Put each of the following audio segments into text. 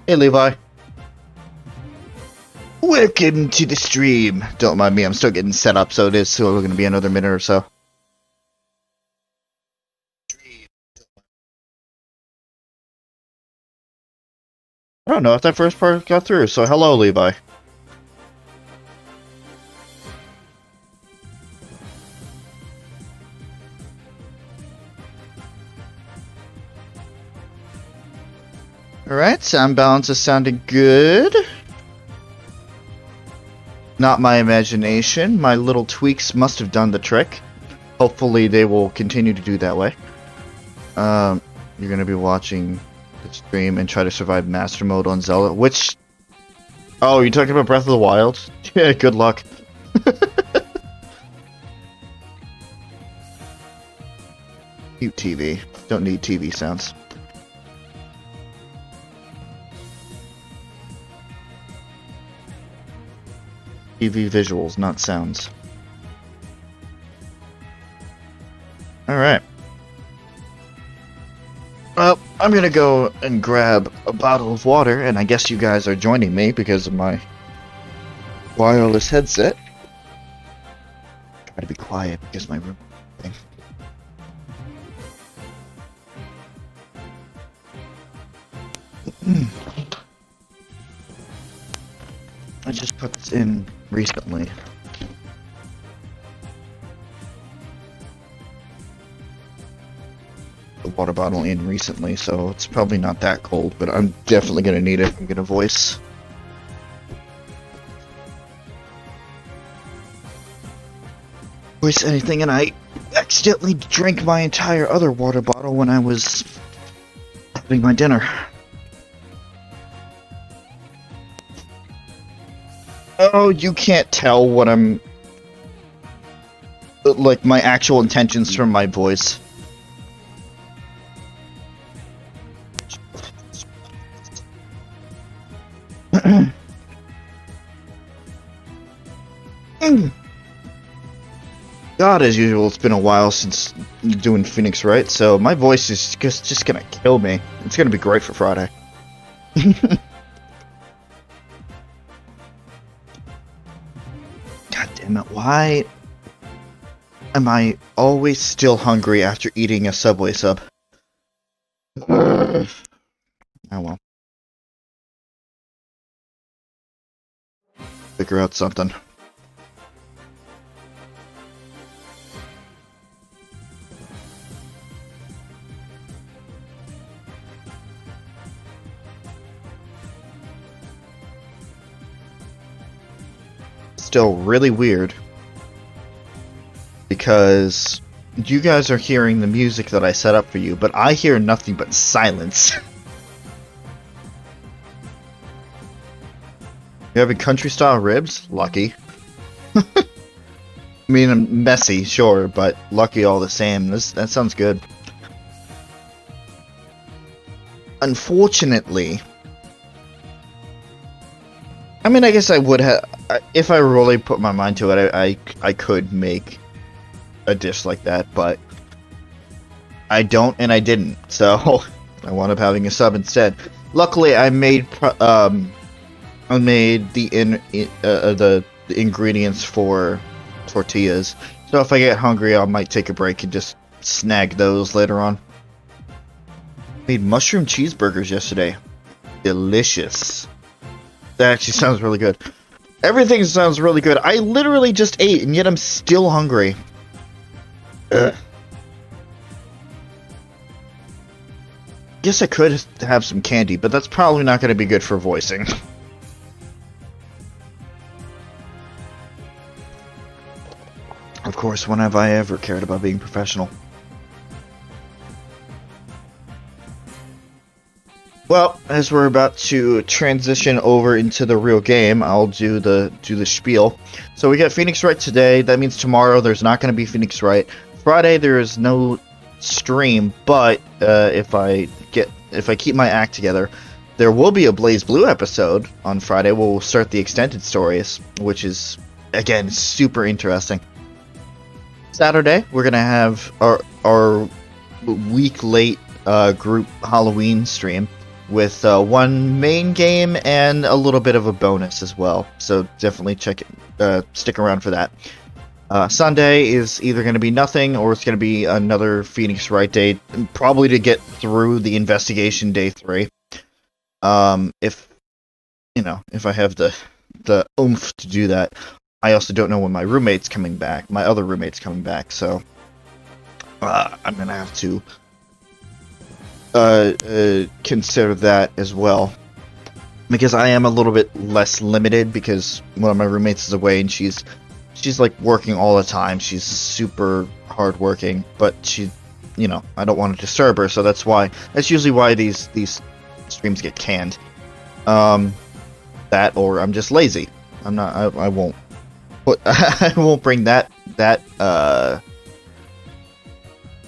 Hey, Levi. Welcome to the stream. Don't mind me, I'm still getting set up, so it is still going to be another minute or so. I don't know if that first part got through, so hello, Levi. Alright, sound balance is sounding good. Not my imagination. My little tweaks must have done the trick. Hopefully they will continue to do that way. You're going to be watching the stream and try to survive Master Mode on Zelda, which... Oh, you're talking about Breath of the Wild? Yeah, good luck. Cute TV. Don't need TV sounds. TV visuals, not sounds. Alright. Well, I'm gonna go and grab a bottle of water, and I guess you guys are joining me because of my wireless headset. Try to be quiet because my room thing. I just put this in recently. The water bottle in recently, so it's probably not that cold, but I'm definitely gonna need it. I'm gonna voice anything, and I accidentally drank my entire other water bottle when I was having my dinner. Oh, you can't tell what I'm... like, my actual intentions from my voice. God, as usual, it's been a while since doing Phoenix Wright, so my voice is just gonna kill me. It's gonna be great for Friday. God damn it, why am I always still hungry after eating a Subway sub? Oh well. Figure out something. Still really weird because you guys are hearing the music that I set up for you, but I hear nothing but silence. You having country style ribs? Lucky. I mean, I'm messy, sure, but lucky all the same. That sounds good. Unfortunately, I mean, I guess I would have, if I really put my mind to it, I could make a dish like that, but I don't and I didn't, so I wound up having a sub instead. Luckily, I made the ingredients for tortillas, so if I get hungry, I might take a break and just snag those later on. Made mushroom cheeseburgers yesterday. Delicious. That actually sounds really good. Everything sounds really good. I literally just ate, and yet I'm still hungry. Ugh. Guess I could have some candy, but that's probably not going to be good for voicing. Of course, when have I ever cared about being professional? Well, as we're about to transition over into the real game, I'll do the spiel. So we got Phoenix Wright today. That means tomorrow there's not going to be Phoenix Wright. Friday there is no stream, but if I keep my act together, there will be a Blaze Blue episode on Friday. We'll start the extended stories, which is again super interesting. Saturday we're gonna have our week late group Halloween stream, with one main game and a little bit of a bonus as well. So definitely stick around for that. Sunday is either going to be nothing or it's going to be another Phoenix Wright day, probably to get through the investigation day 3. If I have the oomph to do that. I also don't know when my other roommate's coming back, so I'm gonna have to consider that as well, because I am a little bit less limited because one of my roommates is away and she's like working all the time. She's super hardworking, but I don't want to disturb her, so that's usually why these streams get canned. That, or I'm just lazy. I won't I won't bring that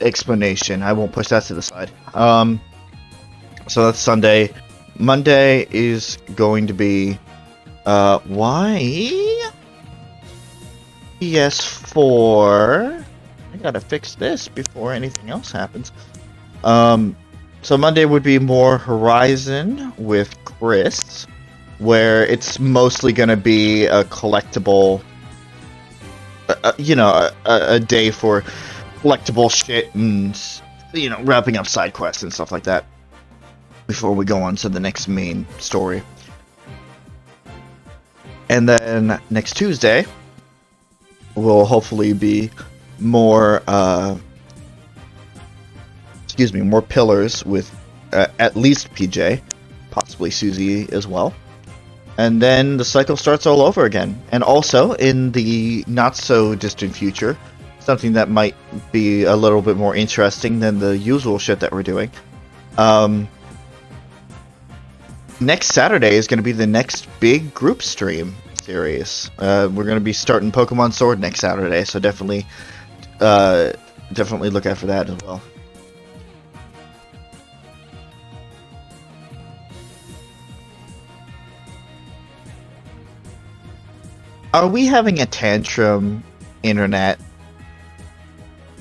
explanation. I won't push that to the side. So that's Sunday. Monday is going to be why PS4. I gotta fix this before anything else happens. So Monday would be more Horizon with Chris, where it's mostly going to be a collectible, a day for collectible shit and, wrapping up side quests and stuff like that before we go on to the next main story. And then next Tuesday will hopefully be more pillars with at least PJ, possibly Suzie as well. And then the cycle starts all over again. And also, in the not-so-distant future, something that might be a little bit more interesting than the usual shit that we're doing. Next Saturday is going to be the next big group stream series. We're going to be starting Pokemon Sword next Saturday, so definitely look out for that as well. Are we having a tantrum, internet?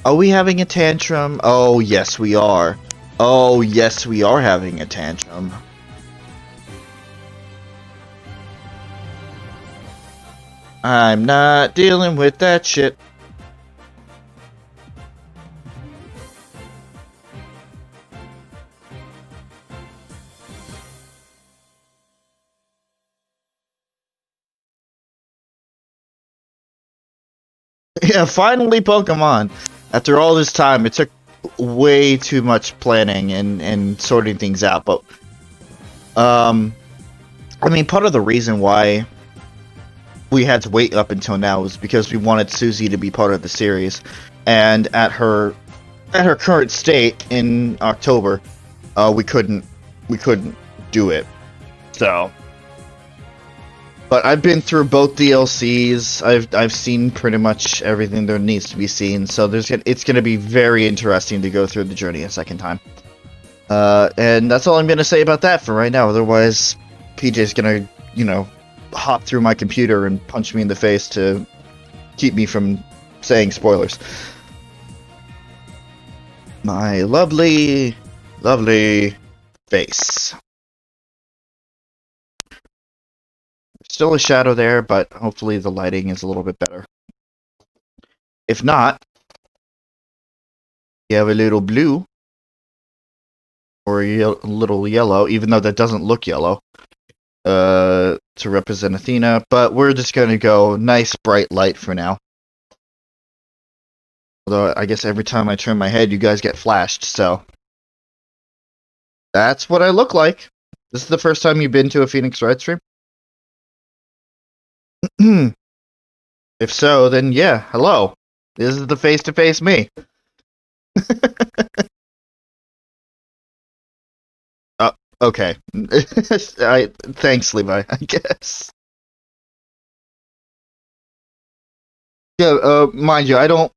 Are we having a tantrum? Oh, yes, we are. Oh, yes, we are having a tantrum. I'm not dealing with that shit. Yeah, finally Pokemon. After all this time, it took way too much planning and sorting things out, but I mean, part of the reason why we had to wait up until now was because we wanted Suzie to be part of the series, and at her current state in October, we couldn't do it. So, but I've been through both DLCs. I've seen pretty much everything there needs to be seen. So it's going to be very interesting to go through the journey a second time. And that's all I'm going to say about that for right now. Otherwise, PJ's going to, hop through my computer and punch me in the face to keep me from saying spoilers. My lovely, lovely face. Still a shadow there, but hopefully the lighting is a little bit better. If not, you have a little blue or a little yellow, even though that doesn't look yellow, to represent Athena, but we're just going to go nice bright light for now. Although I guess every time I turn my head, you guys get flashed, so that's what I look like. This is the first time you've been to a Phoenix Wright stream? If so, then yeah, hello. This is the face-to-face me. Okay. Thanks, Levi, I guess. Yeah, mind you, I don't,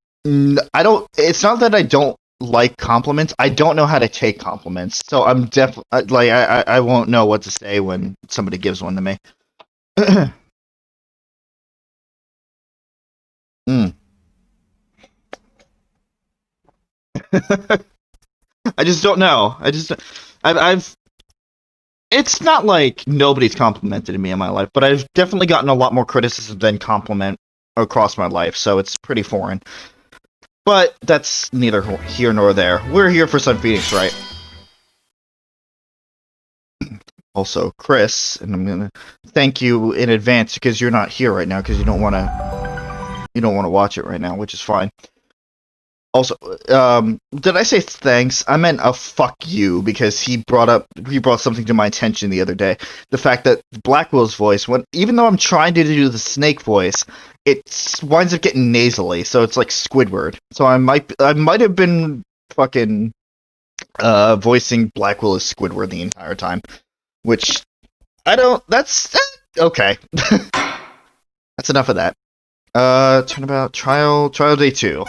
it's not that I don't like compliments, I don't know how to take compliments, so I'm definitely, I won't know what to say when somebody gives one to me. I just don't know. I've It's not like nobody's complimented me in my life, but I've definitely gotten a lot more criticism than compliment across my life, so it's pretty foreign. But that's neither here nor there. We're here for some Phoenix, right? Also, Chris, and I'm gonna thank you in advance because you're not here right now because you don't want to watch it right now, which is fine. Also, did I say thanks? I meant a fuck you because he brought something to my attention the other day. The fact that Blackwell's voice, even though I'm trying to do the snake voice, it winds up getting nasally, so it's like Squidward. So I might have been fucking voicing Blackwell as Squidward the entire time, which that's okay. That's enough of that. Turnabout trial day 2.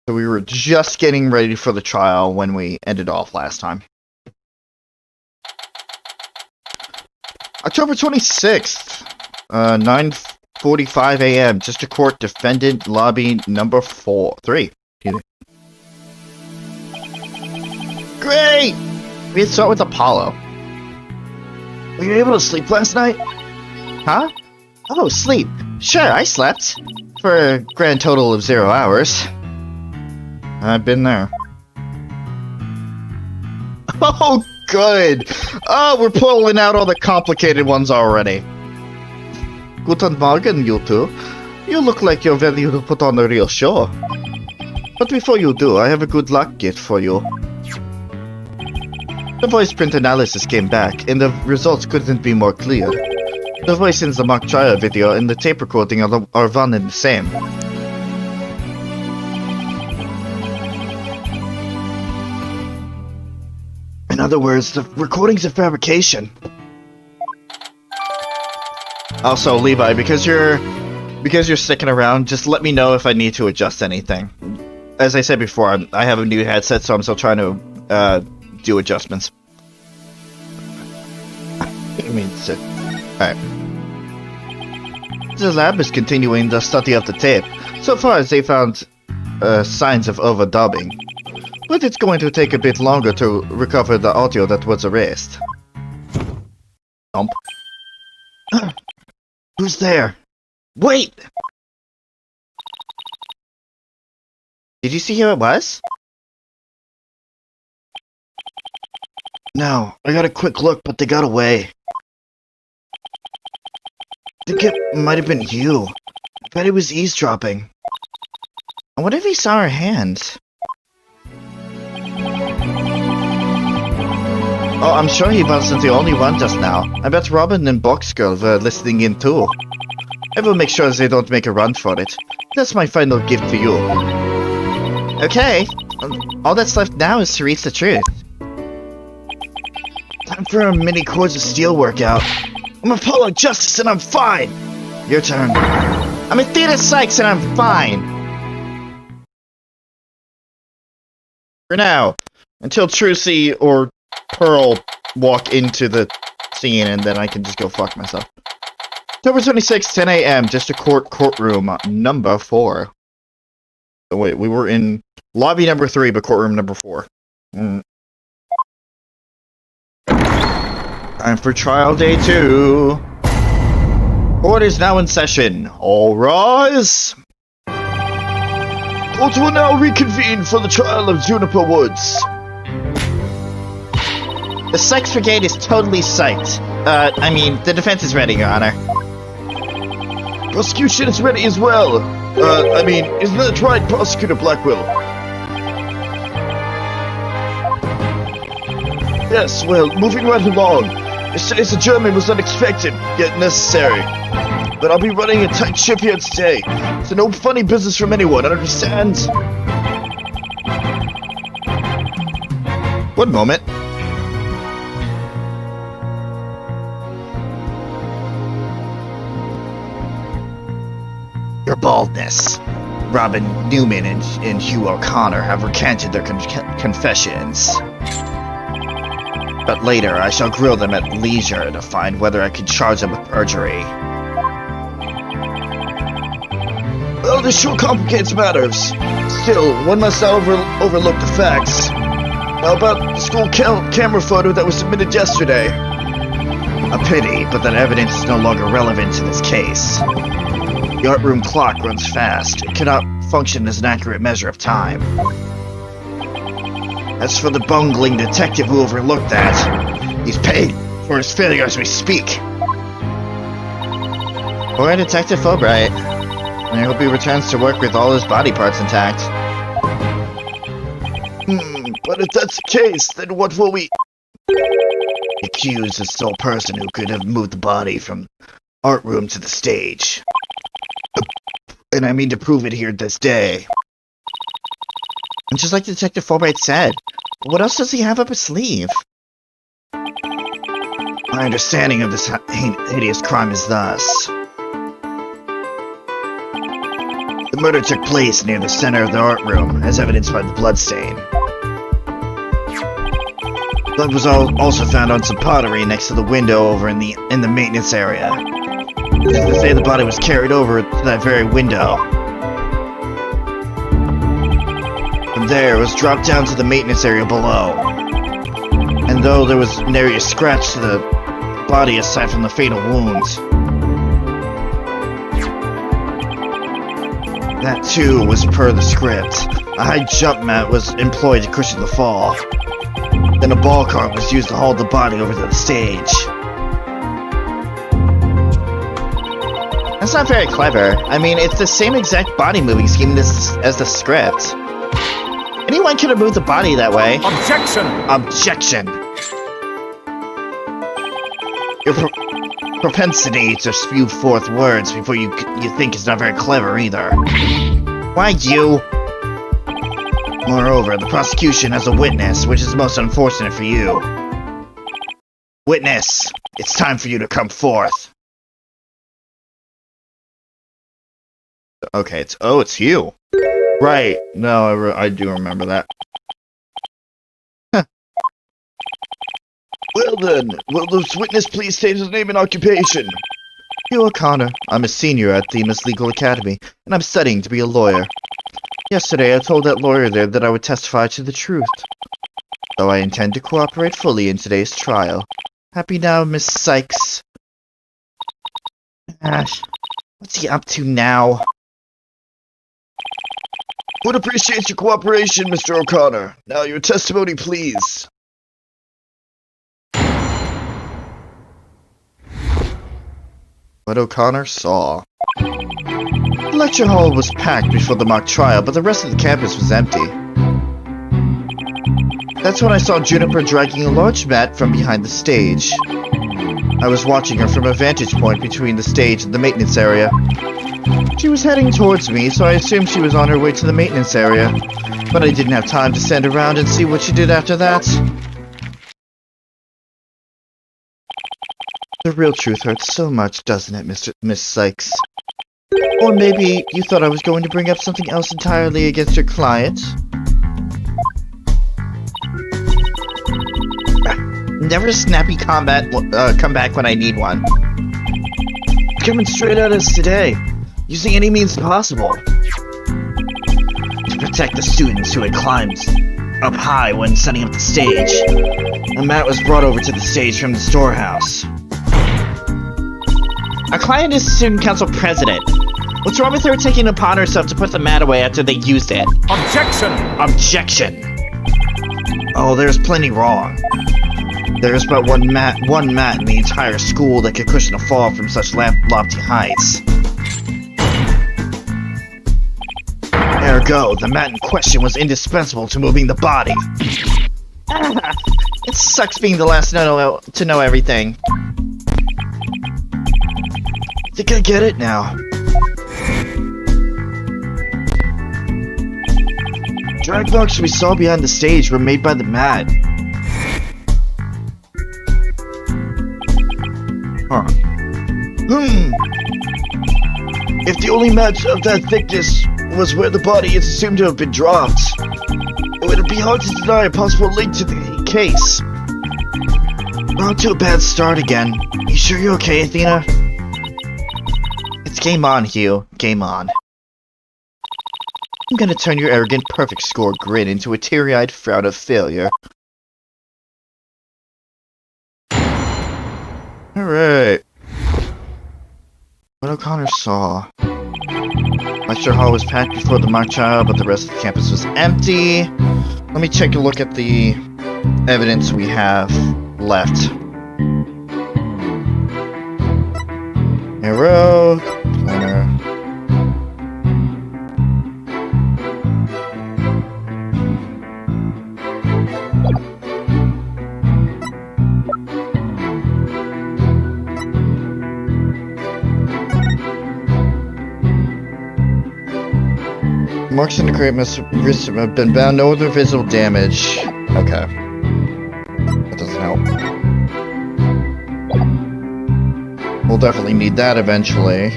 So we were just getting ready for the trial when we ended off last time. October 26th, 9:45 a.m. District Court Defendant Lobby number 3. Great! We had start with Apollo. Were you able to sleep last night? Huh? Oh, sleep. Sure, I slept. For a grand total of 0 hours. I've been there. Oh, good! Oh, we're pulling out all the complicated ones already. Guten Morgen, you two. You look like you're ready to put on a real show. But before you do, I have a good luck gift for you. The voice print analysis came back, and the results couldn't be more clear. The voice in the mock trial video and the tape recording are one and the same. In other words, the recording's a fabrication. Also, Levi, because you're sticking around, just let me know if I need to adjust anything. As I said before, I have a new headset, so I'm still trying to do adjustments. Alright. The lab is continuing the study of the tape. So far as they found signs of overdubbing. But it's going to take a bit longer to recover the audio that was erased. Thump. Who's there? Wait! Did you see who it was? No, I got a quick look, but they got away. I think it might have been you. I bet he was eavesdropping. I wonder if he saw our hands. Oh, I'm sure he wasn't the only one just now. I bet Robin and Boxgirl were listening in too. I will make sure they don't make a run for it. That's my final gift to you. Okay, all that's left now is to reach the truth. Time for a mini Chords of Steel workout. I'm Apollo Justice and I'm fine! Your turn. I'm Athena Sykes and I'm fine! For now, until Trucy or Pearl walk into the scene and then I can just go fuck myself. October 26th, 10 a.m. District Court Courtroom number 4. Oh wait, we were in lobby number 3, but courtroom number 4. Time for trial day 2. Court is now in session. All rise. Court will now reconvene for the trial of Juniper Woods. The Sex Brigade is totally psyched. I mean, the defense is ready, Your Honor. Prosecution is ready as well. Isn't that right, Prosecutor Blackwell? Yes, well, moving right along. Yesterday's adjournment was unexpected, yet necessary. But I'll be running a tight ship here today, so no funny business from anyone, understand? One moment. Your baldness. Robin Newman and Hugh O'Connor have recanted their confessions. But later, I shall grill them at leisure to find whether I can charge them with perjury. Well, this sure complicates matters. Still, one must not overlook the facts. How about the school camera photo that was submitted yesterday? A pity, but that evidence is no longer relevant to this case. The art room clock runs fast. It cannot function as an accurate measure of time. As for the bungling detective who overlooked that, he's paid for his failure as we speak. Poor Detective Fulbright. I hope he returns to work with all his body parts intact. But if that's the case, then what will we... The accused is the sole person who could have moved the body from art room to the stage. And I mean to prove it here this day. And just like Detective Fulbright said, what else does he have up his sleeve? My understanding of this hideous crime is thus. The murder took place near the center of the art room, as evidenced by the bloodstain. Blood was also found on some pottery next to the window over in the maintenance area. They say the body was carried over to that very window. From there, it was dropped down to the maintenance area below. And though there was nary a scratch to the body aside from the fatal wounds, that too was per the script. A high jump mat was employed to cushion the fall. Then a ball cart was used to haul the body over to the stage. That's not very clever. I mean, it's the same exact body moving scheme as the script. Anyone could have moved the body that way. Objection! Objection! Your propensity to spew forth words before you think is not very clever either. Why you? Moreover, the prosecution has a witness, which is most unfortunate for you. Witness, it's time for you to come forth. Okay, it's you. Right. No, I do remember that. Huh. Well then, will this witness please state his name and occupation? Hugh O'Connor. I'm a senior at Themis Legal Academy, and I'm studying to be a lawyer. Yesterday, I told that lawyer there that I would testify to the truth. So I intend to cooperate fully in today's trial. Happy now, Miss Sykes. Gosh, what's he up to now? Would appreciate your cooperation, Mr. O'Connor. Now your testimony, please. What O'Connor saw. The lecture hall was packed before the mock trial, but the rest of the campus was empty. That's when I saw Juniper dragging a large mat from behind the stage. I was watching her from a vantage point between the stage and the maintenance area. She was heading towards me, so I assumed she was on her way to the maintenance area, but I didn't have time to stand around and see what she did after that. The real truth hurts so much, doesn't it, Miss Sykes? Or maybe you thought I was going to bring up something else entirely against your client? Never snappy come back when I need one. Coming straight at us today, using any means possible. To protect the students who had climbed up high when setting up the stage, a mat was brought over to the stage from the storehouse. Our client is student council president. What's wrong with her taking it upon herself to put the mat away after they used it? Objection! Objection! Oh, there's plenty wrong. There's but one mat in the entire school that could cushion a fall from such lofty heights. Ergo, the mat in question was indispensable to moving the body. It sucks being the last to know everything. I think I get it now. Drag marks we saw behind the stage were made by the mat. Huh. If the only mat of that thickness was where the body is assumed to have been dropped, it would be hard to deny a possible link to the case. We're off to a bad start again. You sure you're okay, Athena? It's game on, Hugh. Game on. I'm gonna turn your arrogant perfect score grin into a teary-eyed frown of failure. Alright. What O'Connor saw. Lecture hall was packed before the mock trial, but the rest of the campus was empty. Let me take a look at the evidence we have left. Arrow, planner. Marks in the crate must have been bound, no other visible damage. Okay. That doesn't help. We'll definitely need that eventually.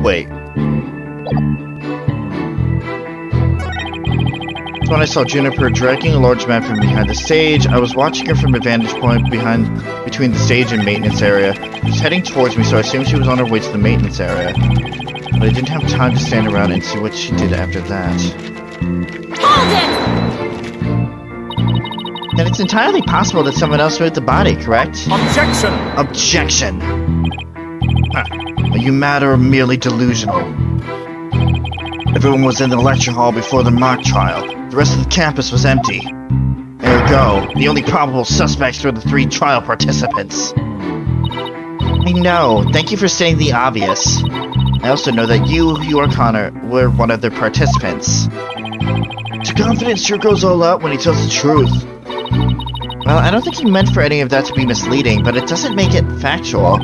Wait. When I saw Juniper dragging a large map from behind the stage, I was watching her from a vantage point between the stage and maintenance area. She was heading towards me, so I assumed she was on her way to the maintenance area. But I didn't have time to stand around and see what she did after that. Hold it! And it's entirely possible that someone else moved the body, correct? Objection! Objection! Huh. Are you mad or merely delusional? Everyone was in the lecture hall before the mock trial. The rest of the campus was empty. Ergo, the only probable suspects were the 3 trial participants. I know. Thank you for stating the obvious. I also know that you O'Connor, were one of the participants. The confidence sure goes all out when he tells the truth. Well, I don't think he meant for any of that to be misleading, but it doesn't make it factual.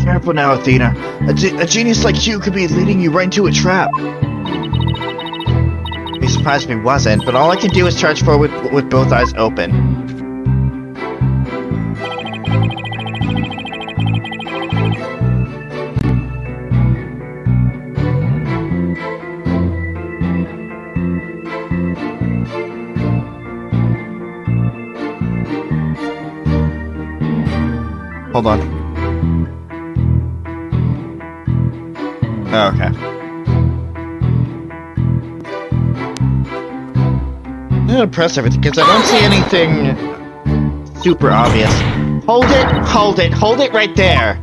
Careful now, Athena. A genius like you could be leading you right into a trap. I'd be surprised if he wasn't, but all I can do is charge forward with both eyes open. Hold on. Oh, okay. I'm gonna press everything because I don't see anything super obvious. Hold it, hold it, hold it right there!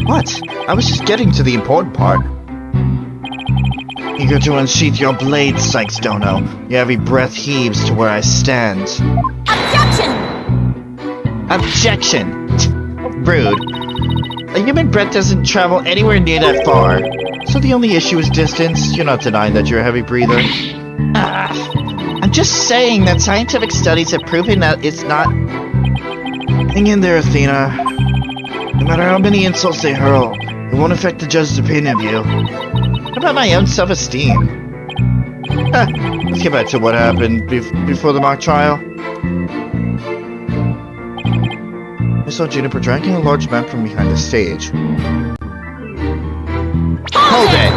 What? I was just getting to the important part. Eager to unsheath your blade, Sykes Dono. Your every breath heaves to where I stand. Objection! Objection! Rude. A human breath doesn't travel anywhere near that far. So the only issue is distance. You're not denying that you're a heavy breather. I'm just saying that scientific studies have proven that it's not... Hang in there, Athena. No matter how many insults they hurl, it won't affect the judge's opinion of you. How about my own self-esteem? Let's get back to what happened before the mock trial. I saw Juniper dragging a large map from behind the stage. Hold it!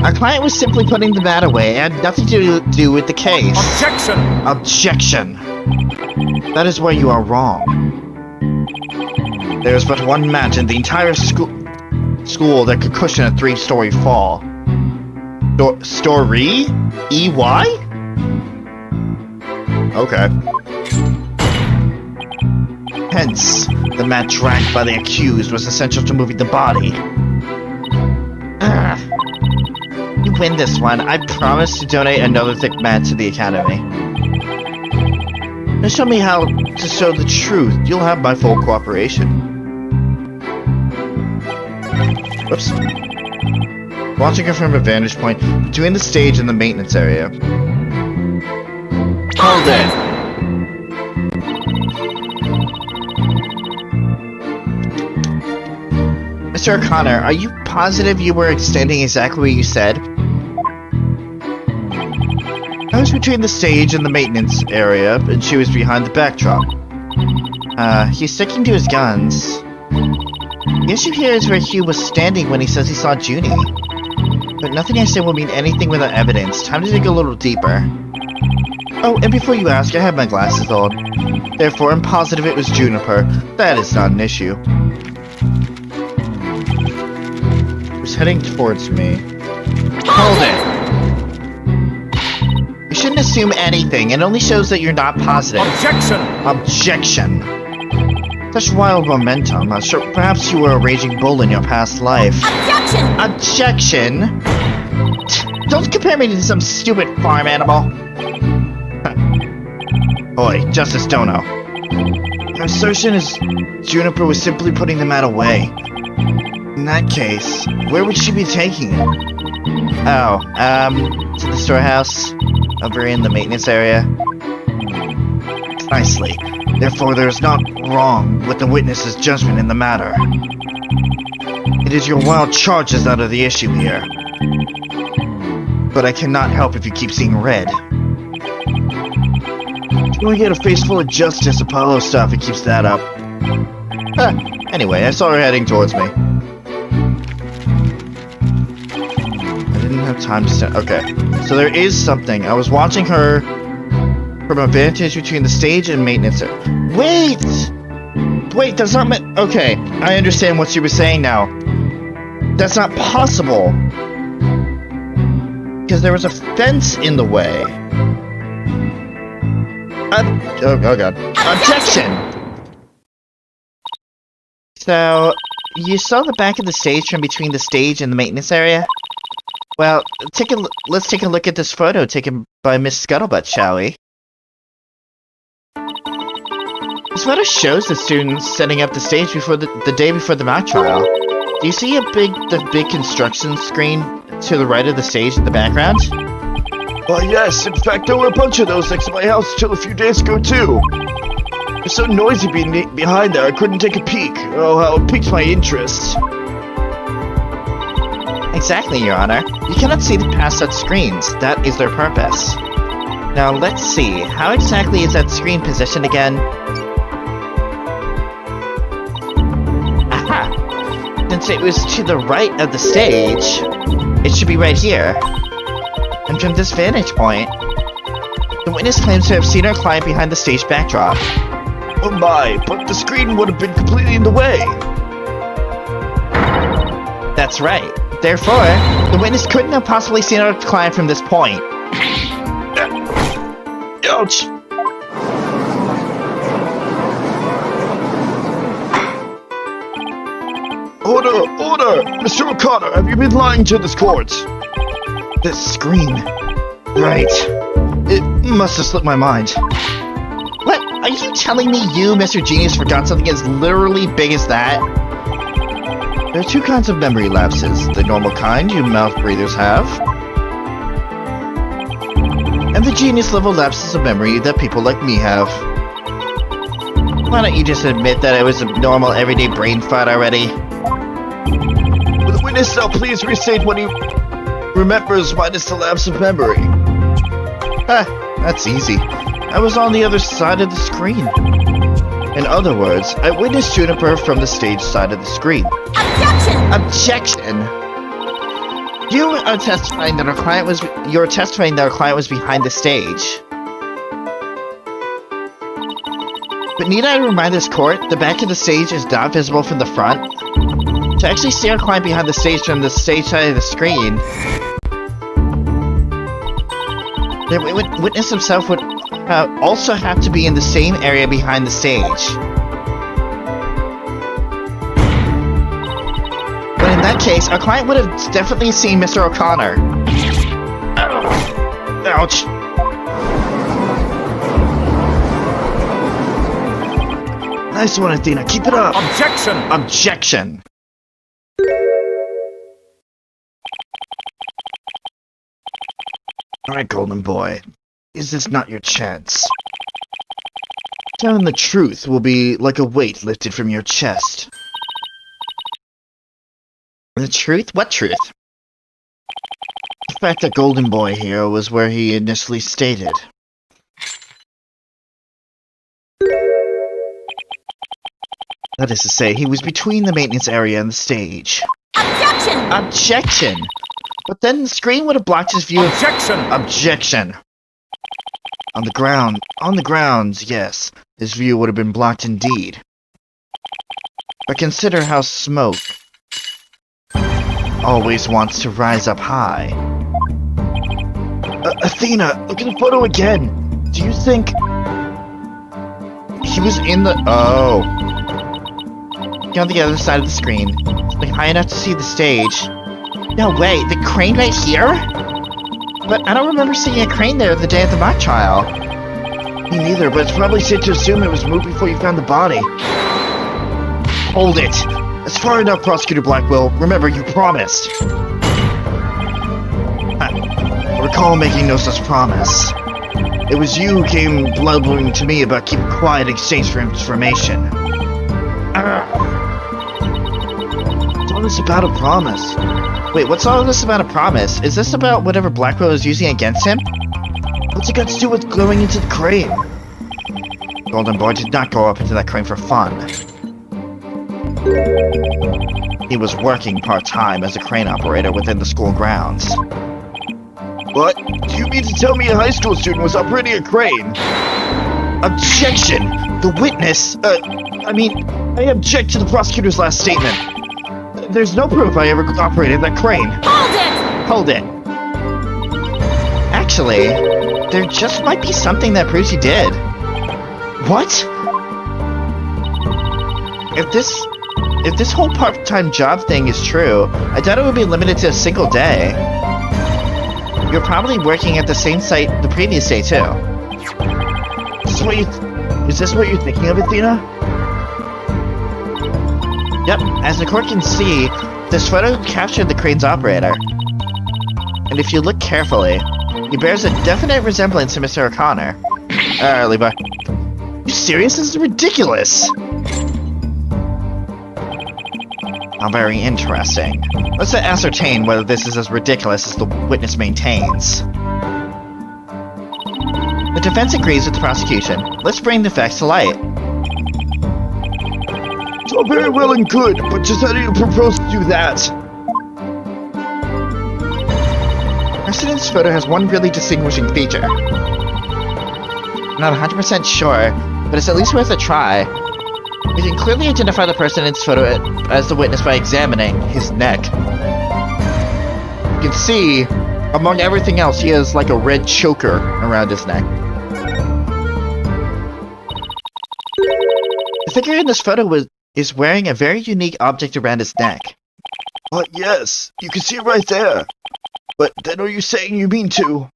Our client was simply putting the mat away. It had nothing to do with the case. Objection! Objection! That is where you are wrong. There is but one mat in the entire school that could cushion a 3-story fall. Story? E-Y? Okay. Hence, the mat dragged by the accused was essential to moving the body. You win this one. I promise to donate another thick mat to the Academy. Now show me how to show the truth. You'll have my full cooperation. Whoops. Watching her from a vantage point between the stage and the maintenance area. Hold it! Mr. O'Connor, are you positive you were extending exactly what you said? I was between the stage and the maintenance area, and she was behind the backdrop. He's sticking to his guns. The issue here is where Hugh was standing when he says he saw Junie. But nothing I say will mean anything without evidence. Time to dig a little deeper. Oh, and before you ask, I have my glasses on. Therefore, I'm positive it was Juniper. That is not an issue. He was heading towards me. Hold it! You shouldn't assume anything. It only shows that you're not positive. Objection! Objection! Such wild momentum. Sure, perhaps you were a raging bull in your past life. Objection! Objection! Don't compare me to some stupid farm animal. Oi, Justice Dono. Your assertion is Juniper was simply putting the mat away. In that case, where would she be taking it? Oh, to the storehouse. Over in the maintenance area. Precisely. Therefore, there is not wrong with the witness's judgment in the matter. It is your wild charges that are the issue here. But I cannot help if you keep seeing red. You only get a face full of justice Apollo stuff, it keeps that up. Anyway, I saw her heading towards me. I didn't have time to stand. Okay, so there is something. I was watching her from a vantage between the stage and maintenance. Wait! Wait, that's not okay, I understand what she was saying now. That's not possible. Because there was a fence in the way. Oh god. Objection! So, you saw the back of the stage from between the stage and the maintenance area? Well, let's take a look at this photo taken by Miss Scuttlebutt, shall we? This photo shows the students setting up the stage before the day before the mock trial. Do you see the big construction screen to the right of the stage in the background? Well, yes. In fact, there were a bunch of those next to my house till a few days ago, too. It was so noisy behind there, I couldn't take a peek. Oh, how it piqued my interest. Exactly, Your Honor. You cannot see past such screens. That is their purpose. Now, let's see. How exactly is that screen positioned again? Aha! Since it was to the right of the stage, it should be right here. And from this vantage point, the witness claims to have seen our client behind the stage backdrop. Oh my, but the screen would have been completely in the way. That's right. Therefore, the witness couldn't have possibly seen our client from this point. Ouch! Order! Order! Mr. O'Connor, have you been lying to this court? This screen. Right. It must have slipped my mind. What? Are you telling me you, Mr. Genius, forgot something as literally big as that? There are two kinds of memory lapses. The normal kind you mouth breathers have, and the genius level lapses of memory that people like me have. Why don't you just admit that it was a normal everyday brain fart already? Will the witness now please restate what he remembers minus the lapse of memory? That's easy. I was on the other side of the screen. In other words, I witnessed Juniper from the stage side of the screen. Objection! Objection! You are testifying that our client was. You're testifying that our client was behind the stage. But need I remind this court, the back of the stage is not visible from the front? To actually see our client behind the stage from the stage side of the screen, the witness himself would also have to be in the same area behind the stage. But in that case, our client would have definitely seen Mr. O'Connor. Ouch. Nice one, Athena. Keep it up. Objection! Objection! Alright, Golden Boy. Is this not your chance? Telling the truth will be like a weight lifted from your chest. The truth? What truth? The fact that Golden Boy here was where he initially stated. That is to say, he was between the maintenance area and the stage. Objection! Objection! But then the screen would have blocked his view of... Objection! Objection! On the grounds, yes, his view would have been blocked indeed. But consider how smoke always wants to rise up high. Athena, look at the photo again. Do you think He was in the... Oh. On the other side of the screen. Like high enough to see the stage. No way, the crane right here? But I don't remember seeing a crane there the day of the mock trial. Me neither, but it's probably safe to assume it was moved before you found the body. Hold it! That's far enough, Prosecutor Blackwell. Remember, you promised. I recall making no such promise. It was you who came blubbering to me about keeping quiet in exchange for information. It's all this about a promise. Wait, what's all this about a promise? Is this about whatever Blackwell is using against him? What's it got to do with going into the crane? Golden Boy did not go up into that crane for fun. He was working part-time as a crane operator within the school grounds. What? Do you mean to tell me a high school student was operating a crane? Objection! The witness, I object to the prosecutor's last statement. There's no proof I ever operated that crane. Hold it! hold it. Actually, there just might be something that proves you did. What? If this whole part-time job thing is true, I doubt it would be limited to a single day. You're probably working at the same site the previous day, too. Is this what you're thinking of, Athena? Yep, as the court can see, this photo captured the crane's operator. And if you look carefully, he bears a definite resemblance to Mr. O'Connor. Levi. You serious? This is ridiculous! How very interesting. Let's ascertain whether this is as ridiculous as the witness maintains. The defense agrees with the prosecution. Let's bring the facts to light. It's all very well and good, but just how do you propose to do that? President's photo has one really distinguishing feature. I'm not 100% sure, but it's at least worth a try. We can clearly identify the person in this photo as the witness by examining his neck. You can see, among everything else, he has like a red choker around his neck. The figure in this photo is wearing a very unique object around his neck. Yes, you can see it right there. But then are you saying you mean to?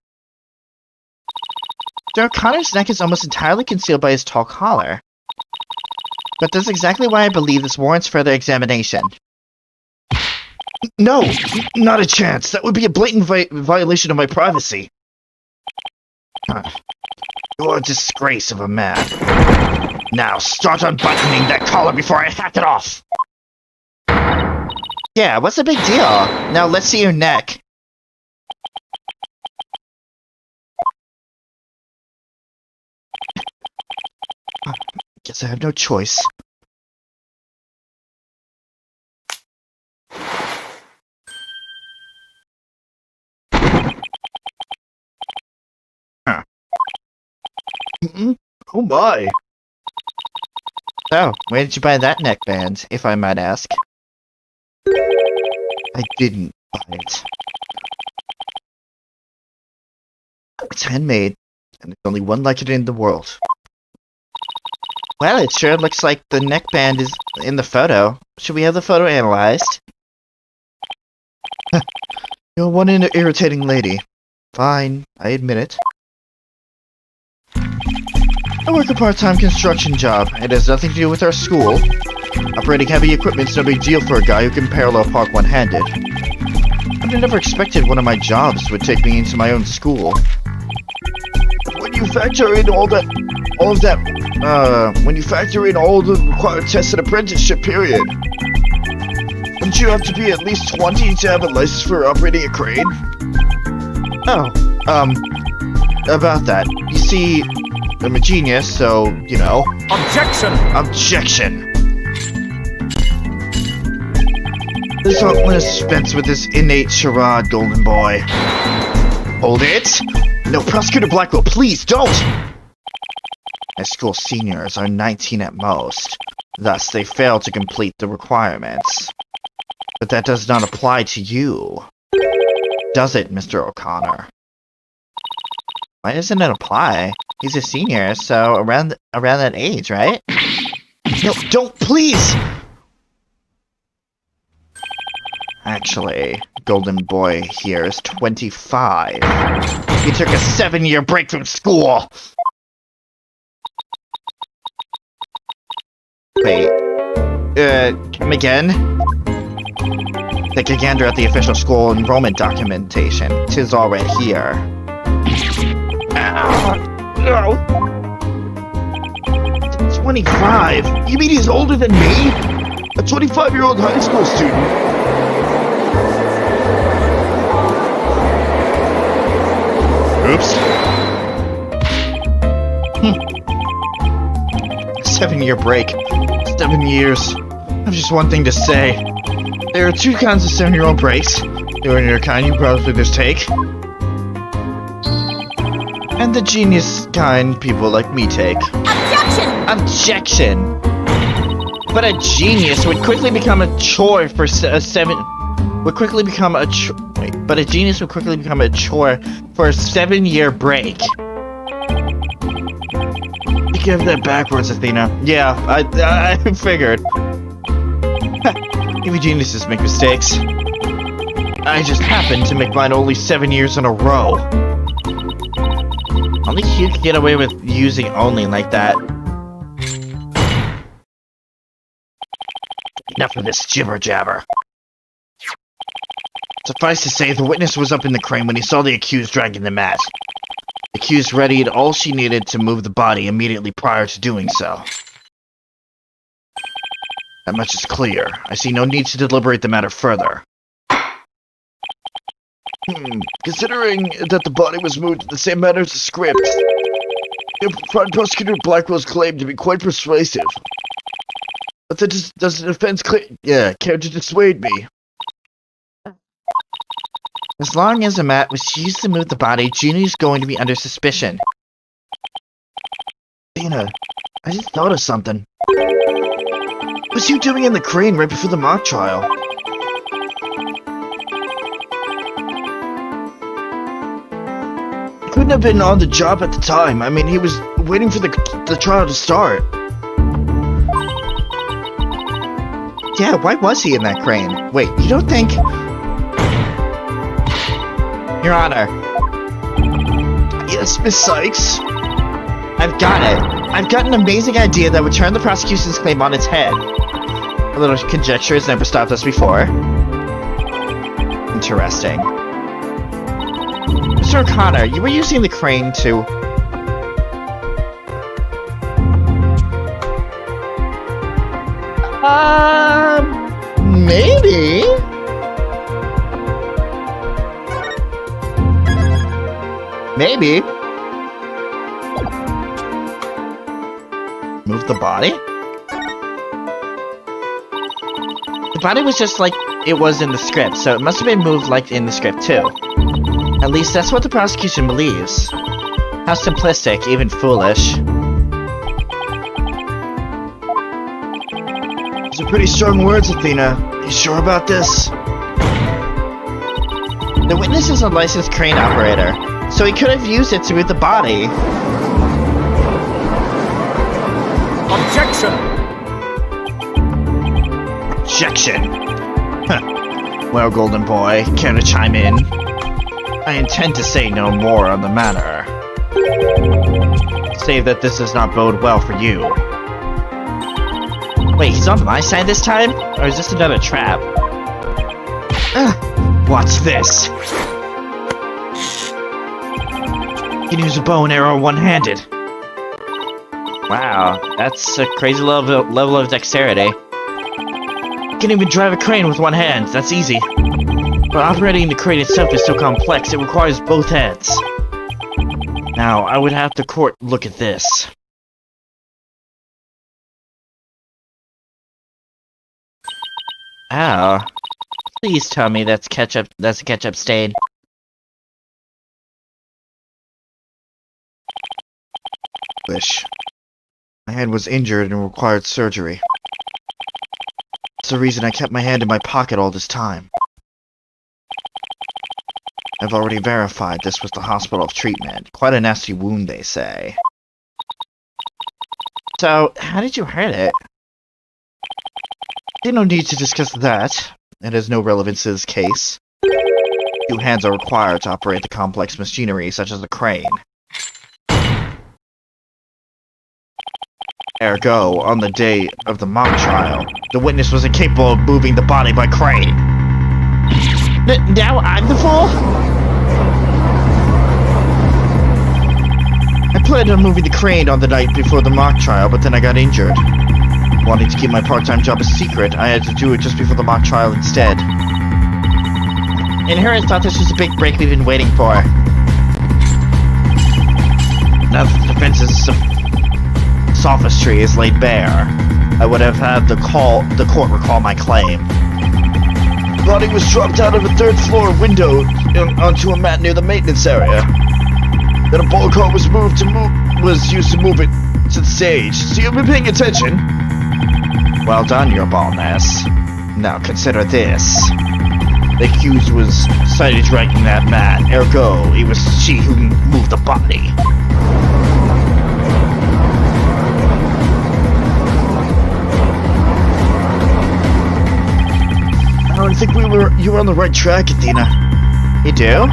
Mr. O'Connor's neck is almost entirely concealed by his tall collar. But that's exactly why I believe this warrants further examination. No, not a chance. That would be a blatant violation of my privacy. You're a disgrace of a man. Now start unbuttoning that collar before I hack it off. Yeah, what's the big deal? Now let's see your neck. Guess I have no choice. Oh my! So, where did you buy that neckband, if I might ask? I didn't buy it. It's handmade, and there's only one like it in the world. Well, it sure looks like the neckband is in the photo. Should we have the photo analyzed? You're one irritating lady. Fine, I admit it. I work a part-time construction job. It has nothing to do with our school. Operating heavy equipment's no big deal for a guy who can parallel park one-handed. I never expected one of my jobs would take me into my own school. When you factor in when you factor in all the required tests and apprenticeship period, wouldn't you have to be at least 20 to have a license for operating a crane? Oh, about that. You see, I'm a genius, so, you know. Objection! Objection! Please don't let us dispense with this innate charade, Golden Boy. Hold it! No, Prosecutor Blackwell, please don't! My school seniors are 19 at most. Thus, they fail to complete the requirements. But that does not apply to you. Does it, Mr. O'Connor? Why doesn't it apply? He's a senior, so around that age, right? No, don't, please! Actually, Golden Boy here is 25. He took a 7-year break from school! Wait. Come again? Take a gander at the official school enrollment documentation. 'Tis all right here. No. 25? You mean he's older than me? A 25-year-old high school student? Oops. 7-year break. 7 years. I have just one thing to say. There are two kinds of 7-year-old breaks. The ordinary kind you probably just take. And the genius kind people like me take. Objection! Objection! But a genius would quickly become a chore for But a genius would quickly become a chore for a 7-year break. You have that backwards, Athena. Yeah, I figured. Even geniuses make mistakes. I just happened to make mine only 7 years in a row. Only you could get away with using only like that. Enough of this jibber-jabber. Suffice to say, the witness was up in the crane when he saw the accused dragging the mat. The accused readied all she needed to move the body immediately prior to doing so. That much is clear. I see no need to deliberate the matter further. Considering that the body was moved in the same manner as the script, Prosecutor Blackwell's claim to be quite persuasive. But does the defense care to dissuade me? As long as a mat was used to move the body, Junie's going to be under suspicion. Dana, I just thought of something. What was you doing in the crane right before the mock trial? He couldn't have been on the job at the time. I mean, he was waiting for the trial to start. Yeah, why was he in that crane? Wait, you don't think... Your Honor. Yes, Miss Sykes? I've got it. I've got an amazing idea that would turn the prosecution's claim on its head. A little conjecture has never stopped us before. Interesting. Mr. O'Connor, you were using the crane to... Maybe? Maybe. Move the body? The body was just like it was in the script, so it must have been moved like in the script too. At least that's what the prosecution believes. How simplistic, even foolish. Those are pretty strong words, Athena. You sure about this? The witness is a licensed crane operator, so he could have used it to move the body. Objection! Objection! Huh. Well, Golden Boy, care to chime in? I intend to say no more on the matter. say that this does not bode well for you. Wait, he's on my side this time? Or is this another trap? Watch this. You can use a bow and arrow one-handed. Wow, that's a crazy level of dexterity. You can even drive a crane with one hand, that's easy. But operating the crane itself is so complex, it requires both hands. Now, I would have the court look at this. Oh. Please tell me that's ketchup. That's a ketchup stain. Wish. My hand was injured and required surgery. That's the reason I kept my hand in my pocket all this time. I've already verified this was the hospital of treatment. Quite a nasty wound, they say. So, how did you hurt it? There's no need to discuss that. It has no relevance to this case. 2 hands are required to operate the complex machinery, such as a crane. Ergo, on the day of the mock trial, the witness was incapable of moving the body by crane. Now I'm the fool? I planned on moving the crane on the night before the mock trial, but then I got injured. Wanting to keep my part-time job a secret, I had to do it just before the mock trial instead. Inherent thought this was a big break we've been waiting for. Now that the defense's sophistry is laid bare, I would have had the court recall my claim. The body was dropped out of a 3rd floor window onto a mat near the maintenance area. Then a ball cart was used to move it to the stage. So you've been paying attention? Well done, your baldness. Now consider this. The accused was sighted dragging that mat, ergo, it was she who moved the body. I think you were on the right track, Athena. You do?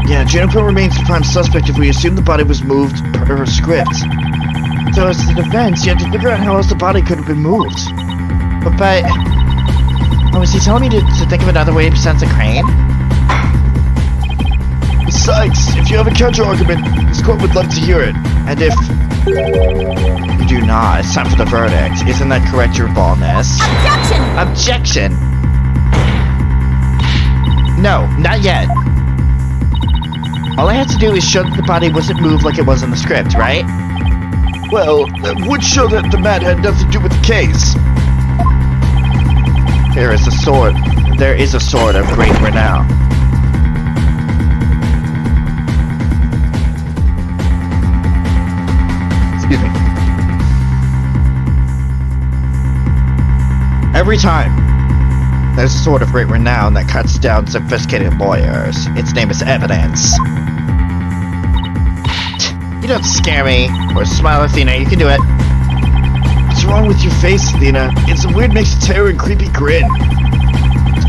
Yeah, Juniper remains the prime suspect if we assume the body was moved per her script. So as the defense, you have to figure out how else the body could have been moved. But... Oh, is he telling me to think of another way besides a crane? Besides, if you have a counter-argument, this court would love to hear it. And if... You do not, it's time for the verdict. Isn't that correct, your baldness? Objection! Objection! No, not yet. All I had to do is show that the body wasn't moved like it was in the script, right? Well, that would show that the mat had nothing to do with the case. There is a sword of great renown. Excuse me. Every time there's a sword of great renown that cuts down sophisticated lawyers, its name is evidence. You don't scare me, or smile, Athena, you can do it. What's wrong with your face, Athena? It's a weird mix of terror and creepy grin.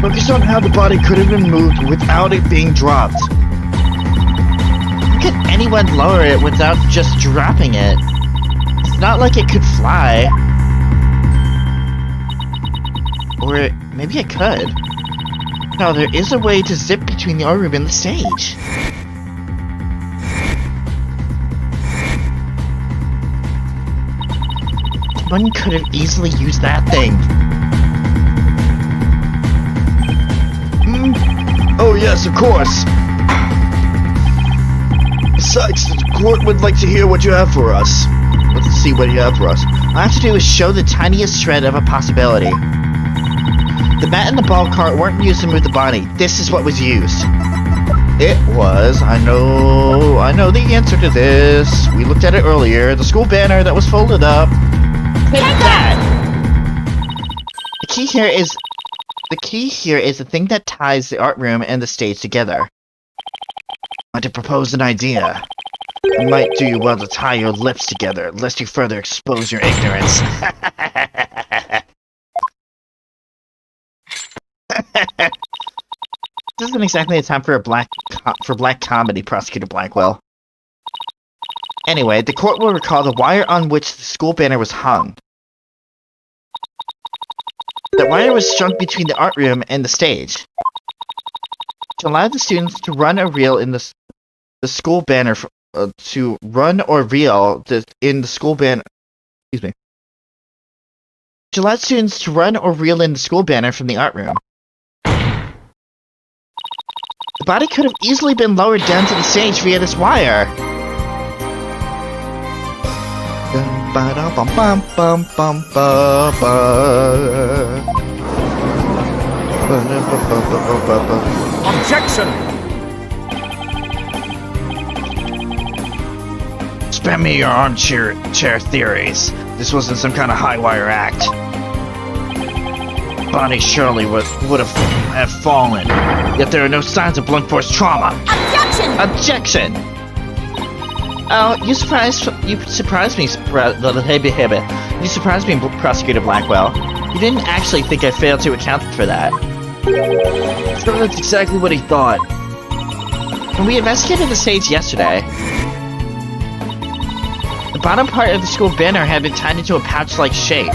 Focus on how the body could have been moved without it being dropped. How could anyone lower it without just dropping it? It's not like it could fly. Or maybe it could. No, there is a way to zip between the art room and the stage. One could have easily used that thing. Oh yes, of course. Besides, the court would like to hear what you have for us. Let's see what you have for us. All I have to do is show the tiniest shred of a possibility. The mat and the ball cart weren't used to move the body. This is what was used. It was, I know the answer to this. We looked at it earlier. The school banner that was folded up. Take that! The key here is the thing that ties the art room and the stage together. I want to propose an idea. It might do you well to tie your lips together, lest you further expose your ignorance. This isn't exactly a time for black comedy, Prosecutor Blackwell. Anyway, the court will recall the wire on which the school banner was hung. The wire was strung between the art room and the stage. To allow the students to run or reel in the school banner to run or reel in the school banner. Excuse me. To allow students to run or reel in the school banner from the art room. The body could have easily been lowered down to the stage via this wire. Objection! Spare me your armchair theories. This wasn't some kind of high wire act. Body surely would have fallen, yet there are no signs of blunt force trauma. Objection! Objection! Oh, you surprised me, You surprised me, Prosecutor Blackwell. You didn't actually think I failed to account for that. Sure, that's exactly what he thought. When we investigated the stage yesterday, the bottom part of the school banner had been tied into a pouch-like shape.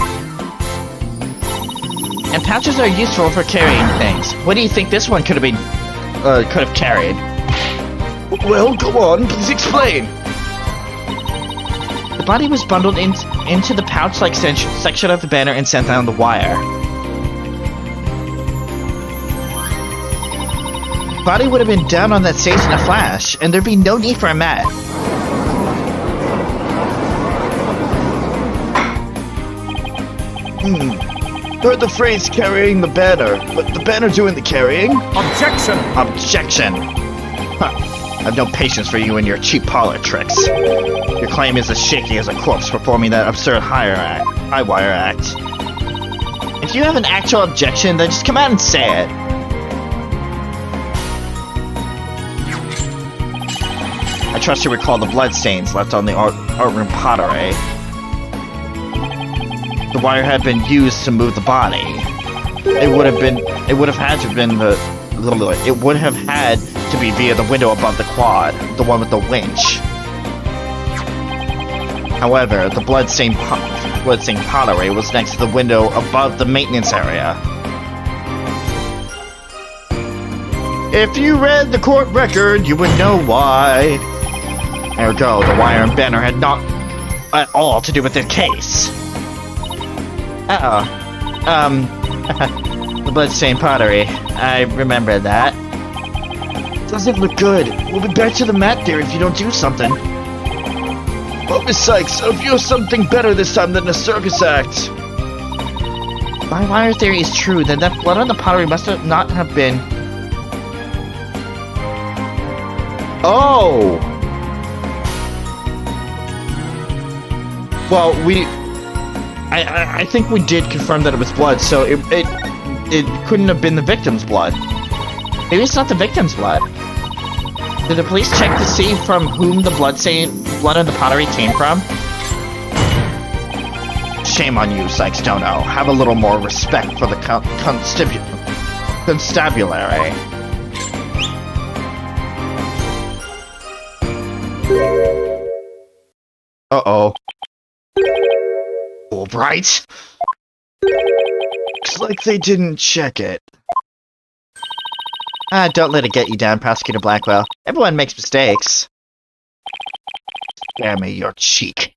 And pouches are useful for carrying things. What do you think this one could have carried? Well, go on, please explain. The body was bundled into the pouch-like section of the banner and sent down the wire. The body would have been down on that stage in a flash, and there'd be no need for a mat. Heard the phrase carrying the banner, but the banner doing the carrying? Objection! Objection! Huh. I've no patience for you and your cheap parlor tricks. Your claim is as shaky as a corpse performing that absurd high wire act. If you have an actual objection, then just come out and say it. I trust you recall the bloodstains left on the art room pottery. The wire had been used to move the body. It would have had to be via the window above the quad, the one with the winch. However, the bloodstained pottery was next to the window above the maintenance area. If you read the court record, you would know why. Ergo, the wire and banner had not at all to do with the case. The bloodstained pottery. I remember that. Doesn't look good. We'll be back to the mat there if you don't do something. Oh, Miss Sykes, I feel something better this time than a circus act. If my wire theory is true, then that blood on the pottery must not have been... Oh! Well, I think we did confirm that it was blood, so it couldn't have been the victim's blood. Maybe it's not the victim's blood. Did the police check to see from whom the blood on the pottery came from? Shame on you, Sykes Dono. Have a little more respect for the constabulary. Uh-oh. All right. Looks like they didn't check it. Don't let it get you down, Prosecutor Blackwell. Everyone makes mistakes. Spare me your cheek.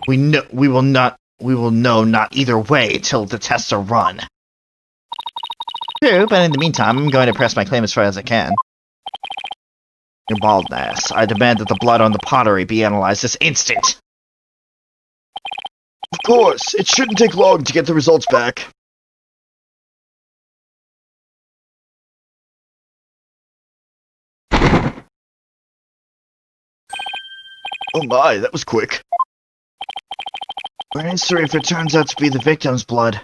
We will know not either way till the tests are run. True, but in the meantime, I'm going to press my claim as far as I can. Your baldness. I demand that the blood on the pottery be analyzed this instant. Of course, it shouldn't take long to get the results back. Oh my, that was quick. We're answering if it turns out to be the victim's blood.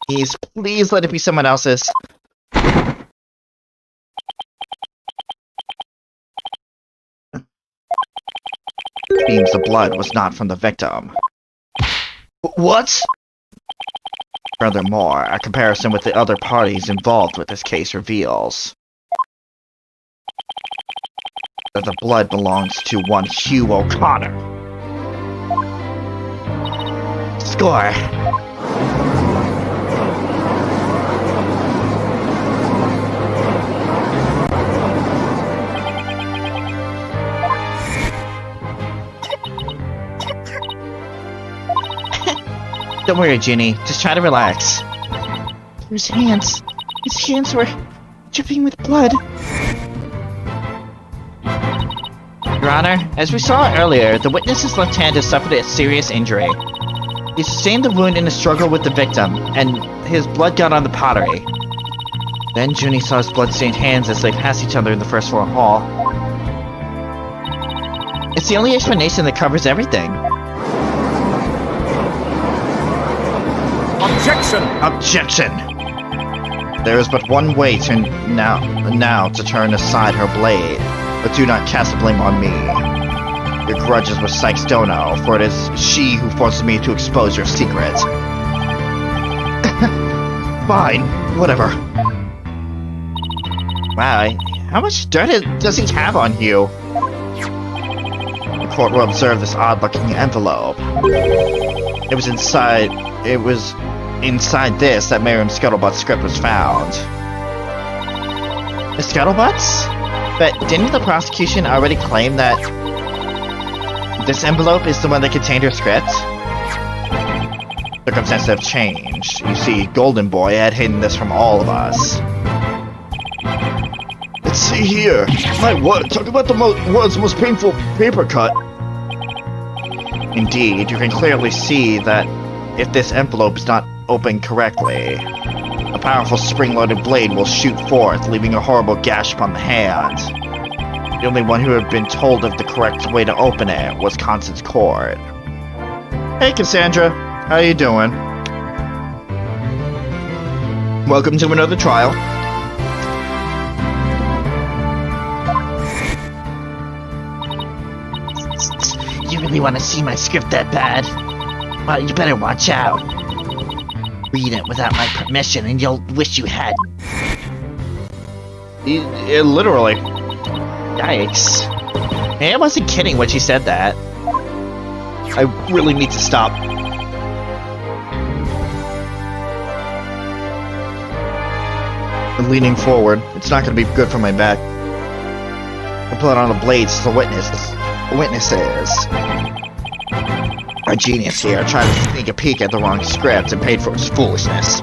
Please let it be someone else's. Seems the blood was not from the victim. What? Furthermore, a comparison with the other parties involved with this case reveals But the blood belongs to one Hugh O'Connor. Score! Don't worry, Ginny. Just try to relax. His hands were dripping with blood. Your Honor, as we saw earlier, the witness's left hand has suffered a serious injury. He sustained the wound in a struggle with the victim, and his blood got on the pottery. Then Junie saw his blood-stained hands as they passed each other in the first floor hall. It's the only explanation that covers everything. Objection! Objection! There is but one way to now to turn aside her blade, but do not cast the blame on me. Your grudge is with Sykes Dono, for it is she who forces me to expose your secret. Fine, whatever. Wow, how much dirt does he have on you? The court will observe this odd-looking envelope. It was inside this that Miriam Scuttlebutt's script was found. The Scuttlebutts? But didn't the prosecution already claim that this envelope is the one that contained her script? Circumstances have changed. You see, Golden Boy had hidden this from all of us. Let's see here. My word, talk about the world's most painful paper cut. Indeed, you can clearly see that if this envelope is not opened correctly, a powerful spring-loaded blade will shoot forth, leaving a horrible gash upon the hand. The only one who had been told of the correct way to open it was Constance Cord. Hey Cassandra, how you doing? Welcome to another trial. You really want to see my script that bad? Well, you better watch out. Read it without my permission and you'll wish you hadn't. Literally. Yikes. Man, I wasn't kidding when she said that. I really need to stop. I'm leaning forward. It's not going to be good for my back. I put on the blades to the witnesses. Our genius here tried to sneak a peek at the wrong script and paid for his foolishness.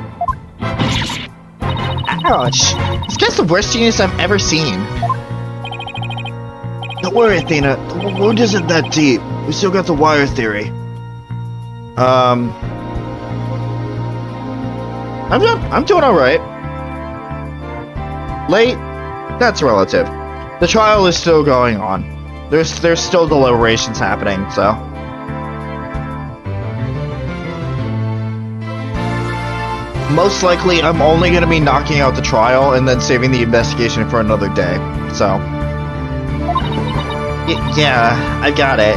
Ouch! This guy's the worst genius I've ever seen. Don't worry, Athena. The wound isn't that deep. We still got the wire theory. I'm doing alright. Late? That's relative. The trial is still going on. There's still deliberations happening, so. Most likely, I'm only going to be knocking out the trial and then saving the investigation for another day, so. Yeah, I got it.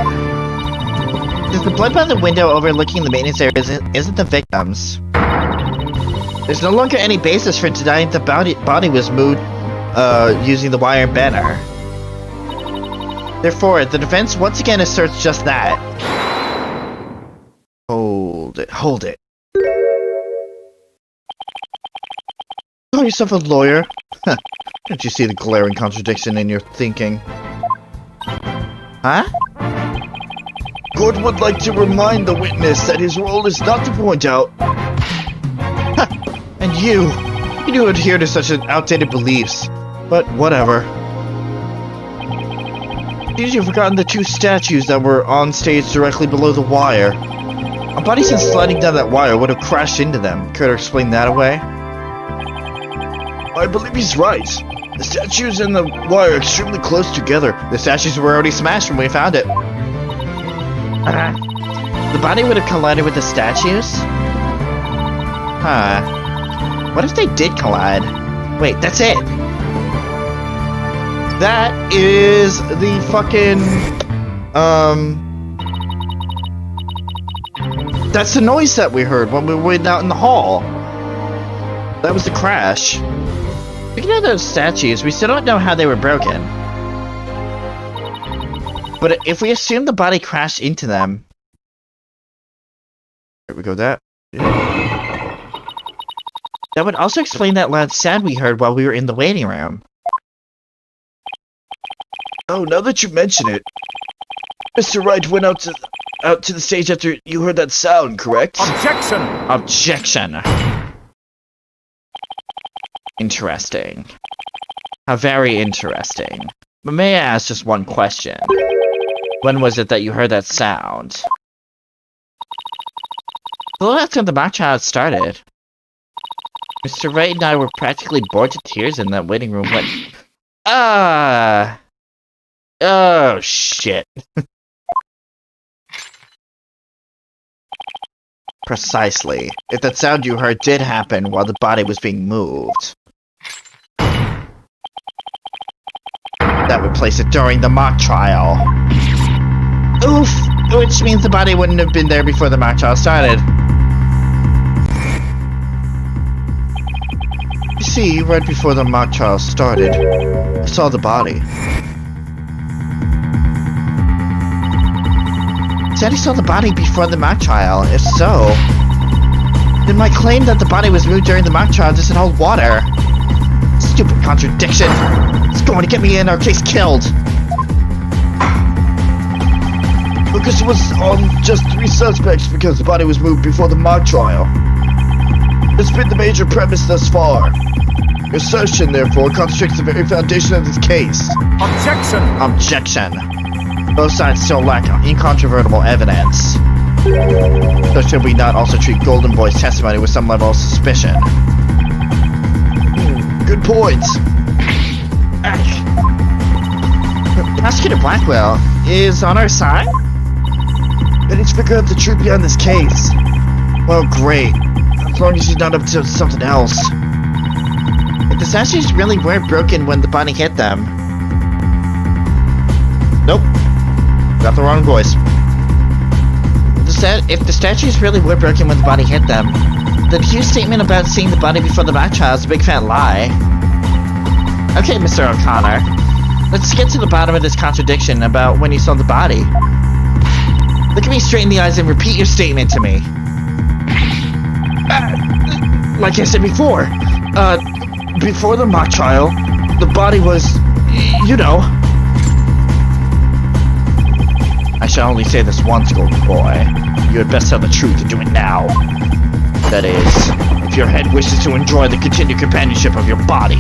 Because the blood by the window overlooking the maintenance area isn't the victim's. There's no longer any basis for denying the body was moved using the wire banner. Therefore, the defense once again asserts just that. Hold it. Call yourself a lawyer? Huh. Don't you see the glaring contradiction in your thinking? Huh? Court would like to remind the witness that his role is not to point out. And you do adhere to such outdated beliefs. But whatever. You've forgotten the two statues that were on stage directly below the wire. A body since sliding down that wire would have crashed into them. Could I explain that away? I believe he's right. The statues and the wire are extremely close together. The statues were already smashed when we found it. The body would have collided with the statues? Huh. What if they did collide? Wait, that's it! That is the fucking... That's the noise that we heard when we were waiting out in the hall. That was the crash. Speaking of those statues, we still don't know how they were broken. But if we assume the body crashed into them... There we go, that would also explain that loud sound we heard while we were in the waiting room. Oh, now that you mention it, Mr. Wright went out to the stage after you heard that sound, correct? Objection! Objection. Interesting. How very interesting. But may I ask just one question? When was it that you heard that sound? The last time the mock trial started. Mr. Wright and I were practically bored to tears in that waiting room when... Oh, shit. Precisely. If that sound you heard did happen while the body was being moved, that would place it during the mock trial. Oof! Which means the body wouldn't have been there before the mock trial started. You see, right before the mock trial started, I saw the body. Said he saw the body before the mock trial. If so, then my claim that the body was moved during the mock trial doesn't hold water. Stupid contradiction. It's going to get me in our case killed. Because it was on just 3 suspects because the body was moved before the mock trial. That's been the major premise thus far. Your assertion, therefore, contradicts the very foundation of this case. Objection! Objection. Both sides still lack incontrovertible evidence. So should we not also treat Golden Boy's testimony with some level of suspicion? Good point. Prosecutor Blackwell is on our side? I need to figure out the truth behind this case. Well, great. As long as he's not up to something else. If the statues really were broken when the body hit them... Nope. Got the wrong voice. If the statues really were broken when the body hit them, then Hugh's statement about seeing the body before the mock trial is a big fat lie. Okay, Mr. O'Connor. Let's get to the bottom of this contradiction about when you saw the body. Look at me straight in the eyes and repeat your statement to me. Like I said before, before the mock trial, the body was, you know... I shall only say this once, Golden Boy. You had best tell the truth and do it now. That is, if your head wishes to enjoy the continued companionship of your body.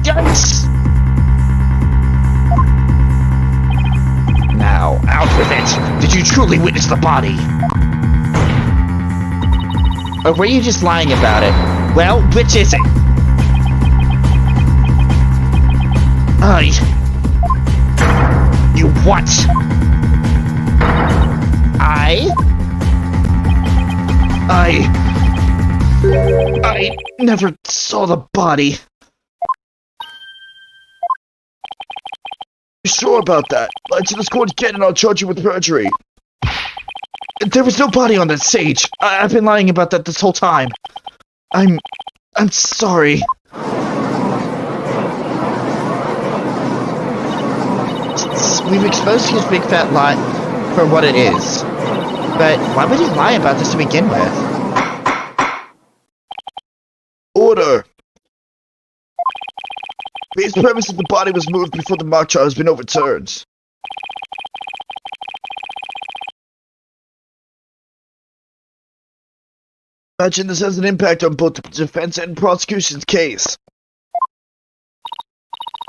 Yes! Now, out with it! Did you truly witness the body? Or were you just lying about it? Well, which is it? You what? I never saw the body. You sure about that? Lie to this court again and I'll charge you with perjury. There was no body on that stage. I've been lying about that this whole time. I'm sorry. We've exposed his big fat lie for what it is. But why would he lie about this to begin with? Order! Base premise that the body was moved before the mock trial has been overturned. Imagine this has an impact on both the defense and prosecution's case.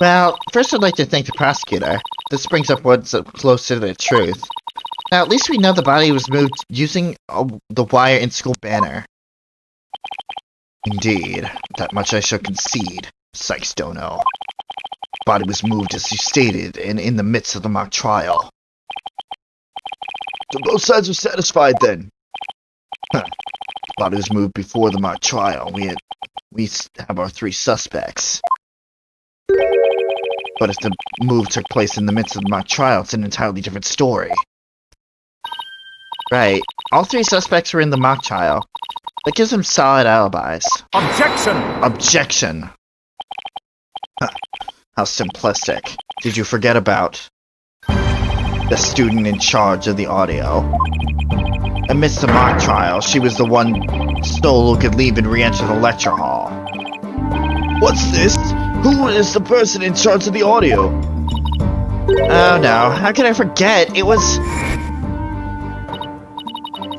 Well, first I'd like to thank the prosecutor. This brings up what's close to the truth. Now, at least we know the body was moved using the wire in school banner. Indeed, that much I shall concede. Sykes don't know. The body was moved as you stated, and in the midst of the mock trial. So both sides were satisfied then? Huh. The body was moved before the mock trial. We have our 3 suspects. But if the move took place in the midst of the mock trial, it's an entirely different story. Right. All 3 suspects were in the mock trial. That gives them solid alibis. Objection! Objection! Huh. How simplistic. Did you forget about the student in charge of the audio. Amidst the mock trial, she was the one soul who could leave and re-enter the lecture hall. What's this? Who is the person in charge of the audio? Oh no, how could I forget? It was...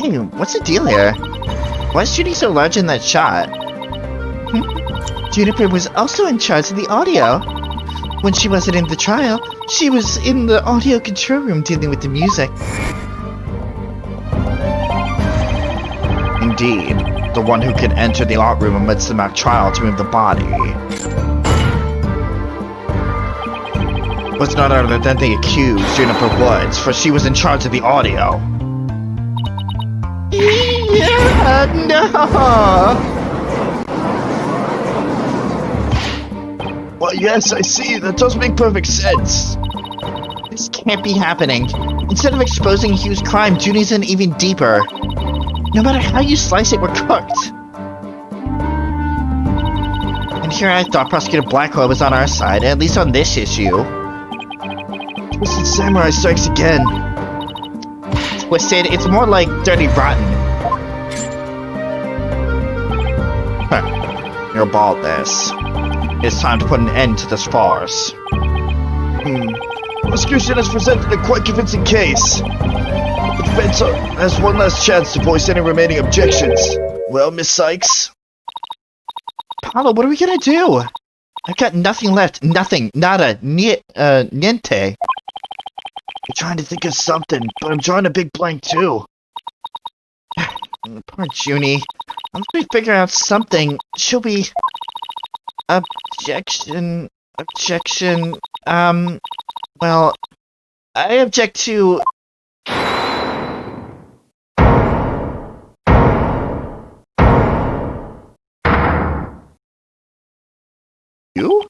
Hey, what's the deal here? Why is Judy so large in that shot? Juniper was also in charge of the audio. When she wasn't in the trial, she was in the audio control room dealing with the music. Indeed, the one who could enter the art room amidst the mock trial to move the body. Was not other than the accused, Juniper Woods, for she was in charge of the audio. Yeah, no! Well, yes, I see. That does make perfect sense. This can't be happening. Instead of exposing a huge crime, Judy's in even deeper. No matter how you slice it, we're cooked. And here I thought Prosecutor Blackwell was on our side, at least on this issue. Twisted Samurai strikes again. Twisted, it's more like Dirty Rotten. Huh. You're baldness. It's time to put an end to this farce. Prosecution has presented a quite convincing case. The defense has one last chance to voice any remaining objections. Well, Miss Sykes? Paulo, what are we gonna do? I've got nothing left. Nothing. Nada. Niente. I'm trying to think of something, but I'm drawing a big blank too. Poor Junie. Unless we figure out something, she'll be... Objection. Well, I object to... You?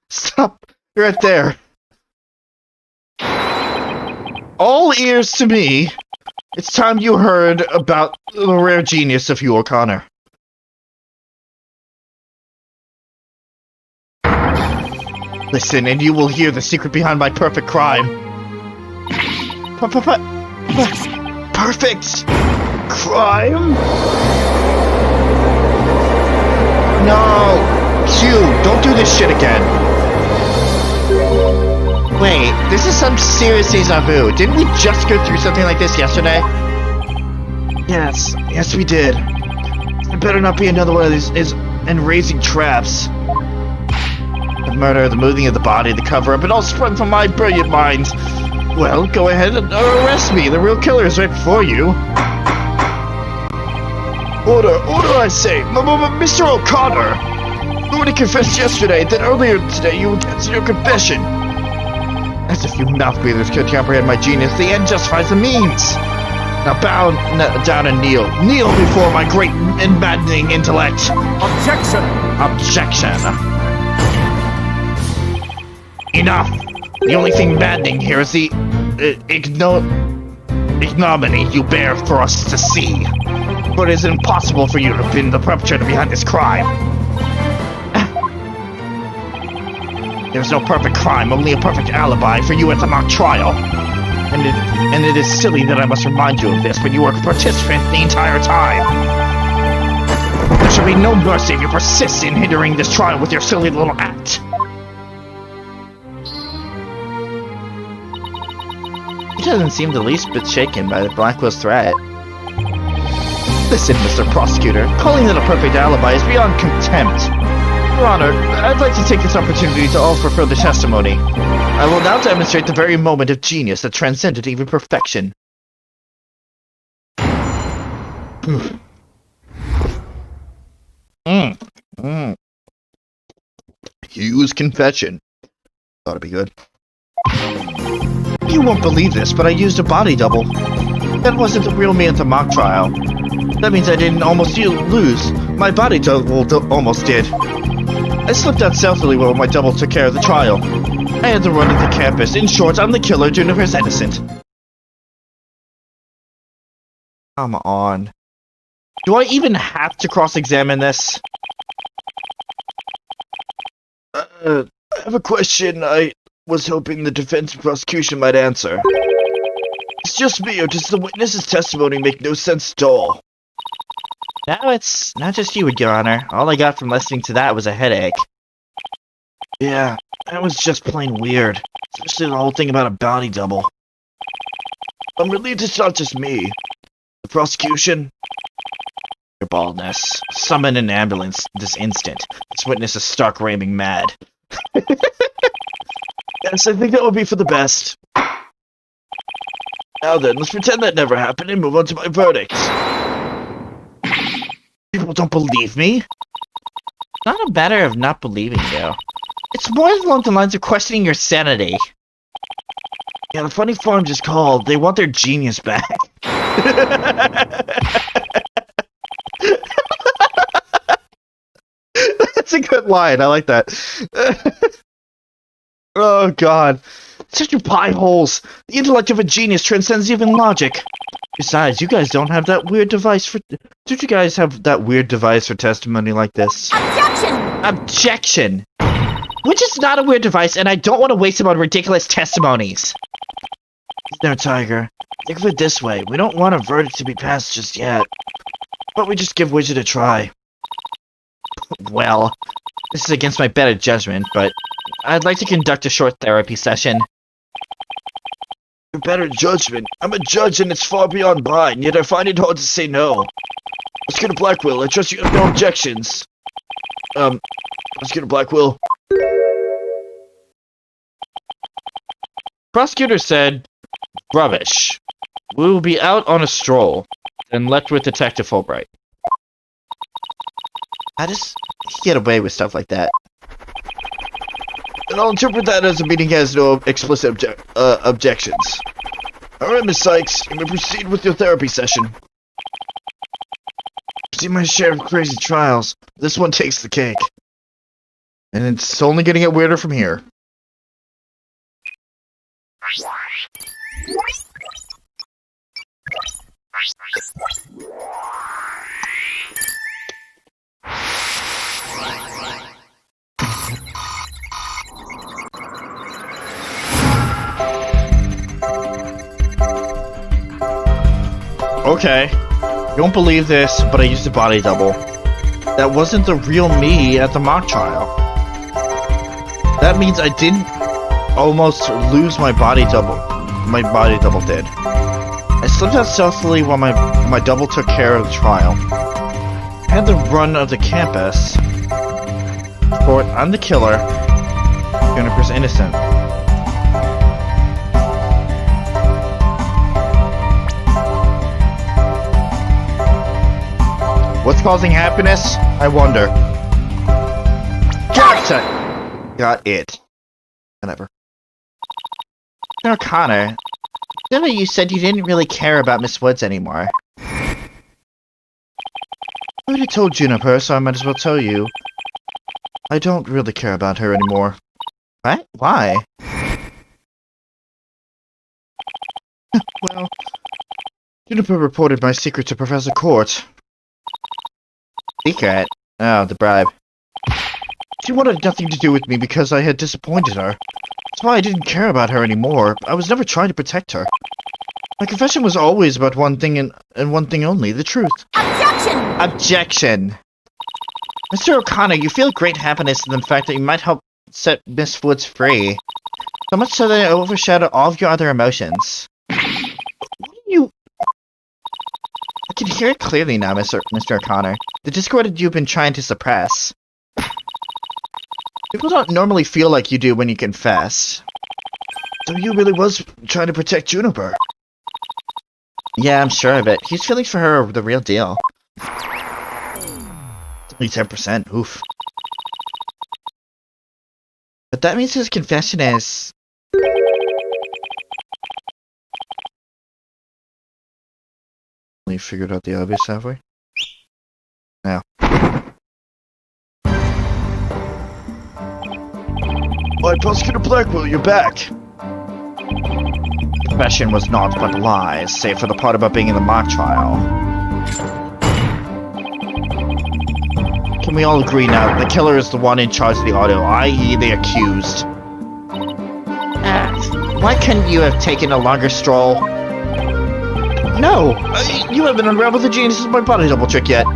Stop right there. All ears to me. It's time you heard about the rare genius of Hugh O'Connor. Listen, and you will hear the secret behind my perfect crime. Perfect crime? No! Hugh, don't do this shit again. Wait, this is some serious deja vu. Didn't we just go through something like this yesterday? Yes, we did. It better not be another one of these enraging traps. The murder, the moving of the body, the cover-up, it all sprung from my brilliant mind. Well, go ahead and arrest me. The real killer is right before you. Order, I say! Mr. O'Connor! You already confessed yesterday, then earlier today you canceled your confession. As if you mouth breathers could comprehend my genius, the end justifies the means. Now bow down and kneel. Kneel before my great and maddening intellect. Objection! Objection. Enough. The only thing maddening here is the ignominy you bear for us to see. For it is impossible for you to have been the perpetrator behind this crime. There's no perfect crime, only a perfect alibi for you at the mock trial. And it is silly that I must remind you of this, but you were a participant the entire time. There shall be no mercy if you persist in hindering this trial with your silly little act. He doesn't seem the least bit shaken by Blackwell's threat. Listen, Mr. Prosecutor, calling it a perfect alibi is beyond contempt. Your Honor, I'd like to take this opportunity to offer further testimony. I will now demonstrate the very moment of genius that transcended even perfection. Hugh's confession. Thought it'd be good. You won't believe this, but I used a body double. That wasn't the real me at the mock trial. That means I didn't almost lose. My body double almost did. I slipped out stealthily while my double took care of the trial. I had to run into campus. In short, I'm the killer. Juniper's innocent. Come on. Do I even have to cross-examine this? I have a question I was hoping the defense and prosecution might answer. It's just me, or does the witness's testimony make no sense at all? Now it's not just you, Your Honor. All I got from listening to that was a headache. Yeah, that was just plain weird. Especially the whole thing about a bounty double. I'm relieved it's not just me. The prosecution? Your baldness. Summon an ambulance this instant. This witness is stark raving mad. Yes, I think that would be for the best. Now then, let's pretend that never happened and move on to my verdict. People don't believe me? It's not a matter of not believing you. It's more along the lines of questioning your sanity. Yeah, the funny farm just called. They want their genius back. That's a good line. I like that. Oh, God. Such your pie holes. The intellect of a genius transcends even logic. Besides, you guys don't have that weird device for... Don't you guys have that weird device for testimony like this? Objection! Objection! Which is not a weird device, and I don't want to waste it on ridiculous testimonies. There, Tiger. Think of it this way. We don't want a verdict to be passed just yet. But we just give Widget a try. Well, this is against my better judgment, but I'd like to conduct a short therapy session. Your better judgment? I'm a judge and it's far beyond mine, yet I find it hard to say no. Prosecutor Blackwell, I trust you have no objections. Prosecutor Blackwell. Prosecutor said, rubbish. We will be out on a stroll, then left with Detective Fulbright. How does he get away with stuff like that? And I'll interpret that as a meeting has no explicit objections. Alright, Miss Sykes, you may proceed with your therapy session. I've seen my share of crazy trials. This one takes the cake. And it's only gonna get weirder from here. Okay, you won't believe this, but I used a body double. That wasn't the real me at the mock trial. That means I didn't almost lose my body double. My body double did. I slipped out stealthily while my double took care of the trial. I had the run of the campus. For I'm the killer. Juniper's innocent. What's causing happiness? I wonder. Got it. Whatever. Now, Connor, you said you didn't really care about Miss Woods anymore. I already told Juniper, so I might as well tell you. I don't really care about her anymore. What? Why? Well, Juniper reported my secret to Professor Court. Secret? Oh, the bribe. She wanted nothing to do with me because I had disappointed her. That's why I didn't care about her anymore. I was never trying to protect her. My confession was always about one thing and one thing only, the truth. Objection! Objection! Mr. O'Connor, you feel great happiness in the fact that you might help set Miss Woods free. So much so that it overshadowed all of your other emotions. What are you... I can hear it clearly now, Mr. O'Connor. The discord you've been trying to suppress. People don't normally feel like you do when you confess. So you really was trying to protect Juniper? Yeah, I'm sure of it. His feelings for her are the real deal. It's only 10%, oof. But that means his confession is... We figured out the obvious, have we? Now. Alright, Prosecutor Blackwell, you're back. Confession was naught but lies, save for the part about being in the mock trial. Can we all agree now? The killer is the one in charge of the audio, i.e. the accused. Why couldn't you have taken a longer stroll? No! You haven't unraveled the genius of my body double trick yet.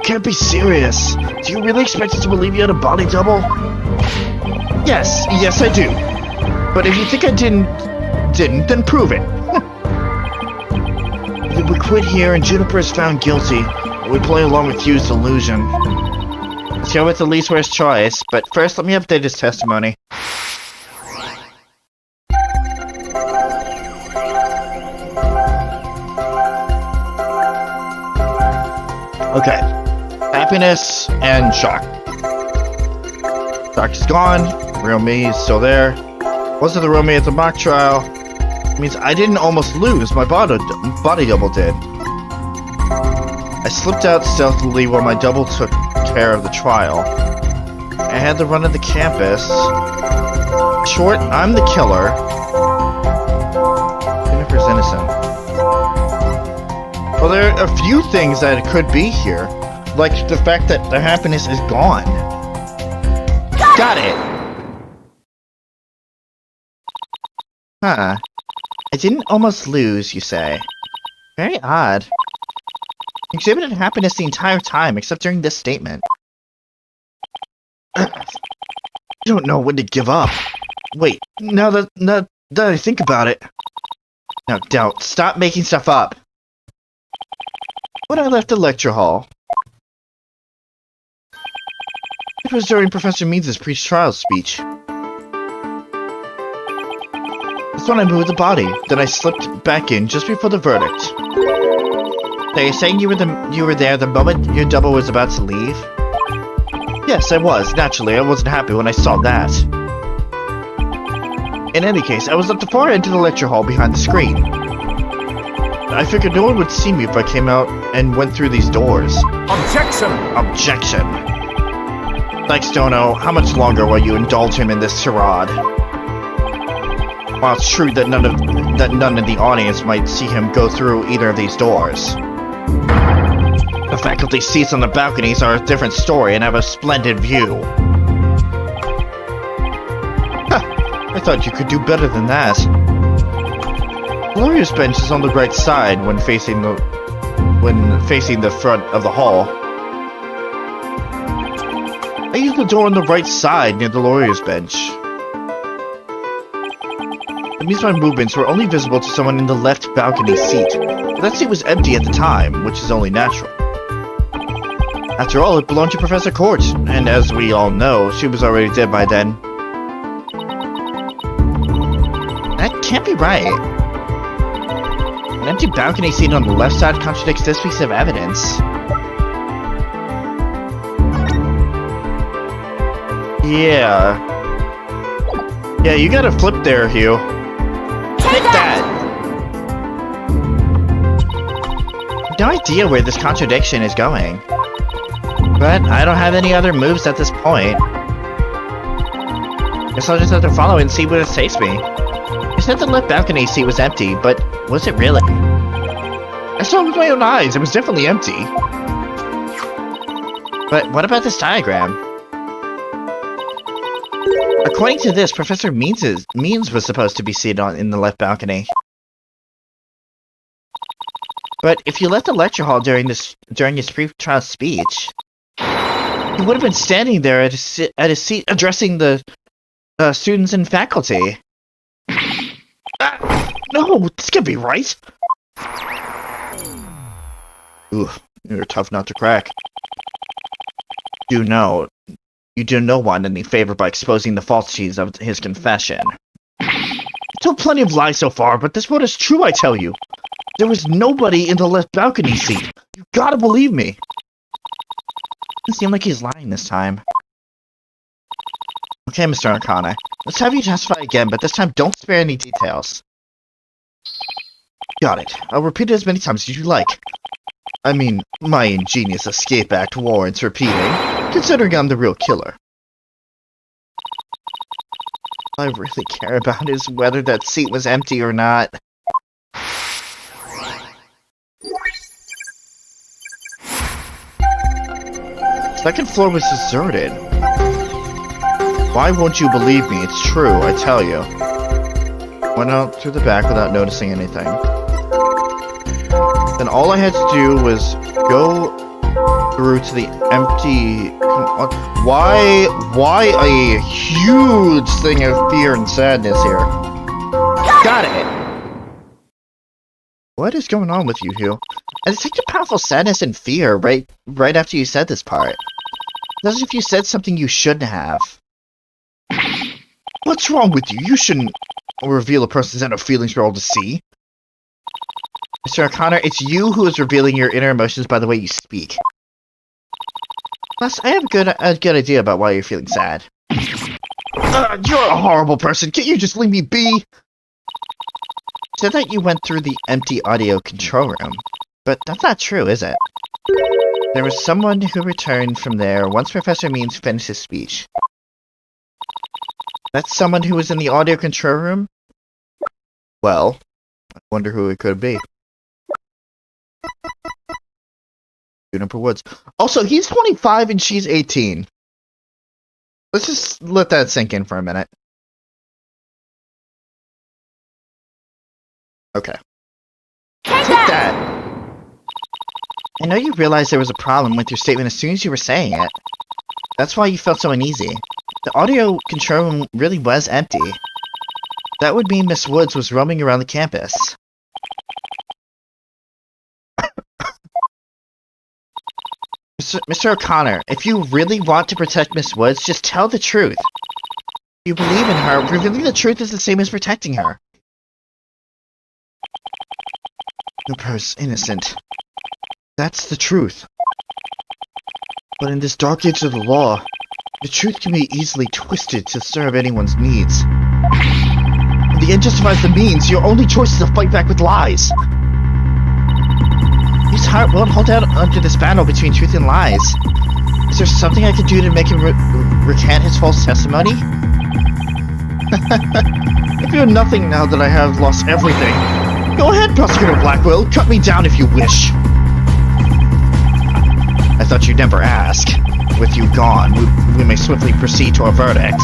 Can't be serious. Do you really expect us to believe you had a body double? Yes, I do. But if you think I didn't, then prove it. If we quit here and Juniper is found guilty, we play along with Hugh's delusion. Let's go with the least worst choice, but first let me update his testimony. Okay. Happiness and shock. Shock is gone. Real me is still there. Wasn't the real me at the mock trial. It means I didn't almost lose. My body double did. I slipped out stealthily while my double took care of the trial. I had to run to the campus. Short, I'm the killer. Juniper's innocent. Well, there are a few things that it could be here. Like the fact that the happiness is gone. Got it! Huh. I didn't almost lose, you say. Very odd. You exhibited happiness the entire time, except during this statement. I don't know when to give up. Wait, now that I think about it... No, don't. Stop making stuff up. When I left the lecture hall... It was during Professor Means' pre-trial speech. That's when I moved the body. Then I slipped back in just before the verdict. So you're saying you were there the moment your double was about to leave? Yes, I was. Naturally, I wasn't happy when I saw that. In any case, I was at the far end of the lecture hall behind the screen. I figured no one would see me if I came out and went through these doors. Objection! Objection. Thanks, Dono. How much longer will you indulge him in this charade? While it's true that none of the audience might see him go through either of these doors. The faculty seats on the balconies are a different story and have a splendid view. Huh, I thought you could do better than that. The lawyer's bench is on the right side when facing the front of the hall. I used the door on the right side near the lawyer's bench. It means my movements were only visible to someone in the left balcony seat. But that seat was empty at the time, which is only natural. After all, it belonged to Professor Court, and as we all know, she was already dead by then. That can't be right. An empty balcony seat on the left side contradicts this piece of evidence. Yeah, you gotta flip there, Hugh. Take that! No idea where this contradiction is going. But I don't have any other moves at this point. Guess I'll just have to follow and see where it takes me. You said the left balcony seat was empty, but was it really? I saw it with my own eyes, it was definitely empty. But what about this diagram? According to this, Professor Means was supposed to be seated in the left balcony. But if you left the lecture hall during his pre-trial speech, he would have been standing there at his seat addressing the students and faculty. No, this can't be right. Ooh, you're a tough nut to crack. You do no one any favor by exposing the falsities of his confession. I told plenty of lies so far, but this one is true, I tell you. There was nobody in the left balcony seat. You gotta believe me. It seems like he's lying this time. Okay, Mr. Arcana. Let's have you testify again, but this time don't spare any details. Got it. I'll repeat it as many times as you like. I mean, my ingenious escape act warrants repeating, considering I'm the real killer. All I really care about is whether that seat was empty or not. Second floor was deserted. Why won't you believe me? It's true, I tell you. Went out through the back without noticing anything. Then all I had to do was go through to the empty... Why a huge thing of fear and sadness here? Got it! What is going on with you, Hugh? And it's such a powerful sadness and fear right after you said this part. It's as if you said something you shouldn't have. What's wrong with you? You shouldn't reveal a person's inner feelings for all to see. Mr. O'Connor, it's you who is revealing your inner emotions by the way you speak. Plus, I have a good idea about why you're feeling sad. You're a horrible person. Can't you just leave me be? Said that you went through the empty audio control room. But that's not true, is it? There was someone who returned from there once Professor Means finished his speech. That's someone who was in the audio control room? Well, I wonder who it could be. Juniper Woods. Also, he's 25 and she's 18. Let's just let that sink in for a minute. Okay. Take that! I know you realized there was a problem with your statement as soon as you were saying it. That's why you felt so uneasy. The audio control room really was empty. That would mean Miss Woods was roaming around the campus. Mr. O'Connor, if you really want to protect Miss Woods, just tell the truth. If you believe in her, revealing the truth is the same as protecting her. Juniper's innocent. That's the truth. But in this dark age of the law, the truth can be easily twisted to serve anyone's needs. When the end justifies the means, your only choice is to fight back with lies. His heart won't hold out under this battle between truth and lies. Is there something I could do to make him recant his false testimony? I feel nothing now that I have lost everything. Go ahead, Prosecutor Blackwell. Cut me down if you wish. I thought you'd never ask. With you gone, we may swiftly proceed to a verdict.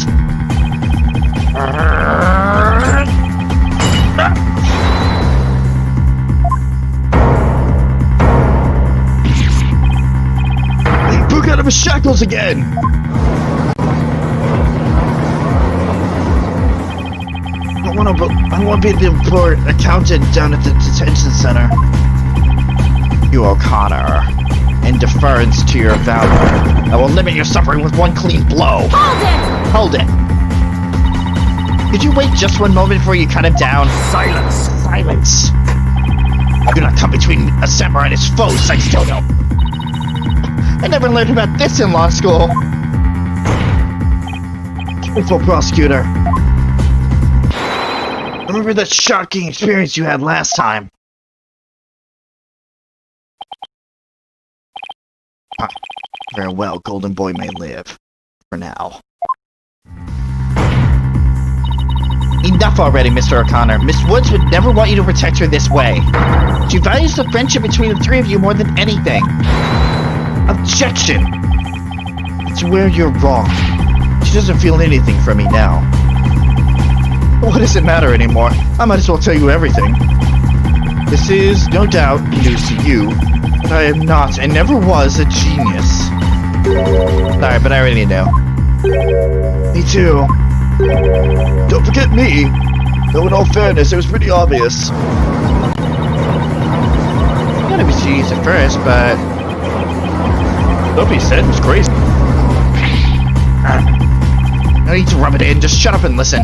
He broke out of his shackles again! I want to be the poor accountant down at the detention center. You O'Connor. In deference to your valor, I will limit your suffering with one clean blow. Hold it! Hold it! Could you wait just one moment before you cut him down? Silence! Silence! Do not come between a samurai and his foes, I still know. I never learned about this in law school. Careful, prosecutor. Remember that shocking experience you had last time. Very well, Golden Boy may live. For now. Enough already, Mr. O'Connor. Miss Woods would never want you to protect her this way. She values the friendship between the three of you more than anything. Objection! It's where you're wrong. She doesn't feel anything from me now. What does it matter anymore? I might as well tell you everything. This is, no doubt, news to you, but I am not, and never was, a genius. Sorry, but I already know. Me too. Don't forget me. Though in all fairness, it was pretty obvious. I thought it was genius at first, but... Nobody said it was crazy. No need to rub it in, just shut up and listen.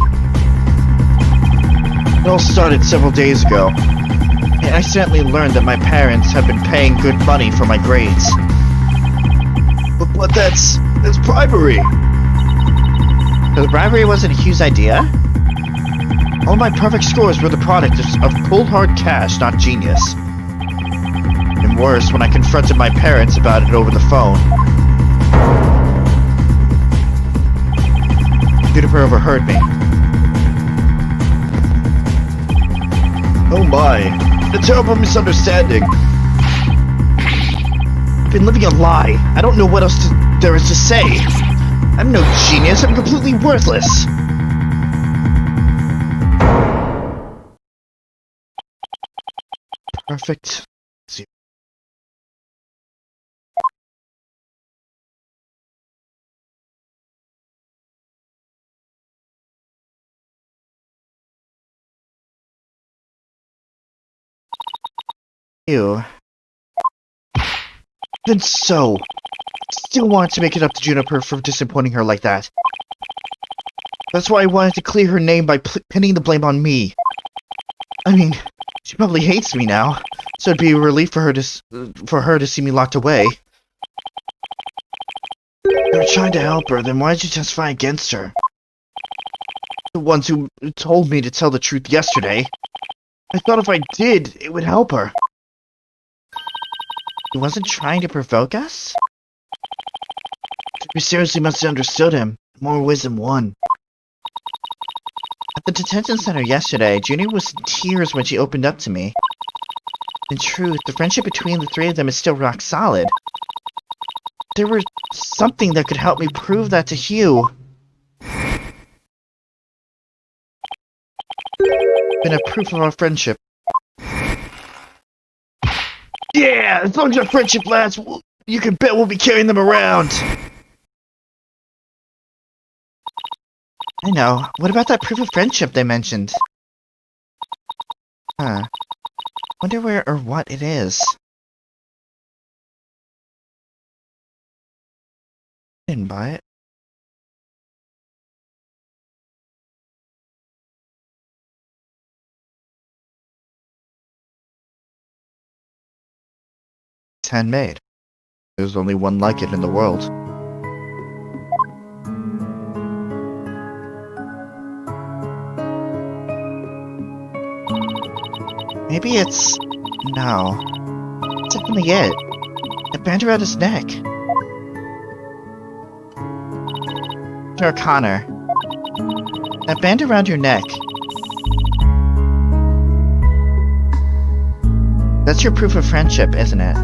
It all started several days ago. I accidentally learned that my parents have been paying good money for my grades. But that's bribery. So the bribery wasn't Hugh's idea? All my perfect scores were the product of cold hard cash, not genius. And worse, when I confronted my parents about it over the phone. Juniper overheard me. Oh my, a terrible misunderstanding. I've been living a lie. I don't know what else there is to say. I'm no genius, I'm completely worthless. Perfect. Ew. Even so, still want to make it up to Juniper for disappointing her like that. That's why I wanted to clear her name by pinning the blame on me. I mean, she probably hates me now, so it'd be a relief for her to see me locked away. You were trying to help her, then why did you testify against her? The ones who told me to tell the truth yesterday. I thought if I did, it would help her. He wasn't trying to provoke us? We seriously must have understood him. More ways than one. At the detention center yesterday, Junior was in tears when she opened up to me. In truth, the friendship between the three of them is still rock solid. There was something that could help me prove that to Hugh. Been a proof of our friendship. Yeah, as long as our friendship lasts, you can bet we'll be carrying them around. I know. What about that proof of friendship they mentioned? Huh. Wonder where or what it is. Didn't buy it. It's handmade. There's only one like it in the world. Maybe it's... no. It's definitely it. It band around his neck. Mr. O'Connor. That band around your neck. That's your proof of friendship, isn't it?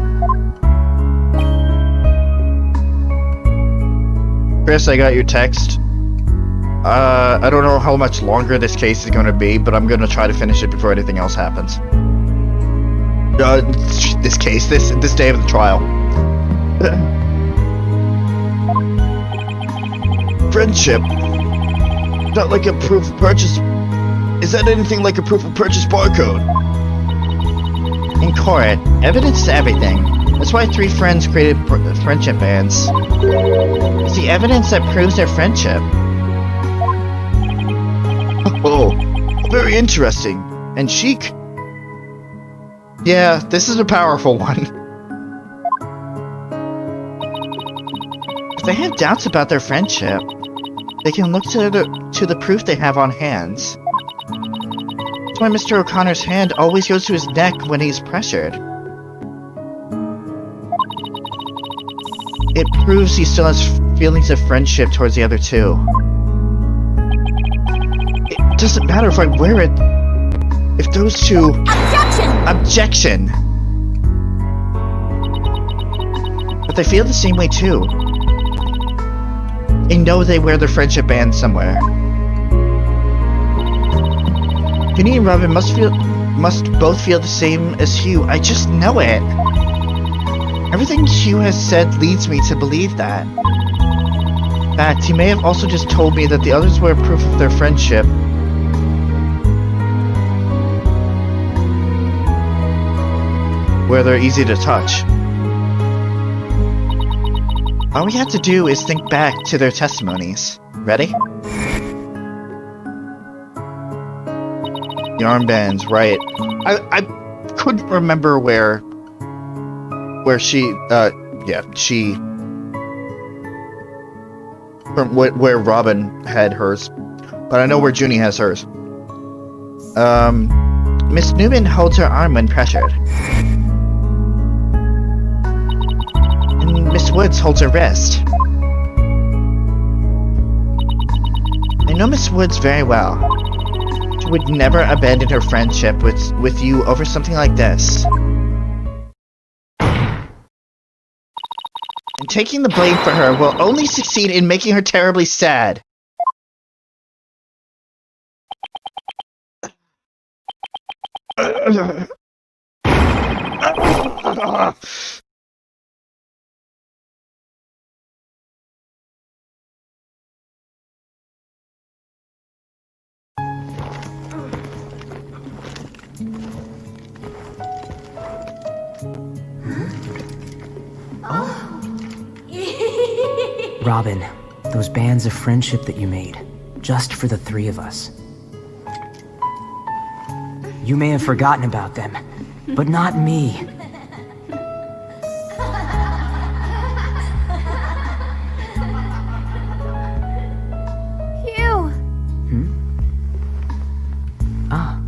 Chris, I got your text. I don't know how much longer this case is going to be, but I'm going to try to finish it before anything else happens. This day of the trial. Friendship? Not like a proof of purchase. Is that anything like a proof of purchase barcode? In court, evidence is everything. That's why three friends created friendship bands. It's the evidence that proves their friendship. Oh, very interesting. And chic. Yeah, this is a powerful one. If they have doubts about their friendship, they can look to the proof they have on hands. That's why Mr. O'Connor's hand always goes to his neck when he's pressured. It proves he still has feelings of friendship towards the other two. It doesn't matter if I wear it. If those two... Objection! But they feel the same way too. They know they wear their friendship band somewhere. Vinny and Robin must both feel the same as Hugh. I just know it. Everything Hugh has said leads me to believe that. In fact, he may have also just told me that the others were proof of their friendship. Where they're easy to touch. All we have to do is think back to their testimonies. Ready? The armbands, right. I couldn't remember where where Robin had hers. But I know where Junie has hers. Miss Newman holds her arm when pressured. And Miss Woods holds her wrist. I know Miss Woods very well. She would never abandon her friendship with you over something like this. And taking the blame for her will only succeed in making her terribly sad. Robin, those bands of friendship that you made, just for the three of us. You may have forgotten about them, but not me. Hugh! Ah.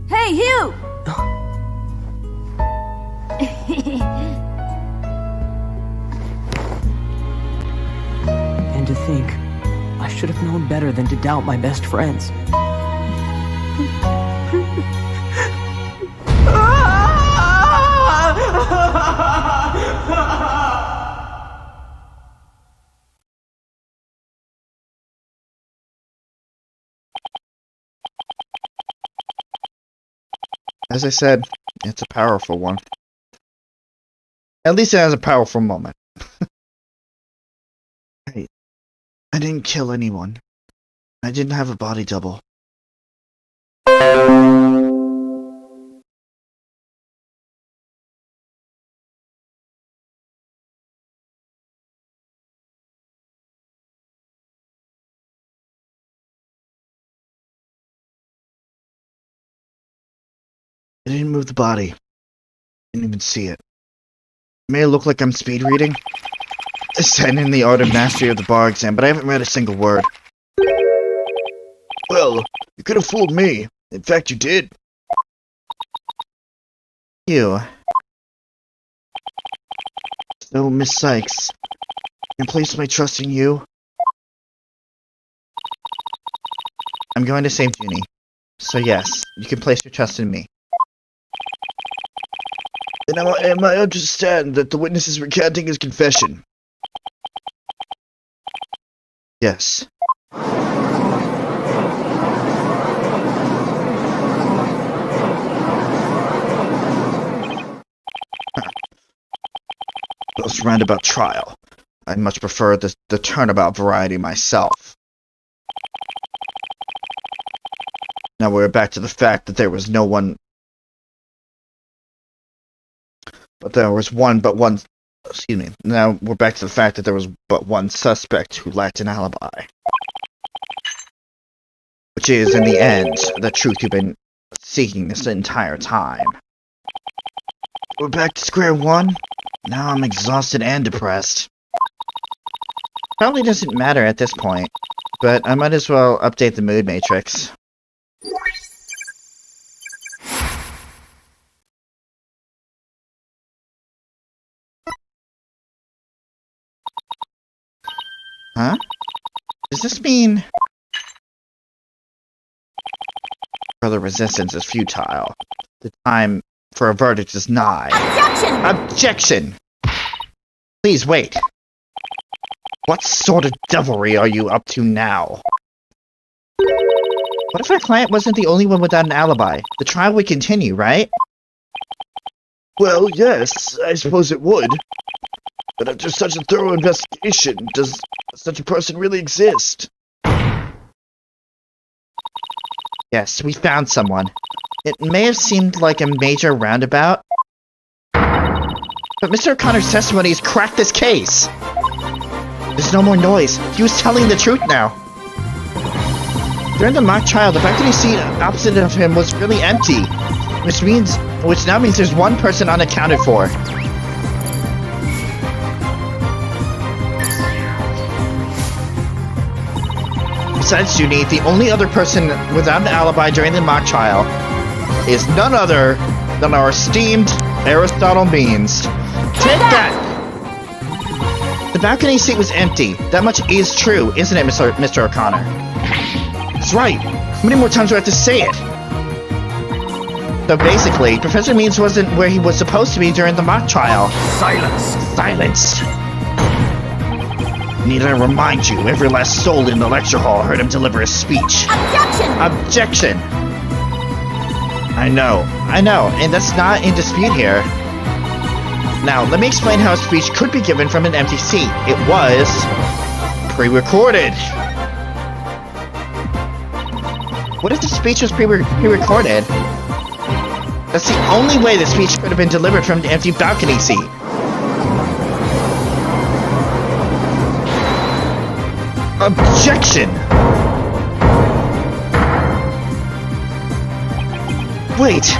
Hey, Hugh! And to think, I should have known better than to doubt my best friends. As I said, it's a powerful one. At least it has a powerful moment. Hey, I didn't kill anyone. I didn't have a body double. I didn't move the body. Didn't even see it. It may look like I'm speed reading. I sent in the Art of Mastery of the Bar exam, but I haven't read a single word. Well, you could have fooled me. In fact, you did. You. So, Miss Sykes, I place my trust in you. I'm going to save Ginny. So yes, you can place your trust in me. And am I understand that the witness is recanting his confession? Yes. This roundabout trial. I much prefer the turnabout variety myself. Now we're back to the fact that there was no one... But there was one, excuse me. Now we're back to the fact that there was but one suspect who lacked an alibi. Which is, in the end, the truth you've been seeking this entire time. We're back to square one. Now I'm exhausted and depressed. Probably doesn't matter at this point, but I might as well update the mood matrix. Huh? Does this mean... Further resistance is futile. The time for a verdict is nigh. Objection! Objection! Please wait. What sort of devilry are you up to now? What if our client wasn't the only one without an alibi? The trial would continue, right? Well, yes, I suppose it would. But after such a thorough investigation, does such a person really exist? Yes, we found someone. It may have seemed like a major roundabout, but Mr. O'Connor's testimony has cracked this case. There's no more noise. He was telling the truth now. During the mock trial, the balcony seat opposite of him was really empty, which now means there's one person unaccounted for. Besides Junie, the only other person without an alibi during the mock trial is none other than our esteemed Aristotle Beans. Take that! The balcony seat was empty. That much is true, isn't it, Mr. O'Connor? That's right. How many more times do I have to say it? So basically, Professor Means wasn't where he was supposed to be during the mock trial. Silence. Silence! Need I remind you, every last soul in the lecture hall heard him deliver a speech. Objection! Objection! I know, and that's not in dispute here. Now, let me explain how a speech could be given from an empty seat. It was pre-recorded. What if the speech was pre-recorded? That's the only way the speech could have been delivered from the empty balcony seat. Objection! Wait,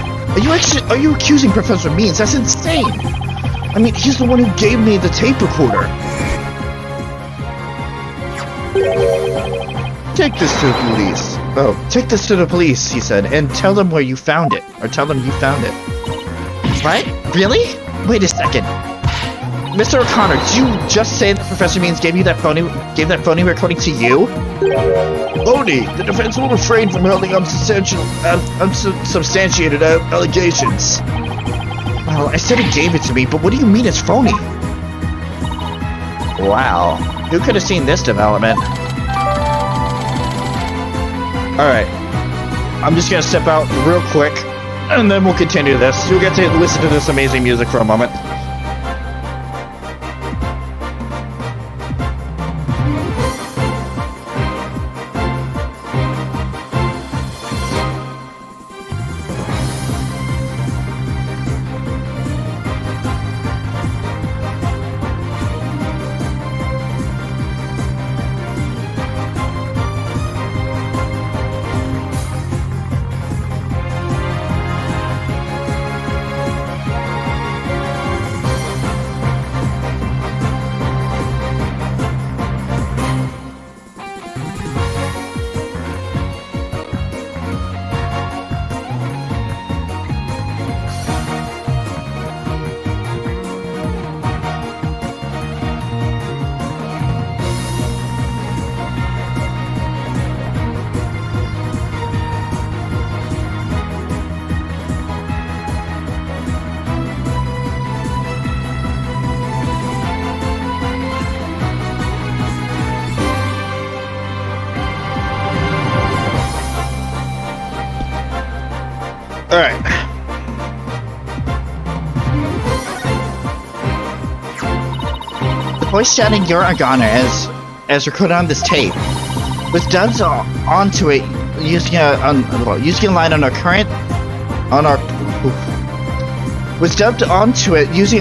are you accusing Professor Means? That's insane! I mean, he's the one who gave me the tape recorder. Take this to the police. Oh, take this to the police, he said, and tell them where you found it. Or tell them you found it. What? Really? Wait a second. Mr. O'Connor, did you just say that Professor Means gave that phony recording to you? Phony! The defense will refrain from hurling unsubstantiated allegations. Well, I said he gave it to me, but what do you mean it's phony? Wow. Who could have seen this development? Alright. I'm just gonna step out real quick, and then we'll continue this. You'll get to listen to this amazing music for a moment. Alright. The voice shouting "You're a goner" as recorded on this tape was dubbed onto it using a line on a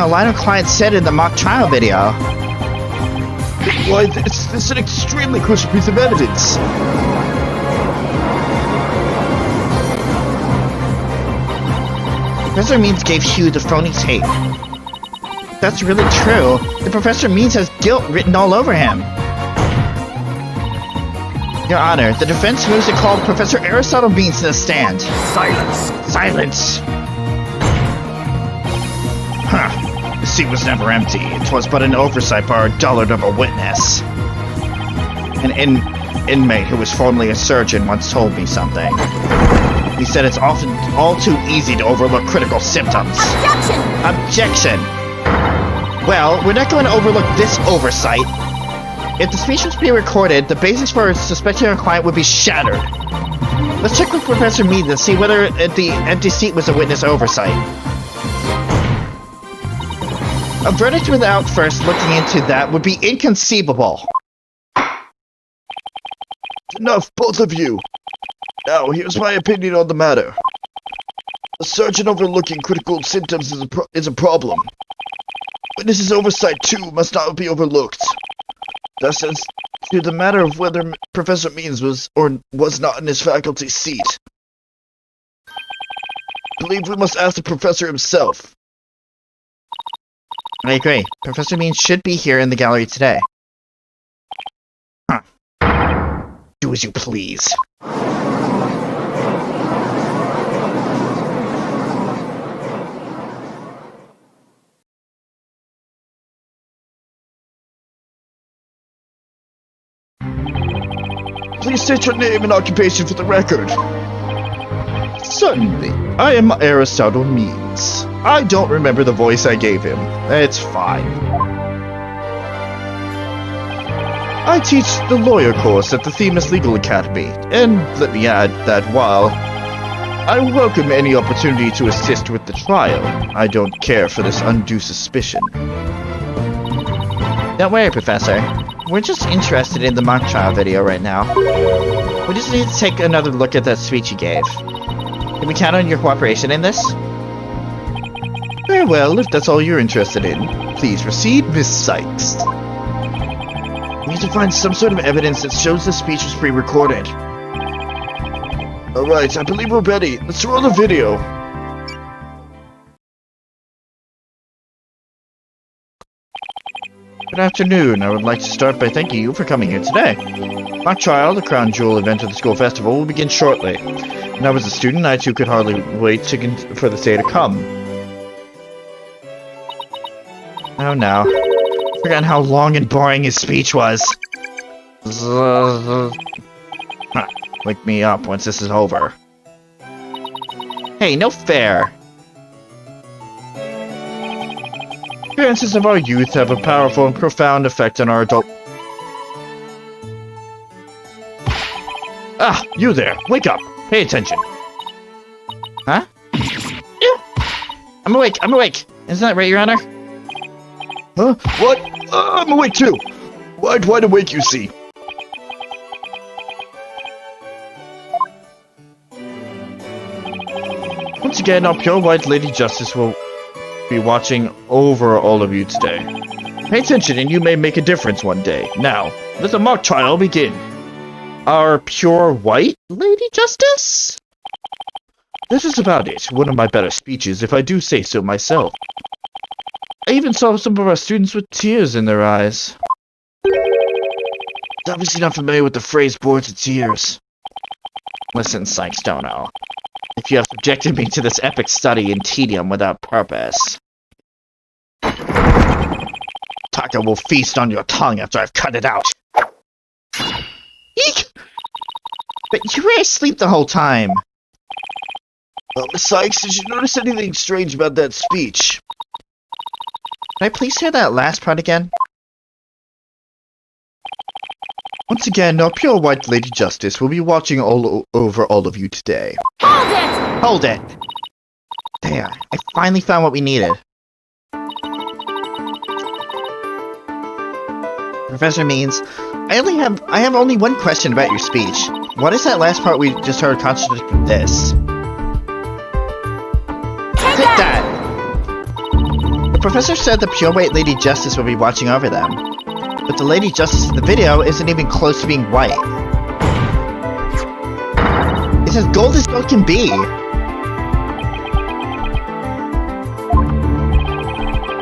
line our client said in the mock trial video. Why, this is an extremely crucial piece of evidence. Professor Means gave Hugh the phony tape. That's really true. The Professor Means has guilt written all over him. Your Honor, the defense moves to call Professor Aristotle Means to the stand. Silence. Silence! Huh. The seat was never empty. It was but an oversight by our dullard of a witness. An inmate who was formerly a surgeon once told me something. He said it's often all too easy to overlook critical symptoms. Objection! Objection! Well, we're not going to overlook this oversight. If the speech was being recorded, the basis for suspecting our client would be shattered. Let's check with Professor Mead to see whether the empty seat was a witness oversight. A verdict without first looking into that would be inconceivable. Enough, both of you. Now, here's my opinion on the matter. A surgeon overlooking critical symptoms is a problem. Witnesses' oversight, too, must not be overlooked. Thus, as to the matter of whether Professor Means was or was not in his faculty seat, I believe we must ask the professor himself. I agree. Professor Means should be here in the gallery today. Huh. Do as you please. Please state your name and occupation for the record. Certainly. I am Aristotle Means. I don't remember the voice I gave him. It's fine. I teach the lawyer course at the Themis Legal Academy, and let me add that while I welcome any opportunity to assist with the trial, I don't care for this undue suspicion. Don't worry, Professor. We're just interested in the mock trial video right now. We just need to take another look at that speech you gave. Can we count on your cooperation in this? Very well, if that's all you're interested in. Please proceed, Miss Sykes. We need to find some sort of evidence that shows the speech was pre-recorded. Alright, I believe we're ready. Let's roll the video. Good afternoon. I would like to start by thanking you for coming here today. Mock trial, the crown jewel event of the school festival, will begin shortly. When I was a student, I too could hardly wait for the day to come. Oh no. I've forgotten how long and boring his speech was. Wake me up once this is over. Hey, no fair! Experiences of our youth have a powerful and profound effect on our adult... Ah, you there! Wake up! Pay attention! Huh? I'm awake! Isn't that right, Your Honor? Huh? What? I'm awake too! Wide awake, you see. Once again, our pure white Lady Justice will be watching over all of you today. Pay attention and you may make a difference one day. Now, let the mock trial begin. Our pure white Lady Justice? This is about it. One of my better speeches, if I do say so myself. I even saw some of our students with tears in their eyes. Obviously not familiar with the phrase "bored to tears." Listen, Sykes Dono. If you have subjected me to this epic study in tedium without purpose, Taka will feast on your tongue after I've cut it out. Eek! But you were asleep the whole time. Miss Sykes, did you notice anything strange about that speech? Can I please hear that last part again? Once again, our pure white Lady Justice will be watching over all of you today. Hold it! Hold it! There, I finally found what we needed. Professor Means, I have only one question about your speech. What is that last part we just heard contradict this? Take that! The professor said the pure white Lady Justice will be watching over them. But the Lady Justice in the video isn't even close to being white. It's as gold as gold can be.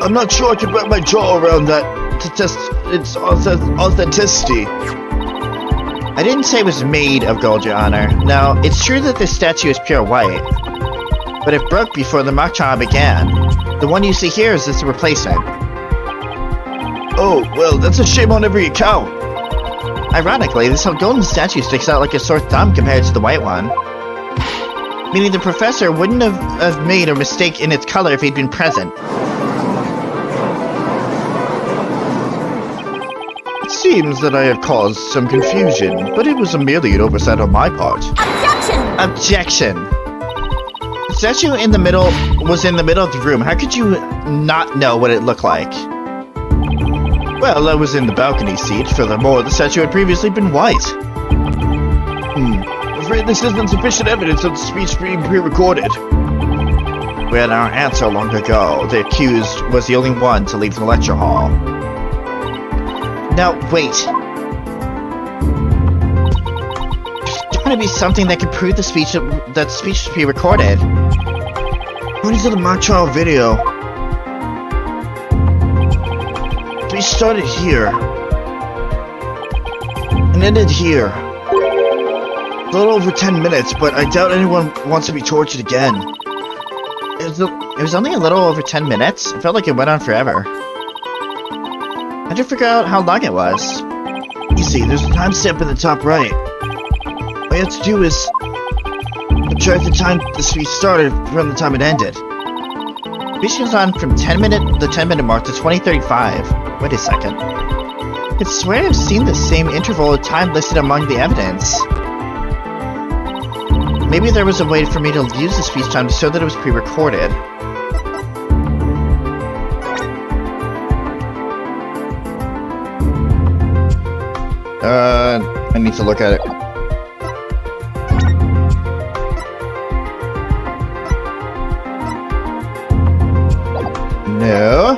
I'm not sure I can wrap my jaw around that to test its authenticity. I didn't say it was made of gold, Your Honor. Now, it's true that this statue is pure white, but it broke before the mock trial began. The one you see here is its replacement. Oh, well, that's a shame on every account. Ironically, this golden statue sticks out like a sore thumb compared to the white one. Meaning the professor wouldn't have made a mistake in its color if he'd been present. It seems that I have caused some confusion, but it was merely an oversight on my part. Objection! Objection! The statue in the middle was in the middle of the room. How could you not know what it looked like? Well, I was in the balcony seat. Furthermore, the statue had previously been white. I'm afraid this isn't sufficient evidence of the speech being pre-recorded. We had our answer long ago. The accused was the only one to leave the lecture hall. Now, wait. There's gotta be something that could prove the speech that speech was pre-recorded. According to the mock trial video, we started here and ended here. A little over 10 minutes, but I doubt anyone wants to be tortured again. It was only a little over 10 minutes. It felt like it went on forever. How'd you figure out how long it was? Easy, there's a timestamp in the top right. All you have to do is... The subtract the time the speech started from the time it ended. The speech goes on from the 10-minute mark to 20:35. Wait a second. I swear I've seen the same interval of time listed among the evidence. Maybe there was a way for me to use the speech time to show that it was pre-recorded. I need to look at it. No.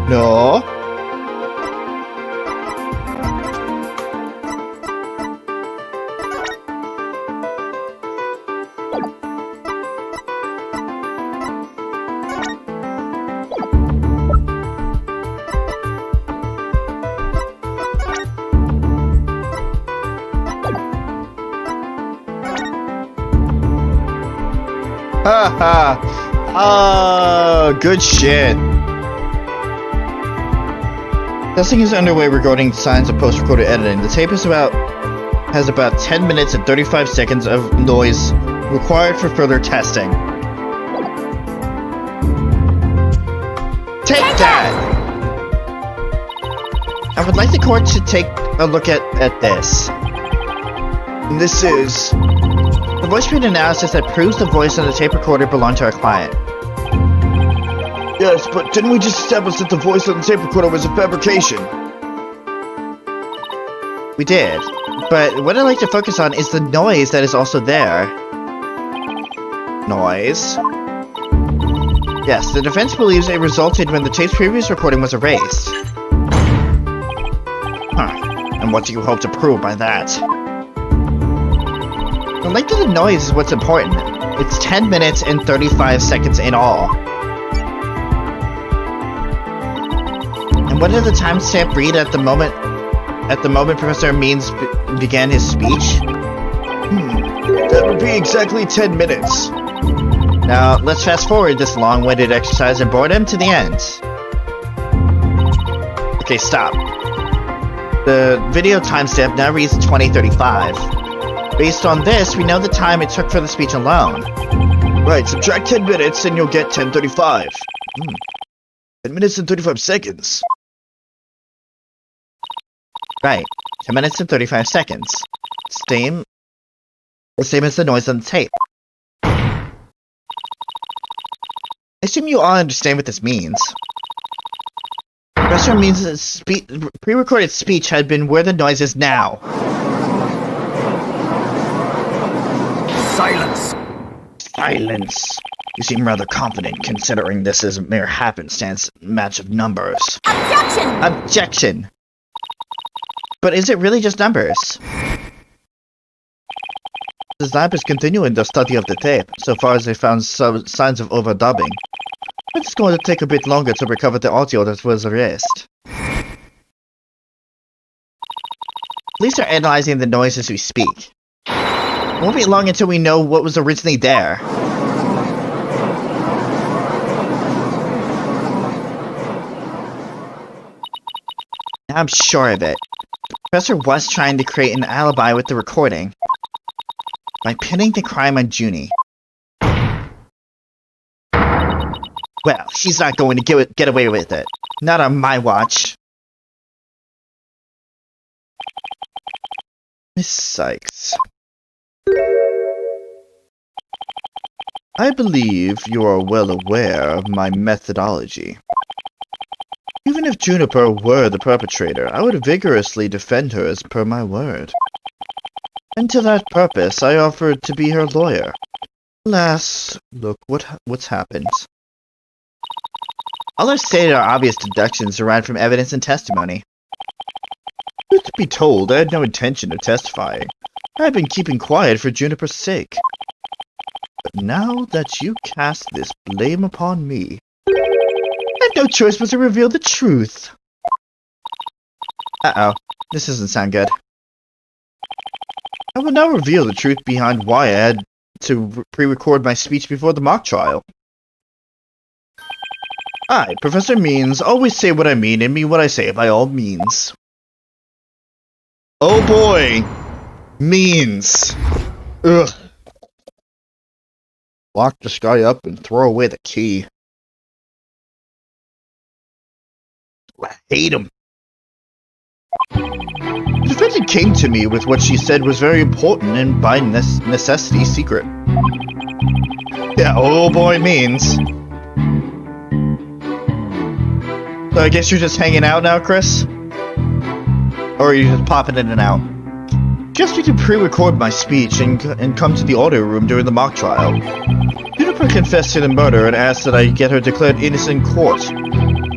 No. Haha. Oh, good shit. Testing is underway regarding signs of post-recorded editing. The tape has about 10 minutes and 35 seconds of noise required for further testing. Take that! I would like the court to take a look at this. This is the voice print analysis that proves the voice on the tape recorder belonged to our client. Yes, but didn't we just establish that the voice on the tape recorder was a fabrication? We did, but what I'd like to focus on is the noise that is also there. Noise? Yes, the defense believes it resulted when the tape's previous recording was erased. Huh, and what do you hope to prove by that? The length of the noise is what's important. It's 10 minutes and 35 seconds in all. And what did the timestamp read at the moment Professor Means began his speech? That would be exactly 10 minutes. Now, let's fast forward this long-winded exercise and boredom to the end. Okay, stop. The video timestamp now reads 20:35. Based on this, we know the time it took for the speech alone. Right, subtract 10 minutes and you'll get 10:35. 10 minutes and 35 seconds. Right, 10 minutes and 35 seconds. The same as the noise on the tape. I assume you all understand what this means. Professor Means' pre-recorded speech had been where the noise is now. Silence! Silence. You seem rather confident, considering this is a mere happenstance match of numbers. Objection! Objection! But is it really just numbers? The lab is continuing the study of the tape, so far as they found some signs of overdubbing. It's going to take a bit longer to recover the audio that was erased. Police are analyzing the noise as we speak. It won't be long until we know what was originally there. I'm sure of it. The professor was trying to create an alibi with the recording by pinning the crime on Junie. Well, she's not going to get away with it. Not on my watch. Miss Sykes. I believe you are well aware of my methodology. Even if Juniper were the perpetrator, I would vigorously defend her as per my word. And to that purpose, I offered to be her lawyer. Alas, look what's happened. All I've stated are obvious deductions derived from evidence and testimony. Truth to be told, I had no intention of testifying. I had been keeping quiet for Juniper's sake. But now that you cast this blame upon me, I have no choice but to reveal the truth. Uh-oh, this doesn't sound good. I will now reveal the truth behind why I had to pre-record my speech before the mock trial. I, Professor Means, always say what I mean and mean what I say by all means. Oh boy! Means. Ugh. Lock this guy up and throw away the key. I hate him. The defendant came to me with what she said was very important and by necessity secret. Yeah, oh boy, Means. So I guess you're just hanging out now, Chris? Or are you just popping in and out? She asked me to pre-record my speech and come to the audio room during the mock trial. Juniper confessed to the murder and asked that I get her declared innocent in court.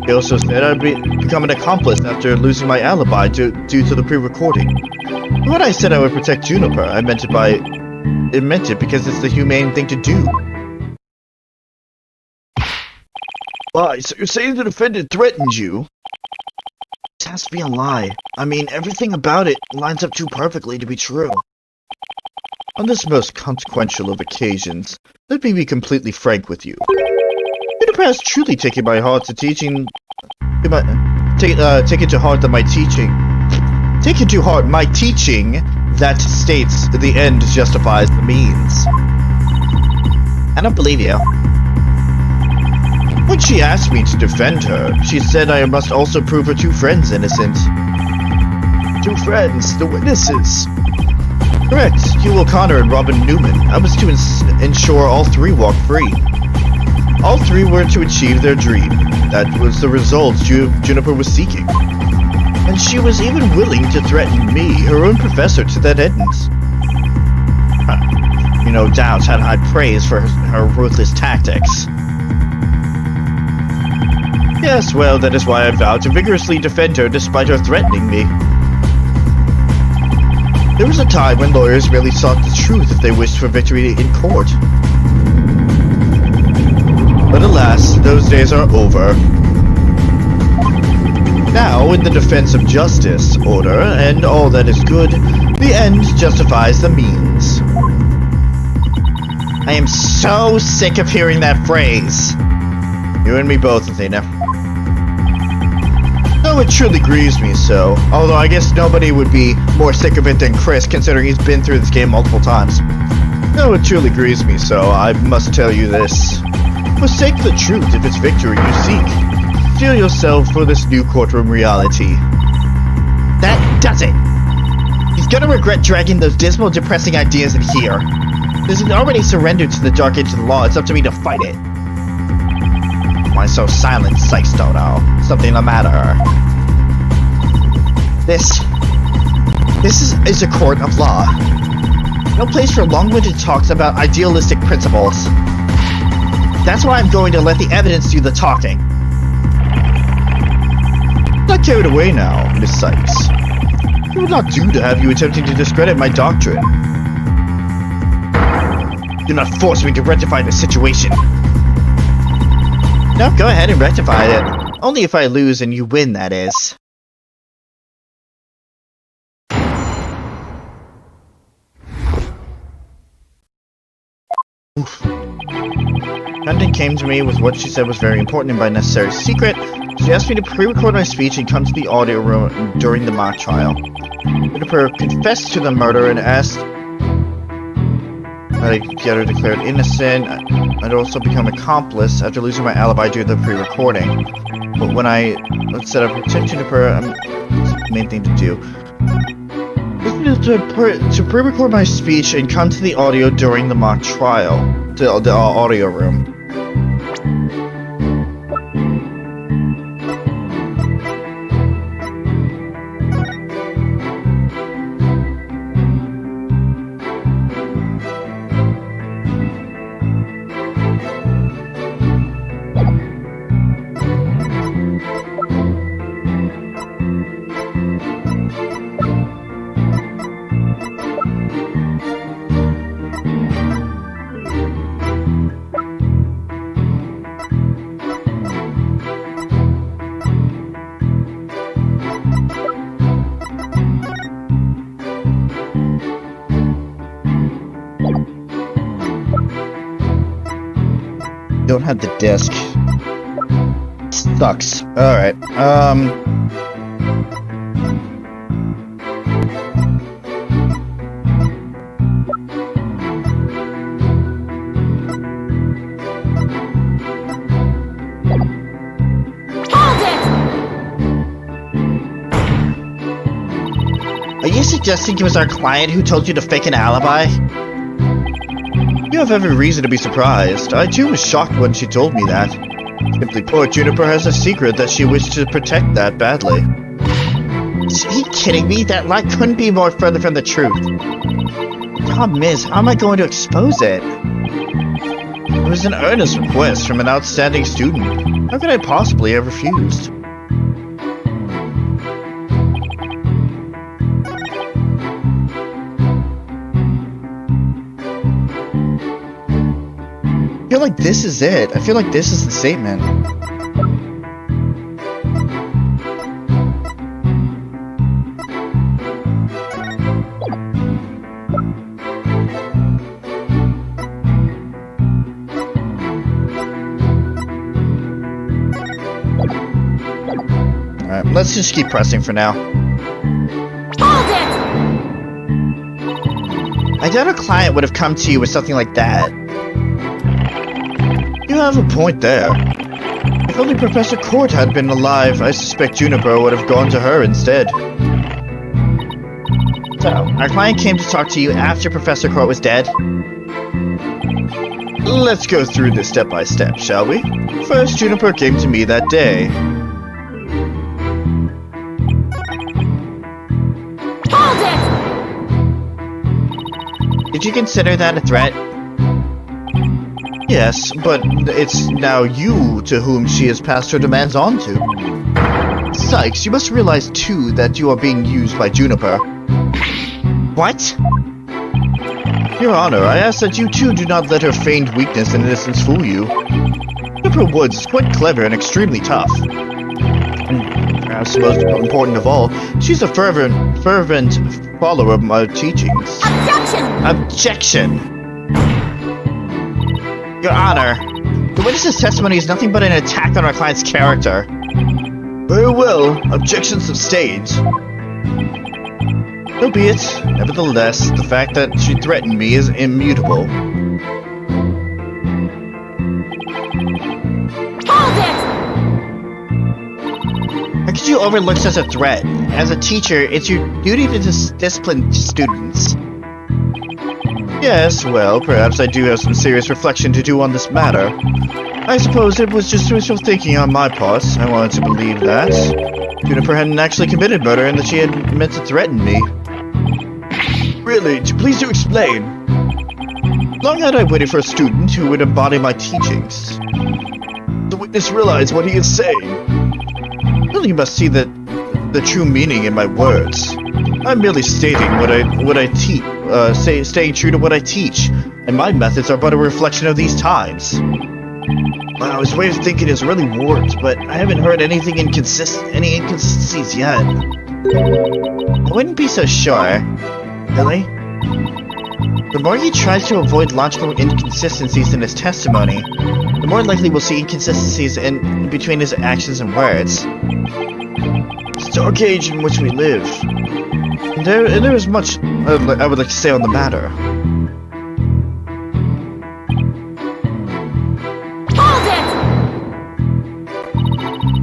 He also said I'd become an accomplice after losing my alibi due to the pre-recording. When I said I would protect Juniper, I meant it because it's the humane thing to do. Why, so you're saying the defendant threatened you? It has to be a lie. I mean, everything about it lines up too perfectly to be true. On this most consequential of occasions, let me be completely frank with you. Juniper has truly taken my heart to teaching... taken to heart that my teaching... Taken to heart my teaching that states the end justifies the means. I don't believe you. When she asked me to defend her, she said I must also prove her two friends innocent. 2 friends, the witnesses. Correct, Hugh O'Connor and Robin Newman. I was to ensure all 3 walk free. All 3 were to achieve their dream. That was the results Juniper was seeking. And she was even willing to threaten me, her own professor, to that end. You no doubt had high praise for her ruthless tactics. Yes, well, that is why I vowed to vigorously defend her despite her threatening me. There was a time when lawyers merely sought the truth if they wished for victory in court. But alas, those days are over. Now, in the defense of justice, order, and all that is good, the end justifies the means. I am so sick of hearing that phrase. You and me both, Athena. Though it truly grieves me so, although I guess nobody would be more sick of it than Chris, considering he's been through this game multiple times. Though it truly grieves me so, I must tell you this. Forsake the truth if it's victory you seek. Steel yourself for this new courtroom reality. That does it! He's gonna regret dragging those dismal, depressing ideas in here. He's already surrendered to the dark edge of the law, it's up to me to fight it. Why so silent, Sykes Dodo? Something the matter. This is a court of law. No place for long-winded talks about idealistic principles. That's why I'm going to let the evidence do the talking. Not carried away now, Miss Sykes. It would not do to have you attempting to discredit my doctrine. Do not force me to rectify the situation. No, go ahead and rectify it. Only if I lose and you win, that is. Oof. Defendant came to me with what she said was very important and by necessary secret. She asked me to pre-record my speech and come to the audio room during the mock trial. Juniper confessed to the murder and asked that I get her declared innocent. I'd also become accomplice after losing my alibi due to the pre-recording. But when I said I protect Juniper, it's the main thing to do. To pre-record my speech and come to the audio during the mock trial. To the audio room. Don't have the disc. Sucks. Alright, suggesting it was our client who told you to fake an alibi? You have every reason to be surprised. I too was shocked when she told me that. Simply put, Juniper has a secret that she wished to protect that badly. Is he kidding me? That lie couldn't be more further from the truth. The problem is, how am I going to expose it? It was an earnest request from an outstanding student. How could I possibly have refused? I feel like this is it. I feel like this is the statement. Alright, let's just keep pressing for now. Hold it! I doubt a client would have come to you with something like that. You have a point there. If only Professor Court had been alive, I suspect Juniper would have gone to her instead. So, our client came to talk to you after Professor Court was dead? Let's go through this step by step, shall we? First, Juniper came to me that day. Hold it! Did you consider that a threat? Yes, but it's now you to whom she has passed her demands on to. Sykes, you must realize too that you are being used by Juniper. What? Your Honor, I ask that you too do not let her feigned weakness and innocence fool you. Juniper Woods is quite clever and extremely tough. And perhaps most important of all, she's a fervent follower of my teachings. Objection! Objection! Your Honor, the witness's testimony is nothing but an attack on our client's character. Very well, objection sustained. So be it. Nevertheless, the fact that she threatened me is immutable. Hold it! How could you overlook such a threat? As a teacher, it's your duty to discipline students. Yes, well, perhaps I do have some serious reflection to do on this matter. I suppose it was just wishful thinking on my part. I wanted to believe that Juniper hadn't actually committed murder and that she had meant to threaten me. Really? Please do explain. Long had I waited for a student who would embody my teachings. The witness realized what he is saying. Really, you must see the true meaning in my words. I'm merely stating what I teach, staying true to what I teach, and my methods are but a reflection of these times. Wow, his way of thinking is really warped, but I haven't heard any inconsistencies yet. I wouldn't be so sure. Really? The more he tries to avoid logical inconsistencies in his testimony, the more likely we'll see inconsistencies in between his actions and words. It's the dark age in which we live. There is much I would like to say on the matter. Hold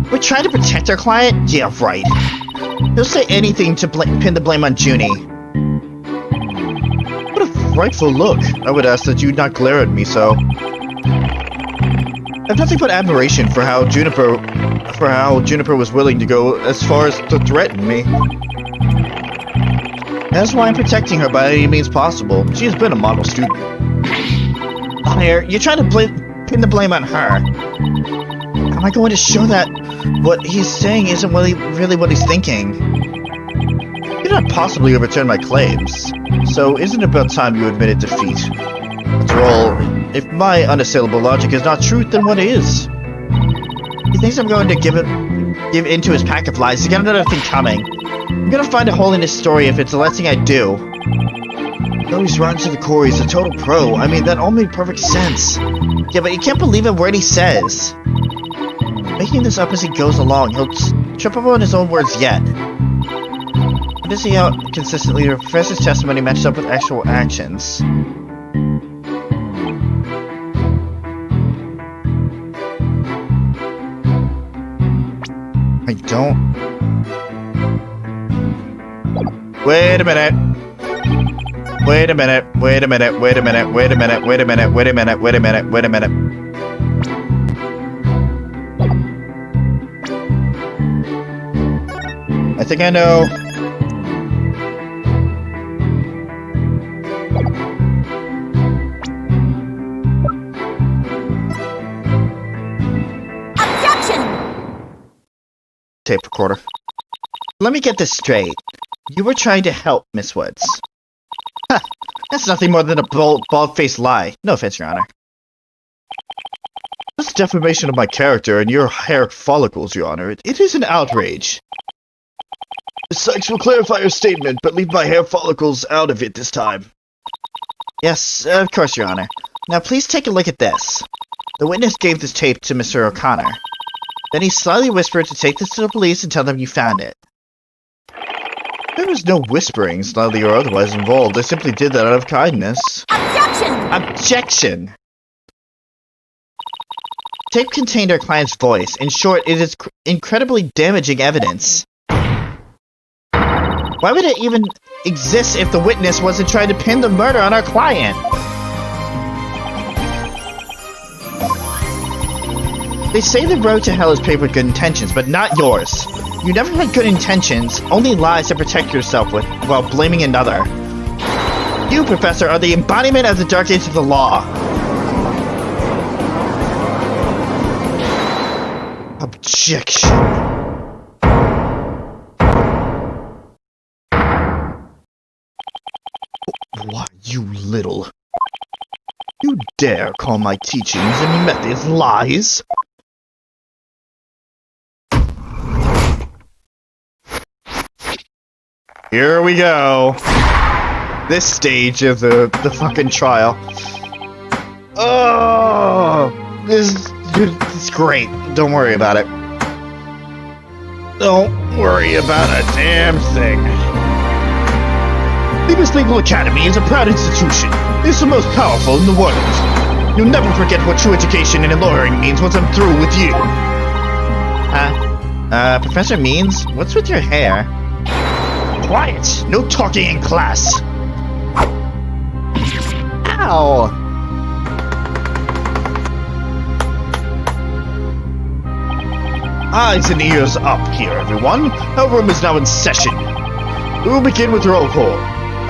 it! We're trying to protect our client? Yeah, right. He'll say anything to pin the blame on Junie. What a frightful look. I would ask that you not glare at me so. I have nothing but admiration for how Juniper was willing to go as far as to threaten me. That's why I'm protecting her by any means possible. She has been a model student. Liar, you're trying to pin the blame on her. How am I going to show that what he's saying isn't really what he's thinking? You cannot possibly overturn my claims. So isn't it about time you admitted defeat? After all, if my unassailable logic is not truth, then what is? He thinks I'm going to give in to his pack of lies. He's got another thing coming. I'm gonna find a hole in his story if it's the last thing I do. Though he's rotten to the core, he's a total pro. I mean, that all made perfect sense. Yeah, but you can't believe a word he says. Making this up as he goes along, he'll trip up on his own words yet. To see how consistently the professor's testimony matches up with actual actions. Wait a minute. Wait a minute. Wait a minute. Wait a minute. Wait a minute. Wait a minute. Wait a minute. Wait a minute. Wait a minute. I think I know. Tape recorder. Let me get this straight. You were trying to help Miss Woods. Huh. That's nothing more than a bald-faced lie. No offense, Your Honor. That's defamation of my character and your hair follicles, Your Honor. It is an outrage. Sykes will clarify your statement, but leave my hair follicles out of it this time. Yes, of course, Your Honor. Now please take a look at this. The witness gave this tape to Mr. O'Connor. Then he slyly whispered to take this to the police and tell them you found it. There was no whispering, slyly or otherwise involved. I simply did that out of kindness. Objection! Objection! Tape contained our client's voice. In short, it is incredibly damaging evidence. Why would it even exist if the witness wasn't trying to pin the murder on our client? They say the road to hell is paved with good intentions, but not yours. You never had good intentions, only lies to protect yourself with, while blaming another. You, Professor, are the embodiment of the dark age of the law. Objection. Why, you little... You dare call my teachings and methods lies? Here we go. This stage of the fucking trial. Oh, this is great. Don't worry about it. Don't worry about a damn thing. Levi's Legal Academy is a proud institution. It's the most powerful in the world. You'll never forget what true education and lawyering means once I'm through with you. Professor Means, what's with your hair? Quiet! No talking in class! Ow! Eyes and ears up here, everyone. Our room is now in session. We will begin with roll call.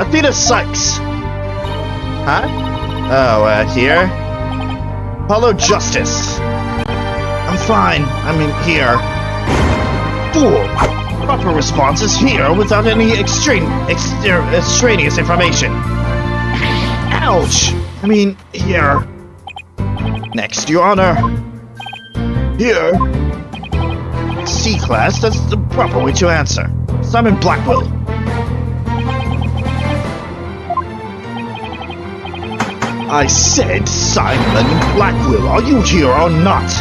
Athena Sykes. Huh? Oh, here? Apollo Justice. I'm fine. I'm in here. Fool! Proper response is here without any extraneous information. Ouch! I mean, here. Next, Your Honor. Here. C-class, that's the proper way to answer. Simon Blackwell. I said Simon Blackwell. Are you here or not?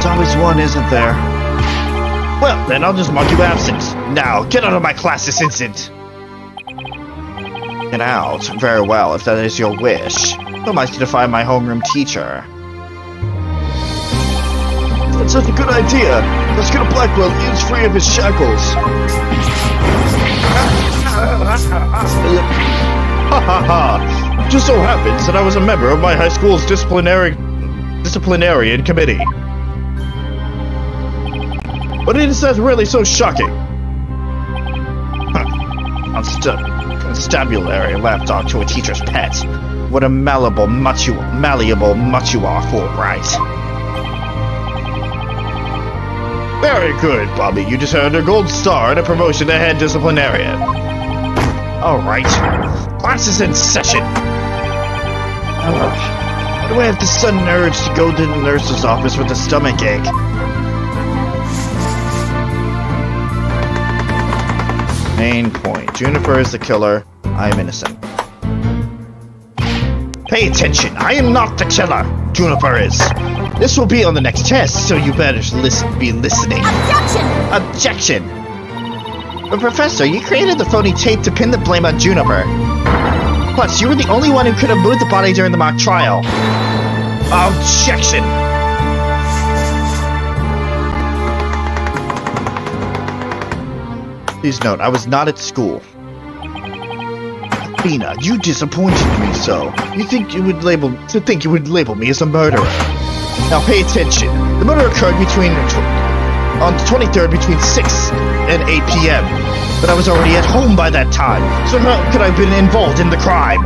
There's always one, isn't there? Well, then I'll just mark you absent. Now, get out of my class this instant. Get out? Very well, if that is your wish. Who am I to find my homeroom teacher? That's such a good idea. Let's get a Blackwell. He is free of his shackles. Ha ha ha! Just so happens that I was a member of my high school's disciplinarian committee. But it is that really so shocking? Constabulary lapdog to a teacher's pet. What a malleable mutt you are, Fulbright. Very good, Bobby. You just earned a gold star and a promotion to head disciplinarian. Alright. Class is in session. Why do I have this sudden urge to go to the nurse's office with a stomach ache? Main point. Juniper is the killer. I am innocent. Pay attention. I am not the killer. Juniper is. This will be on the next test, so you better be listening. Objection! Objection! But Professor, you created the phony tape to pin the blame on Juniper. Plus, you were the only one who could have moved the body during the mock trial. Objection! Please note, I was not at school. Athena, you disappointed me so. You think you would label me as a murderer. Now pay attention. The murder occurred on the 23rd between 6 and 8 p.m. But I was already at home by that time. So how could I have been involved in the crime?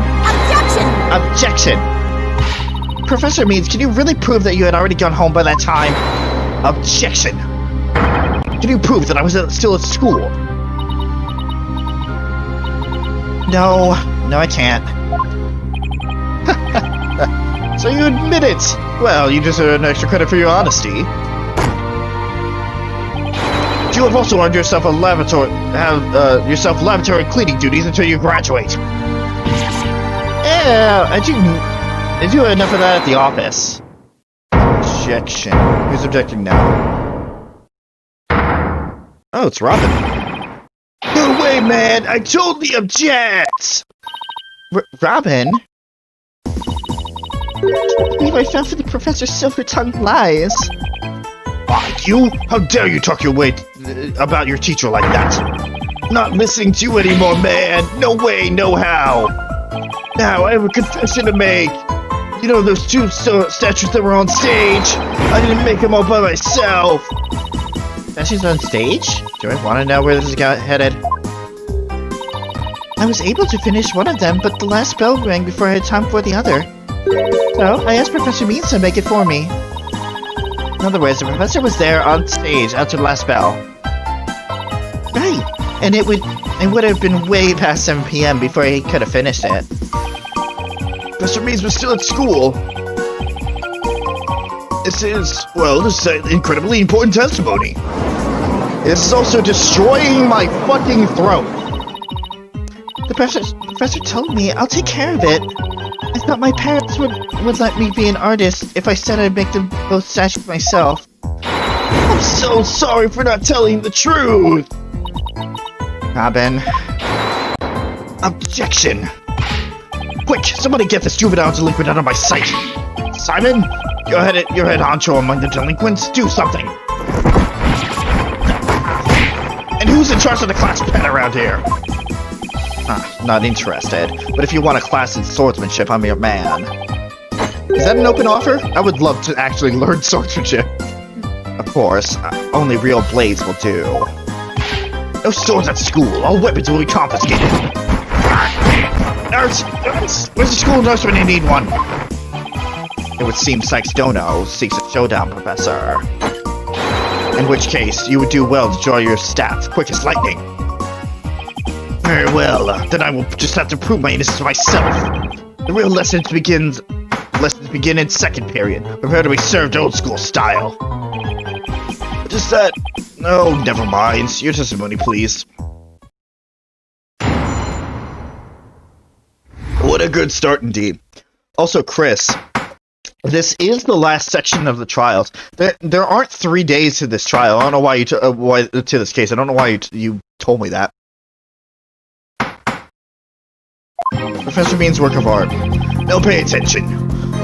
Objection! Objection! Professor Means, can you really prove that you had already gone home by that time? Objection! Can you prove that I was still at school? No, I can't. So you admit it! Well, you deserve an extra credit for your honesty. You have also earned yourself laboratory cleaning duties until you graduate. Yeah, I do enough of that at the office. Objection. Who's objecting now? Oh, it's Robin. No way, man! I totally object! Robin? I can't believe I fell for the Professor's silver-tongued lies. You? How dare you talk your way about your teacher like that? Not listening to you anymore, man! No way, no how! Now, I have a confession to make! You know those two statues that were on stage? I didn't make them all by myself! Statues on stage? Do I want to know where this is headed? I was able to finish one of them, but the last bell rang before I had time for the other. So, I asked Professor Means to make it for me. In other words, the professor was there on stage after the last bell. Right, and it would have been way past 7 p.m. before he could have finished it. Professor Means was still at school. This is an incredibly important testimony. This is also destroying my fucking throat. The professor told me I'll take care of it. I thought my parents would let me be an artist if I said I'd make them both statues myself. I'm so sorry for not telling the truth! Robin. Objection! Quick, somebody get this juvenile delinquent out of my sight! Simon, you're head honcho among the delinquents, do something! And who's in charge of the class pet around here? Not interested. But if you want a class in swordsmanship, I'm your man. Is that an open offer? I would love to actually learn swordsmanship. Of course, only real blades will do. No swords at school. All weapons will be confiscated. Nurse! Where's the school nurse when you need one? It would seem Sykes Dono seeks a showdown, Professor. In which case, you would do well to draw your stats quick as lightning. Very well, then I will just have to prove my innocence myself. The real lessons begin in second period. Prepare to be served old school style. Just that... No, never mind. Your testimony, please. What a good start indeed. Also, Chris, this is the last section of the trials. There aren't 3 days to this trial. I don't know why to this case. I don't know why you told me that. Professor Bean's work of art. Now pay attention.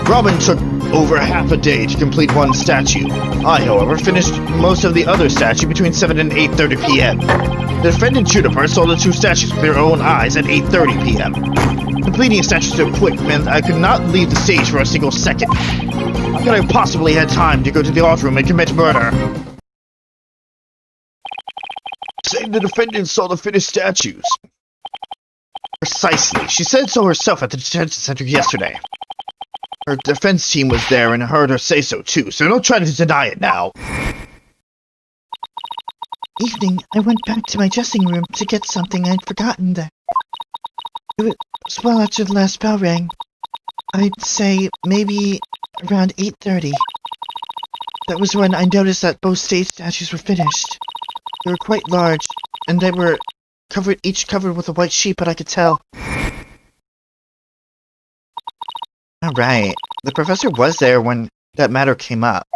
Robin took over half a day to complete one statue. I, however, finished most of the other statue between 7 and 8:30 p.m. The defendant Juniper saw the two statues with their own eyes at 8:30 p.m. Completing a statue so quick meant I could not leave the stage for a single second. How could I possibly have time to go to the art room and commit murder? Saying the defendant saw the finished statues. Precisely. She said so herself at the detention center yesterday. Her defense team was there and heard her say so too, so don't try to deny it now. Evening, I went back to my dressing room to get something I'd forgotten there. It was well after the last bell rang. I'd say maybe around 8:30. That was when I noticed that both stage statues were finished. They were quite large, and they were each covered with a white sheet, but I could tell. Alright, the professor was there when that matter came up.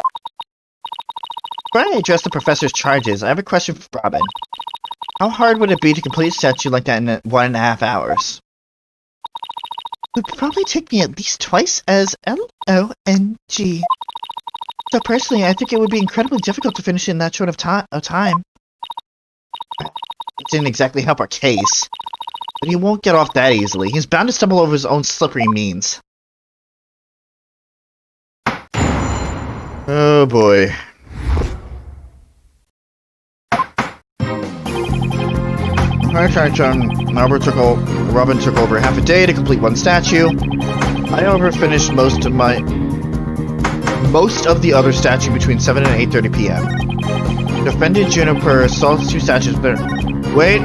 Before I address the professor's charges, I have a question for Robin. How hard would it be to complete a statue like that in 1.5 hours? It would probably take me at least twice as long. So personally, I think it would be incredibly difficult to finish in that short of time. It didn't exactly help our case. But he won't get off that easily. He's bound to stumble over his own slippery means. Oh boy. Alright, Robin took over half a day to complete one statue. I, however, finished most of the other statue between 7 and 8:30 p.m. Defended Juniper saw 2 statues there. Wait.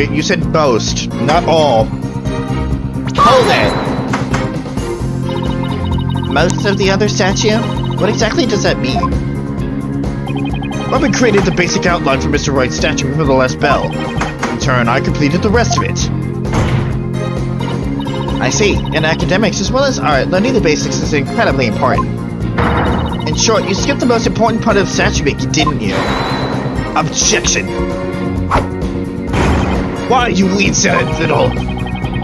You said most, not all. Hold it! Most of the other statue? What exactly does that mean? Robin created the basic outline for Mr. Wright's statue before the last bell. In turn, I completed the rest of it. I see. In academics as well as art, learning the basics is incredibly important. In short, you skipped the most important part of the statue making, didn't you? Objection! Why, you weed-scented fiddle?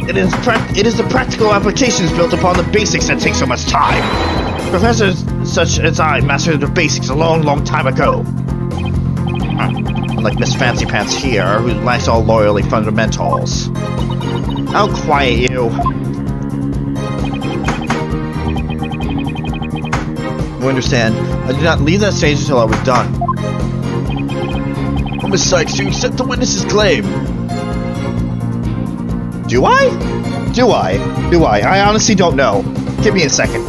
It is the practical applications built upon the basics that take so much time. Professors such as I mastered the basics a long time ago. Unlike Miss Fancy Pants here, who lacks all loyalty fundamentals. I'll quiet you. You understand, I did not leave that stage until I was done. Miss Sykes, do you accept the witness's claim? Do I? I honestly don't know. Give me a second.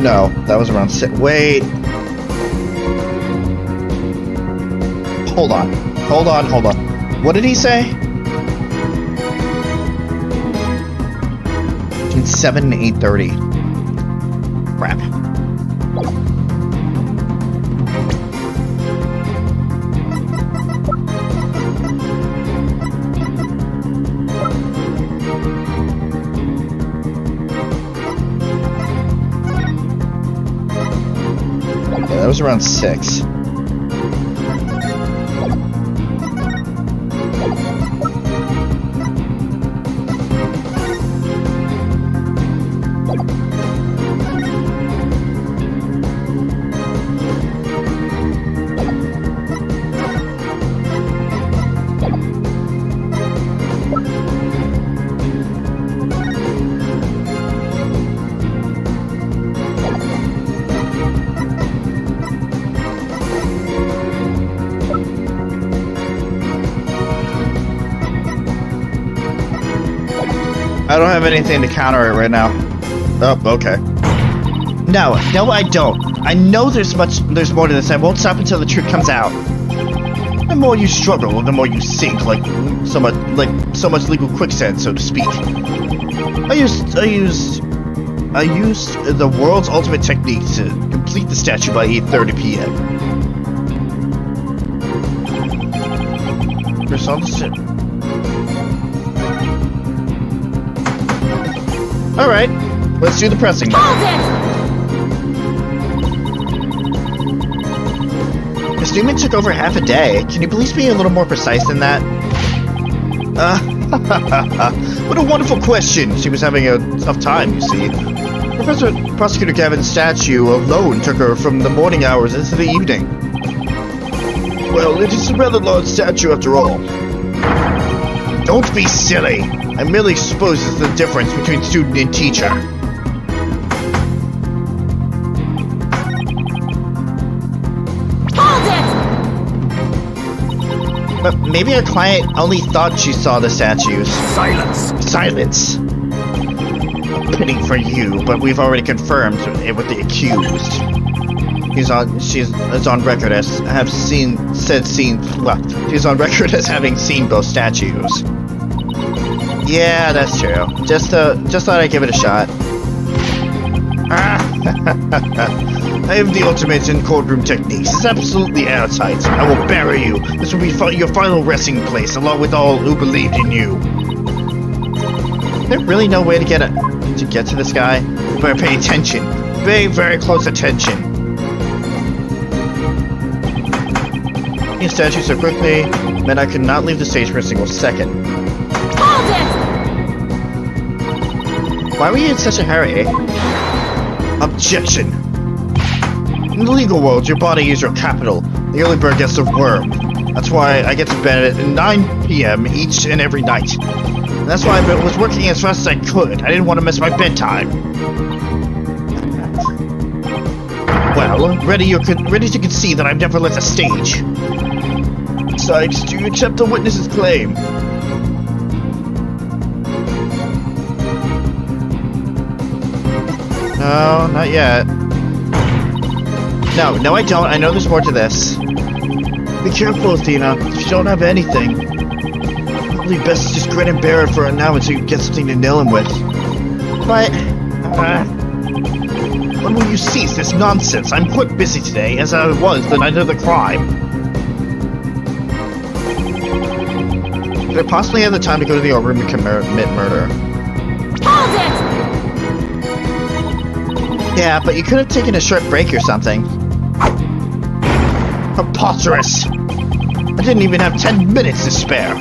No, that was around 6. Wait. Hold on. What did he say? Between 7 and 8:30. Crap. Yeah, that was around 6. I don't have anything to counter it right now. Oh, okay. No, I don't. I know there's more to this. I won't stop until the truth comes out. The more you struggle, the more you sink, like so much legal quicksand, so to speak. I used the world's ultimate technique to complete the statue by 8:30 p.m. Alright, let's do the pressing now. Miss Newman took over half a day. Can you please be a little more precise than that? What a wonderful question. She was having a tough time, you see. Prosecutor Gavin's statue alone took her from the morning hours into the evening. Well, it is a rather large statue after all. Don't be silly. I merely supposes the difference between student and teacher. Hold it! But maybe our client only thought she saw the statues. Silence. Pity for you, but we've already confirmed it with the accused. She's on record as she's on record as having seen both statues. Yeah, that's true. Just thought I'd give it a shot. I have the ultimate in courtroom techniques. It's absolutely airtight. I will bury you. This will be your final resting place, along with all who believed in you. Is there really no way to get to this guy? You better pay attention. Very, very close attention. The statue so quickly meant I could not leave the stage for a single second. Hold it! Why were you in such a hurry? Objection! In the legal world, your body is your capital. The early bird gets the worm. That's why I get to bed at 9 p.m. each and every night. And that's why I was working as fast as I could. I didn't want to miss my bedtime. Well, ready to concede that I've never left the stage. Besides, do you accept the witness's claim? No, not yet. No, I don't. I know there's more to this. Be careful, Athena. If you don't have anything, probably best to just grin and bear it for now until you get something to nail him with. But... when will you cease this nonsense? I'm quite busy today, as I was the night of the crime. Could I possibly have the time to go to the art room and commit murder? Hold it! Yeah, but you could have taken a short break or something. Preposterous! I didn't even have 10 minutes to spare.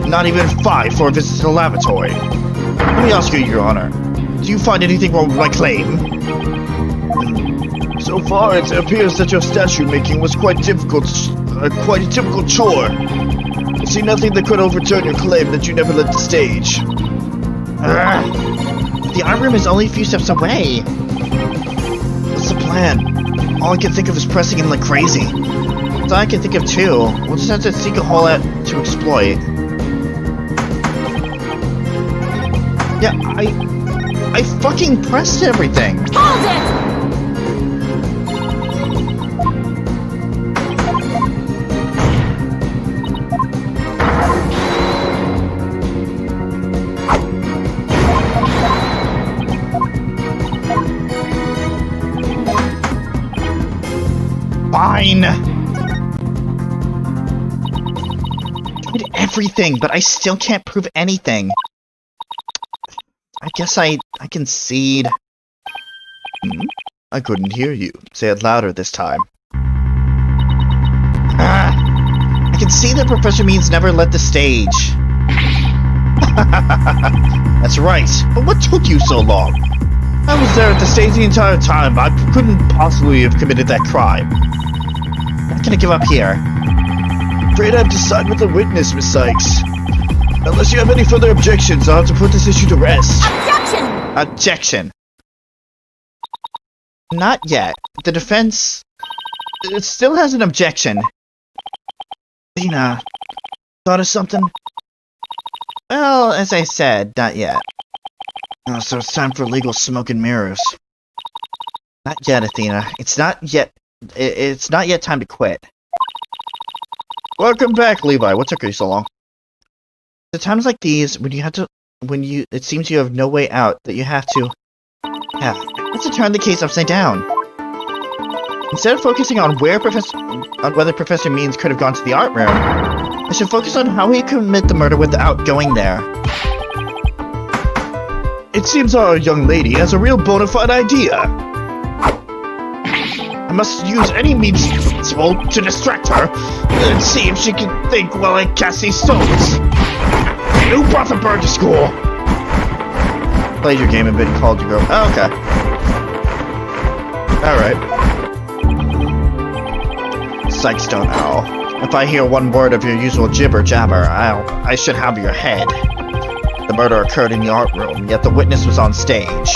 Not even 5 for a visit to the lavatory. Let me ask you, Your Honor. Do you find anything wrong with my claim? So far, it appears that your statue making was quite a difficult chore. I see nothing that could overturn your claim that you never left the stage. The art room is only a few steps away. What's the plan? All I can think of is pressing him like crazy. That's all I can think of too. We'll just have to seek a hole out to exploit. Yeah, I fucking pressed everything. Hold it! Fine. Did everything, but I still can't prove anything. I guess I concede. I couldn't hear you. Say it louder this time. I can see that Professor Means never left the stage. That's right. But what took you so long? I was there at the stage the entire time. I couldn't possibly have committed that crime. I'm not gonna give up here. Afraid I've decided with the witness, Miss Sykes. Unless you have any further objections, I'll have to put this issue to rest. Objection! Objection. Not yet. The defense... It still has an objection. Tina, thought of something? Well, as I said, not yet. Oh, so it's time for legal smoke and mirrors. Not yet, Athena. It's not yet... It's not yet time to quit. Welcome back, Levi. What took you so long? At times like these, it seems you have no way out, that you have to... Yeah, let's turn the case upside down. Instead of focusing on whether Professor Means could have gone to the art room, I should focus on how he commit the murder without going there. It seems our young lady has a real bona fide idea. I must use any means possible to distract her and see if she can think while I cast these stones. Who brought the bird to school? Played your game a bit and called you girl. Oh, okay. Alright. Psychstone Owl. If I hear one word of your usual jibber-jabber, I should have your head. The murder occurred in the art room, yet the witness was on stage.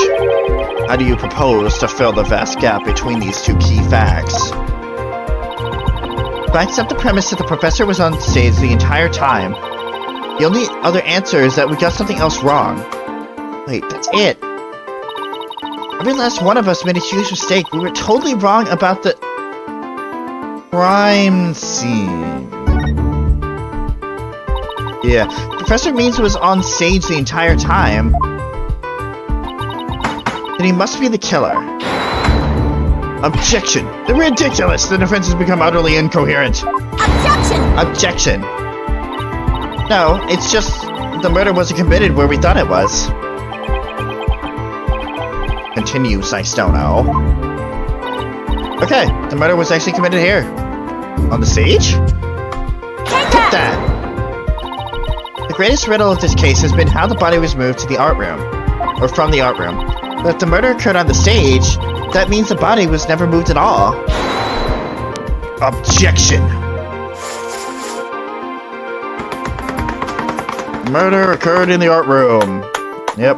How do you propose to fill the vast gap between these two key facts? If I accept the premise that the professor was on stage the entire time, the only other answer is that we got something else wrong. Wait, that's it. Every last one of us made a huge mistake. We were totally wrong about the crime scene. Yeah, Professor Means was on stage the entire time. Then he must be the killer. Objection! They're ridiculous! The defense has become utterly incoherent. Objection! Objection! No, it's just the murder wasn't committed where we thought it was. Continue, Psystono. Okay, the murder was actually committed here. On the stage? that. The greatest riddle of this case has been how the body was moved to the art room, or from the art room. But if the murder occurred on the stage, that means the body was never moved at all. Objection! Murder occurred in the art room. Yep.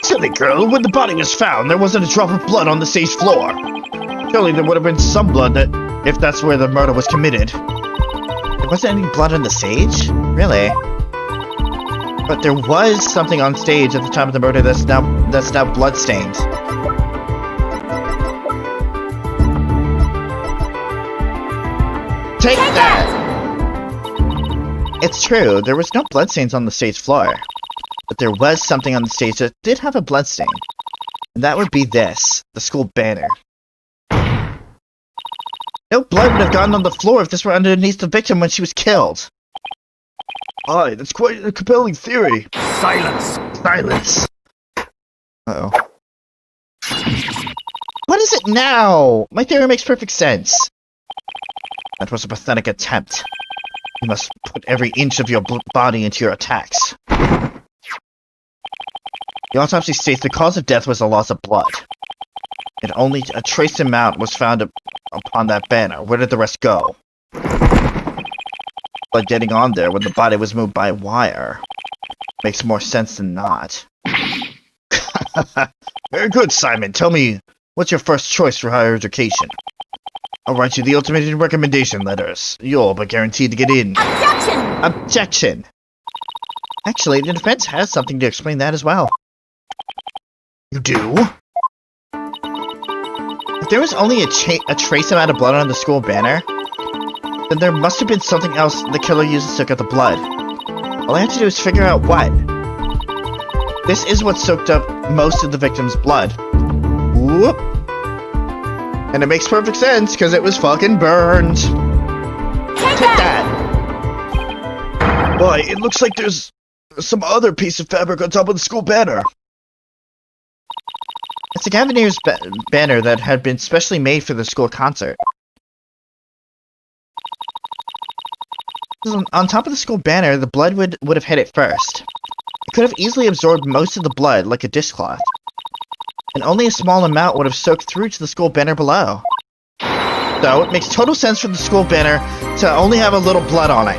Silly girl, when the body was found, there wasn't a drop of blood on the stage floor. Surely there would have been some blood if that's where the murder was committed. There wasn't any blood on the stage? Really? But there was something on stage at the time of the murder that's now bloodstained. Take that! It's true, there was no bloodstains on the stage floor. But there was something on the stage that did have a bloodstain. And that would be this, the school banner. No blood would have gotten on the floor if this were underneath the victim when she was killed. Aye, that's quite a compelling theory. Silence! Silence! Uh-oh. What is it now? My theory makes perfect sense. That was a pathetic attempt. You must put every inch of your body into your attacks. The autopsy states the cause of death was a loss of blood. And only a trace amount was found upon that banner. Where did the rest go? Blood getting on there when the body was moved by wire. Makes more sense than not. Very good, Simon. Tell me, what's your first choice for higher education? I'll write you the ultimate recommendation letters. You'll be guaranteed to get in. Objection! Objection! Actually, the defense has something to explain that as well. You do? If there was only a trace amount of blood on the school banner, then there must have been something else the killer used to soak up the blood. All I have to do is figure out what. This is what soaked up most of the victim's blood. Whoop! And it makes perfect sense, because it was fucking burned. Take that! Why, it looks like there's some other piece of fabric on top of the school banner. It's a Gavineer's banner that had been specially made for the school concert. On top of the school banner, the blood would have hit it first. It could have easily absorbed most of the blood like a dishcloth. And only a small amount would have soaked through to the school banner below. So, it makes total sense for the school banner to only have a little blood on it.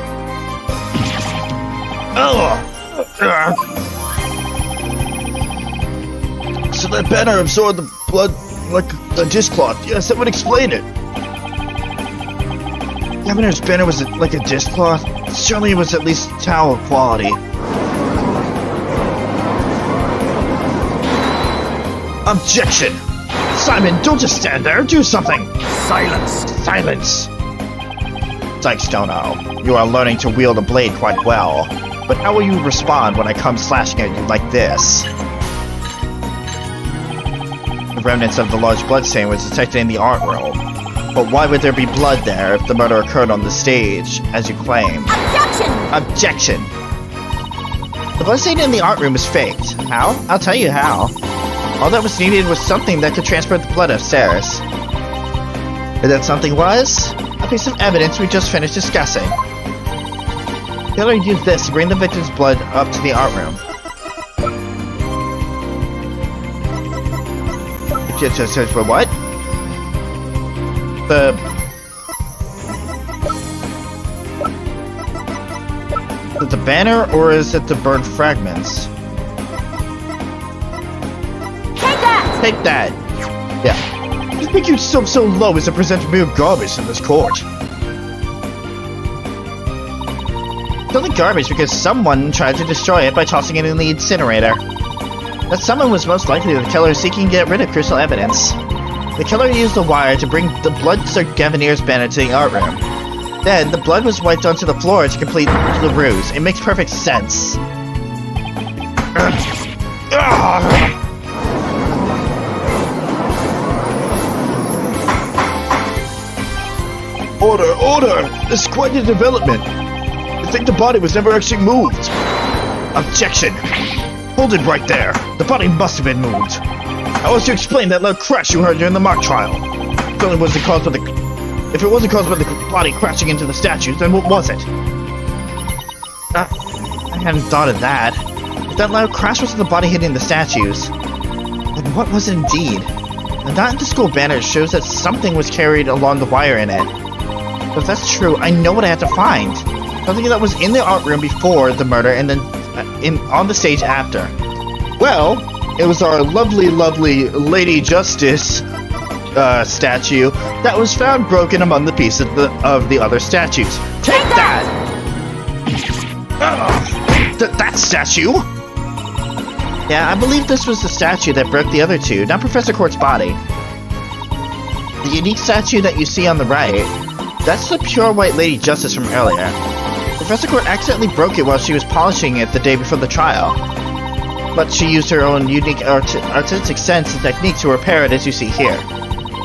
So that banner absorbed the blood like a dishcloth. Yes, that would explain it. Gavineer's banner was like a dishcloth. Certainly it was at least towel quality. Objection! Simon, don't just stand there. Do something. Silence! Silence. Sykes Dono, you are learning to wield a blade quite well. But how will you respond when I come slashing at you like this? The remnants of the large bloodstain was detected in the art room. But why would there be blood there if the murder occurred on the stage, as you claim? Objection! Objection! The bloodstain in the art room is faked. How? I'll tell you how. All that was needed was something that could transport the blood upstairs. And that something was? A piece of evidence we just finished discussing. The killer used this to bring the victim's blood up to the art room. Just for what? Is it the banner, or is it the burned fragments? Take that! Take that! Yeah. You think you'd stoop so low as to present mere garbage in this court? It's only garbage because someone tried to destroy it by tossing it in the incinerator. That someone was most likely the killer seeking to get rid of crucial evidence. The killer used the wire to bring the blood-soaked Gavineer's banner to the art room. Then, the blood was wiped onto the floor to complete the ruse. It makes perfect sense. Order! Order! This is quite a development. I think the body was never actually moved. Objection! Hold it right there. The body must have been moved. How else do you explain that loud crash you heard during the mock trial? It only was the cause of the If it wasn't caused by the body crashing into the statues, then what was it? I hadn't thought of that. If that loud crash was the body hitting the statues, then what was it indeed? The dot in the school banner shows that something was carried along the wire in it. But if that's true, I know what I have to find. Something that was in the art room before the murder and then on the stage after. Well, it was our lovely, lovely Lady Justice statue that was found broken among the pieces of the other statues. Take that! That statue? Yeah, I believe this was the statue that broke the other two, not Professor Court's body. The unique statue that you see on the right, that's the pure white Lady Justice from earlier. Professor Court accidentally broke it while she was polishing it the day before the trial. But she used her own unique artistic sense and technique to repair it, as you see here.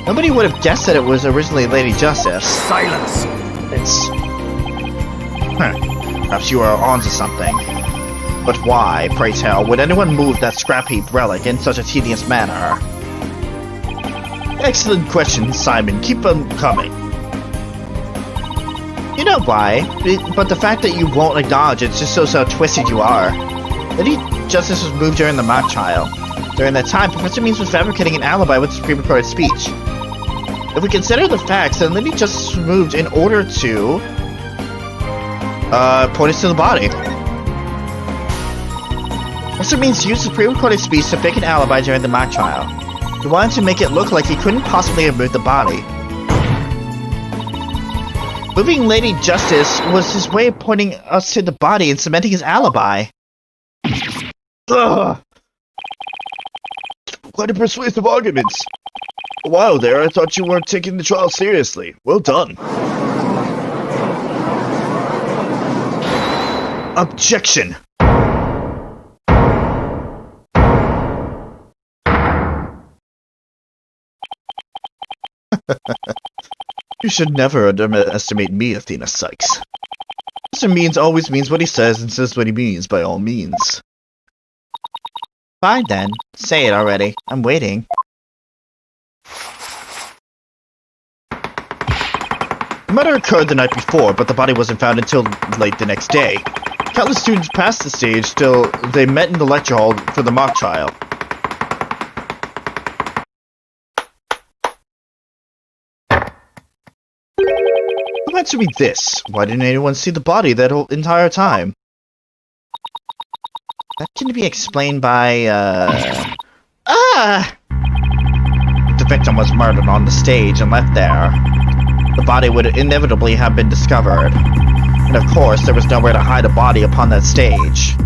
Nobody would have guessed that it was originally Lady Justice. Silence! It's... Perhaps you are onto something. But why, pray tell, would anyone move that scrap heap relic in such a tedious manner? Excellent question, Simon. Keep them coming. You know why, but the fact that you won't acknowledge it just shows how twisted you are. Lady Justice was moved during the mock trial. During that time, Professor Means was fabricating an alibi with his pre-recorded speech. If we consider the facts, then Lady Justice was moved in order to point us to the body. Professor Means used his pre-recorded speech to fake an alibi during the mock trial. He wanted to make it look like he couldn't possibly have moved the body. Moving Lady Justice was his way of pointing us to the body and cementing his alibi. Ugh. Quite a persuasive arguments. A while there, I thought you weren't taking the trial seriously. Well done. Objection! You should never underestimate me, Athena Sykes. Mr. Means always means what he says and says what he means by all means. Fine then. Say it already. I'm waiting. The murder occurred the night before, but the body wasn't found until late the next day. Countless students passed the stage till they met in the lecture hall for the mock trial. Answer me this. Why didn't anyone see the body that whole entire time? That can be explained by, the victim was murdered on the stage and left there. The body would inevitably have been discovered. And of course, there was nowhere to hide a body upon that stage.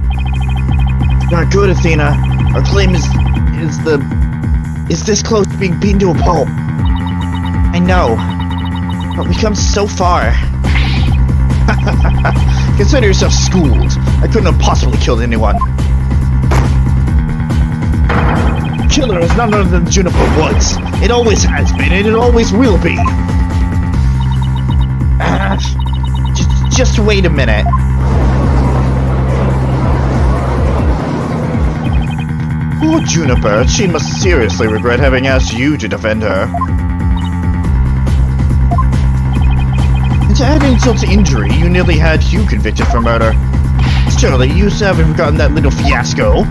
Not good, Athena. Our claim is this close to being beaten to a pulp. I know. But we come so far. Consider yourself schooled. I couldn't have possibly killed anyone. Killer is none other than Juniper was. It always has been, and it always will be. Just wait a minute. Poor Juniper. She must seriously regret having asked you to defend her. To add insult to injury, you nearly had Hugh convicted for murder. Surely you haven't forgotten that little fiasco.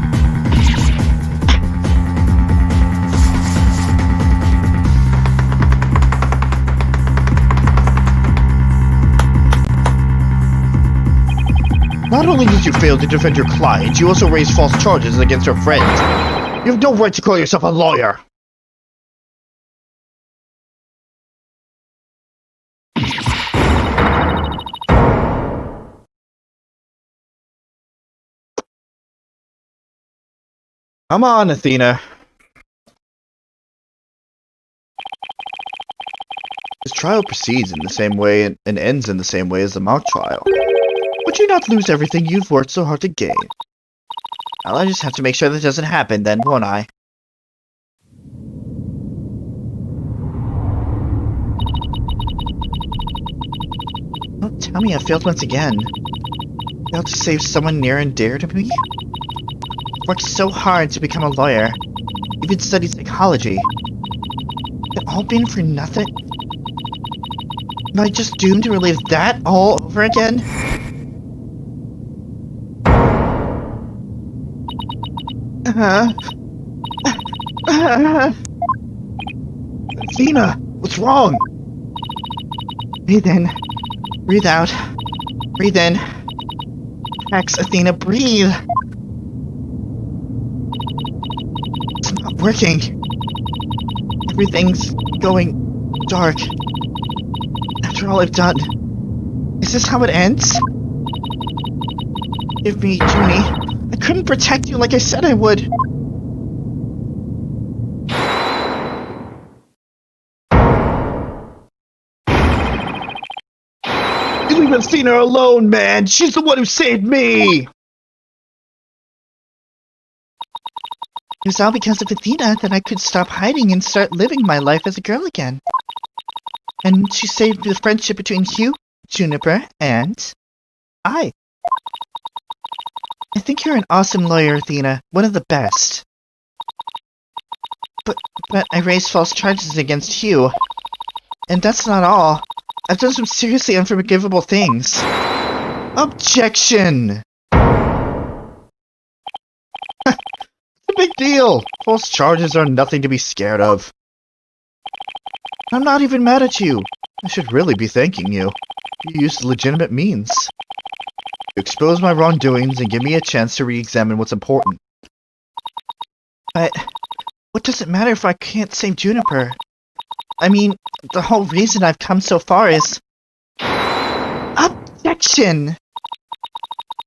Not only did you fail to defend your client, you also raised false charges against her friend. You have no right to call yourself a lawyer. Come on, Athena. This trial proceeds in the same way and ends in the same way as the mock trial. Would you not lose everything you've worked so hard to gain? Well, I just have to make sure that doesn't happen then, won't I? Don't tell me I failed once again. Failed to save someone near and dear to me? Worked so hard to become a lawyer, even studied psychology. It all been for nothing? Am I just doomed to relive that all over again? Athena, what's wrong? Breathe in. Breathe out. Breathe in. Max, Athena, breathe! It's not working. Everything's going dark. After all I've done. Is this how it ends? Give me, Junie. I couldn't protect you like I said I would. You leave Athena alone, man! She's the one who saved me! It was all because of Athena that I could stop hiding and start living my life as a girl again. And she saved the friendship between you, Juniper, and I. I think you're an awesome lawyer, Athena. One of the best. But I raised false charges against you. And that's not all. I've done some seriously unforgivable things. Objection! It's a big deal! False charges are nothing to be scared of. I'm not even mad at you. I should really be thanking you. You used legitimate means. You expose my wrongdoings and give me a chance to re-examine what's important. But what does it matter if I can't save Juniper? I mean, the whole reason I've come so far is... Objection!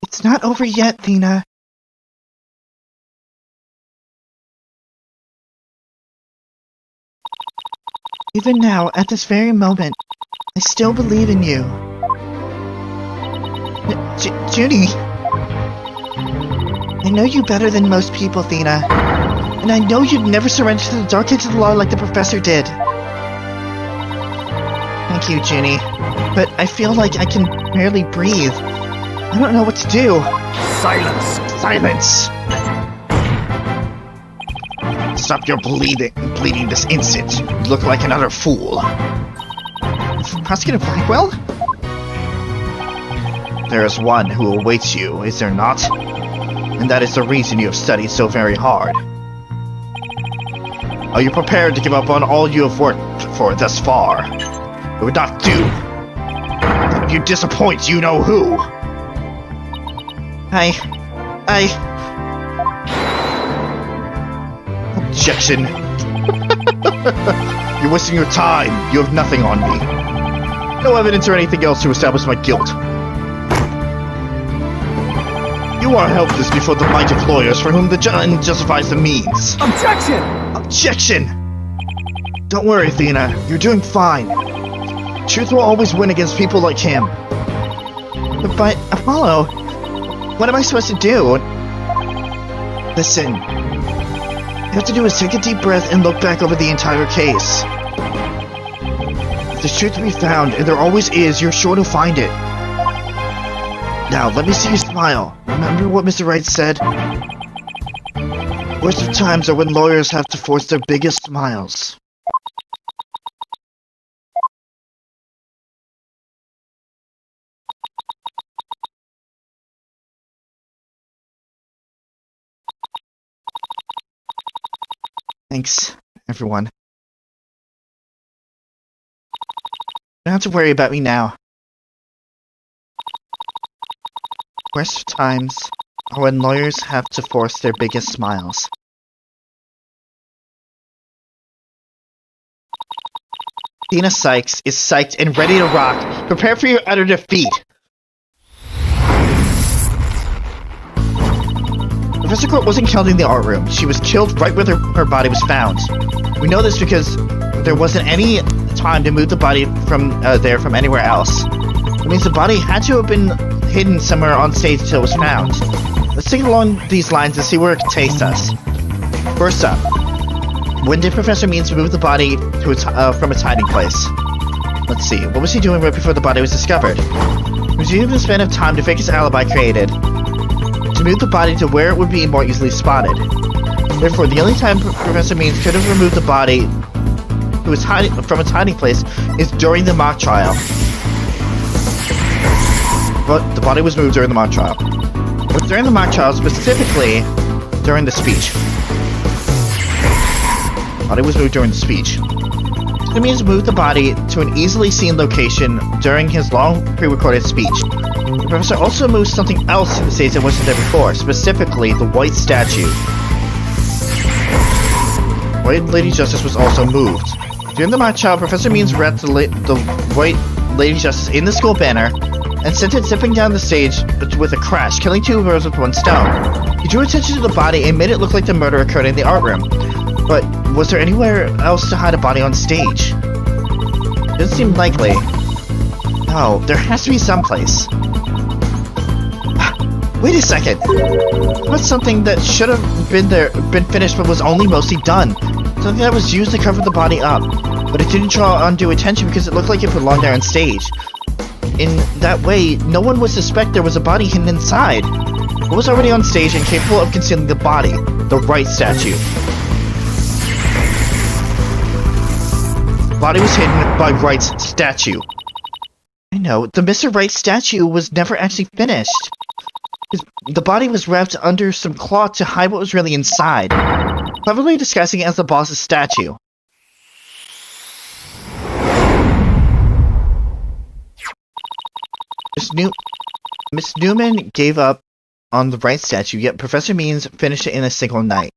It's not over yet, Athena. Even now, at this very moment, I still believe in you. Junie! I know you better than most people, Athena. And I know you'd never surrender to the dark edge of the law like the professor did. Thank you, Junie. But I feel like I can barely breathe. I don't know what to do. Silence! Silence! Stop your bleeding this instant. You look like an utter fool. Prosecutor Blackwell? There is one who awaits you, is there not? And that is the reason you have studied so very hard. Are you prepared to give up on all you have worked for thus far? It would not do. If you disappoint, you know who. Objection. You're wasting your time. You have nothing on me. No evidence or anything else to establish my guilt. You are helpless before the might of lawyers for whom the end justifies the means. Objection! Objection! Don't worry, Athena. You're doing fine. Truth will always win against people like him. But, Apollo, what am I supposed to do? Listen. You have to do is take a deep breath and look back over the entire case. If there's truth to be found, and there always is, you're sure to find it. Now, let me see you smile. Remember what Mr. Wright said? Worst of times are when lawyers have to force their biggest smiles. Thanks, everyone. You don't have to worry about me now. Worst times are when lawyers have to force their biggest smiles. Athena Sykes is psyched and ready to rock. Prepare for your utter defeat. Professor Court wasn't killed in the art room. She was killed right where her body was found. We know this because there wasn't any time to move the body from there from anywhere else. It means the body had to have been hidden somewhere on stage until it was found. Let's take it along these lines and see where it takes us. First up, when did Professor Means move the body to from its hiding place? Let's see, what was he doing right before the body was discovered? He was using the span of time to fake his alibi created, to move the body to where it would be more easily spotted. Therefore, the only time Professor Means could have removed the body to its from its hiding place is during the mock trial. But the body was moved during the mock trial. But during the mock trial, specifically during the speech. The body was moved during the speech. It means move the body to an easily seen location during his long pre-recorded speech. The professor also moved something else to the stage that wasn't there before, specifically the white statue. White Lady Justice was also moved. During the mock trial, Professor Means wrapped the White Lady Justice in the school banner and sent it zipping down the stage with a crash, killing 2 birds with 1 stone. He drew attention to the body and made it look like the murder occurred in the art room. But was there anywhere else to hide a body on stage? Doesn't seem likely. No, there has to be someplace. Wait a second. What's something that should have been finished but was only mostly done? Something that was used to cover the body up, but it didn't draw undue attention because it looked like it belonged there on stage. In that way, no one would suspect there was a body hidden inside. What was already on stage and capable of concealing the body? The Wright statue. The body was hidden by Wright's statue. I know, the Mr. Wright statue was never actually finished. The body was wrapped under some cloth to hide what was really inside, cleverly disguising it as the boss's statue. Miss Newman gave up on the Wright statue, yet Professor Means finished it in a single night.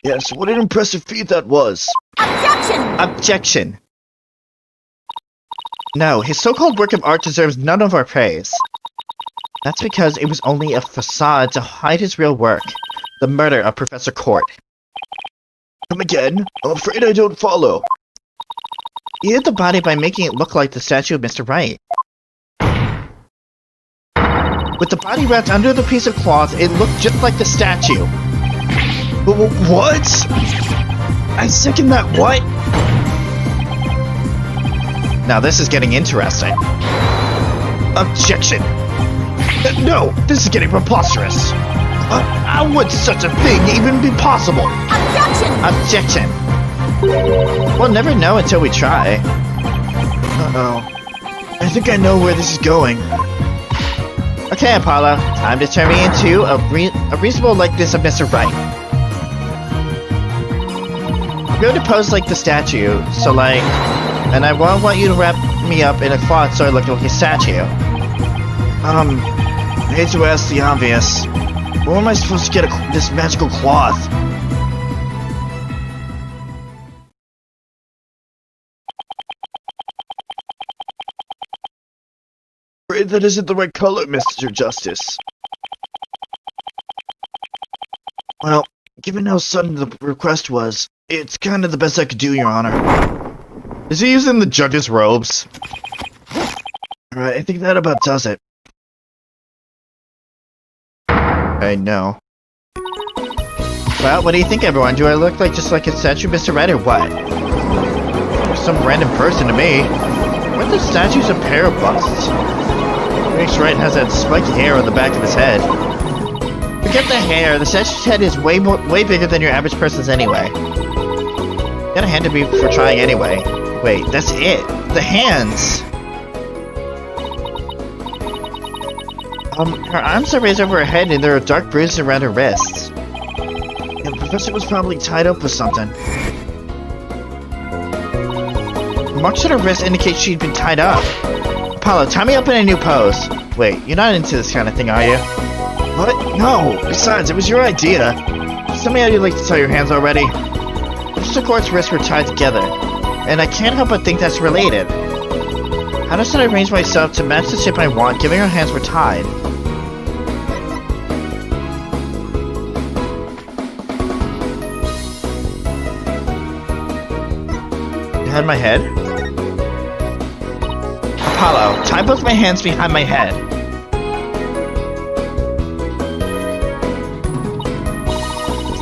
Yes, what an impressive feat that was. Objection! Objection! No, his so-called work of art deserves none of our praise. That's because it was only a facade to hide his real work, the murder of Professor Court. Come again? I'm afraid I don't follow. He hid the body by making it look like the statue of Mr. Wright. With the body wrapped under the piece of cloth, it looked just like the statue. What? I second that. What? Now this is getting interesting. Objection! No, this is getting preposterous. How would such a thing even be possible? Objection! Objection! We'll never know until we try. Uh-oh. I think I know where this is going. Okay, Apollo, time to turn me into a reasonable likeness of Mr. Wright. I'm going to pose like the statue, so like, and I won't want you to wrap me up in a cloth so I look like a statue. I hate to ask the obvious. Where am I supposed to get this magical cloth? Afraid that isn't the right color, Mr. Justice. Well, given how sudden the request was, it's kind of the best I could do, Your Honor. Is he using the judge's robes? Alright, I think that about does it. I know. Well, what do you think, everyone? Do I look like just like a statue of Mr. Wright or what? Or some random person to me. Weren't the statues a pair of busts? Phoenix Wright has that spiky hair on the back of his head. Forget the hair, the statue's head is way bigger than your average person's anyway. You gotta hand it to me for trying anyway. Wait, that's it. The hands! Her arms are raised over her head and there are dark bruises around her wrists. Yeah, the professor was probably tied up with something. Marks on her wrist indicate she'd been tied up. Apollo, tie me up in a new pose. Wait, you're not into this kind of thing, are you? What? No! Besides, it was your idea. Tell me how you'd like to tie your hands already. Mr. Court's wrists were tied together, and I can't help but think that's related. How does I arrange myself to match the shape I want, given her hands were tied? Behind my head? Apollo, tie both my hands behind my head.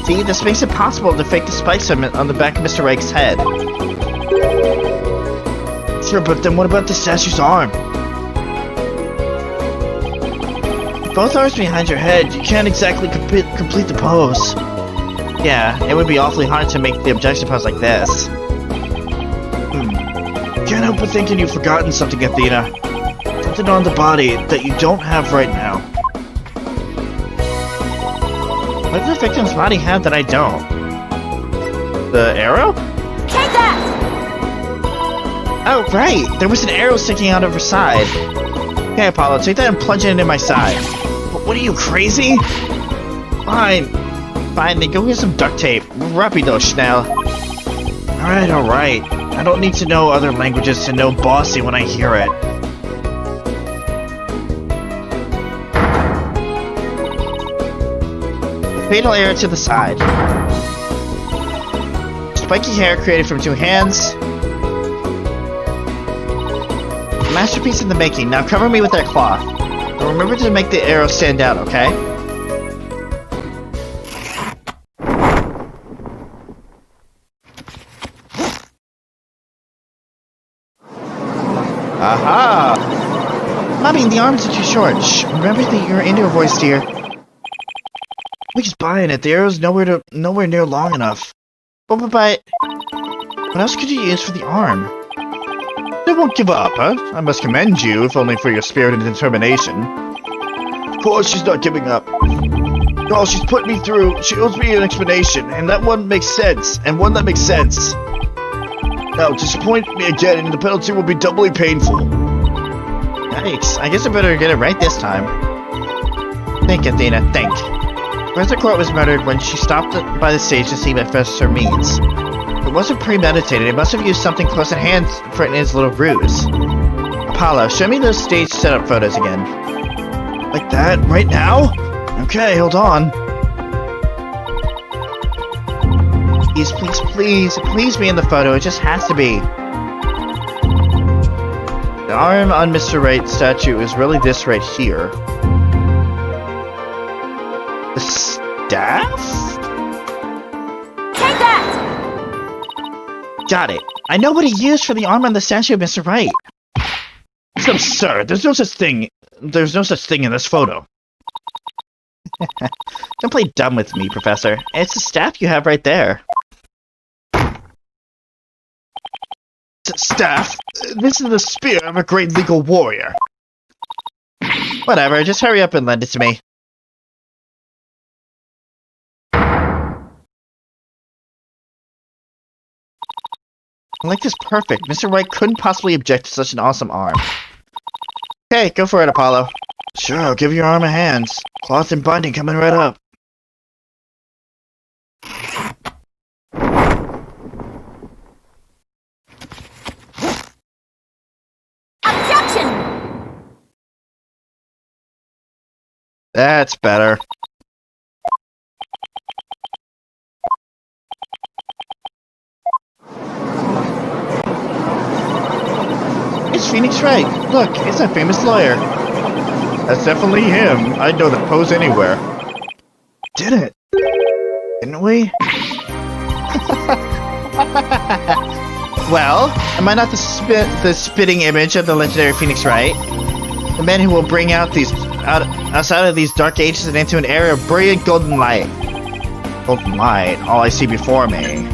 See, this makes it possible to fake the spikes on the back of Mr. Wright's head. Sure, but then what about the statue's arm? With both arms behind your head, you can't exactly complete the pose. Yeah, it would be awfully hard to make the objection pose like this. Can't help but thinking you've forgotten something, Athena. Something on the body that you don't have right now. What does the victim's body have that I don't? The arrow? Take that! Oh, right! There was an arrow sticking out of her side. Okay, Apollo, take that and plunge it into my side. What are you, crazy? Fine. Fine, then go get some duct tape. Rapido, schnell. Alright. I don't need to know other languages to know bossy when I hear it. Fatal arrow to the side. Spiky hair created from 2 hands. Masterpiece in the making. Now cover me with that cloth. But remember to make the arrow stand out, okay? Aha! Mommy, the arms are too short. Shh, remember your inner voice, dear. We just buying it. The arrow's nowhere near long enough. But what else could you use for the arm? They won't give up, huh? I must commend you, if only for your spirit and determination. Of course she's not giving up. All she's put me through, she owes me an explanation, and that one makes sense, and one that makes sense. Now, disappoint me again, and the penalty will be doubly painful. Yikes, I guess I better get it right this time. Think, Athena, think. Professor Court was murdered when she stopped by the stage to see Professor Means. It wasn't premeditated, it must have used something close at hand for it in his little ruse. Apollo, show me those stage setup photos again. Like that? Right now? Okay, hold on. Please be in the photo, it just has to be. The arm on Mr. Wright's statue is really this right here. The staff? Take that! Got it. I know what he used for the arm on the statue of Mr. Wright. It's absurd. There's no such thing in this photo. Don't play dumb with me, Professor. It's the staff you have right there. Staff? This is the spear of a great legal warrior. Whatever, just hurry up and lend it to me. Like this perfect. Mr. Wright couldn't possibly object to such an awesome arm. Okay, go for it, Apollo. Sure, I'll give your arm a hand. Cloth and binding coming right up. Objection! That's better. It's Phoenix Wright. Look, it's that famous lawyer. That's definitely him. I'd know that pose anywhere. Did it? Didn't we? Well, am I not the spitting image of the legendary Phoenix Wright? The man who will bring us out of these dark ages and into an era of brilliant golden light. Golden light, all I see before me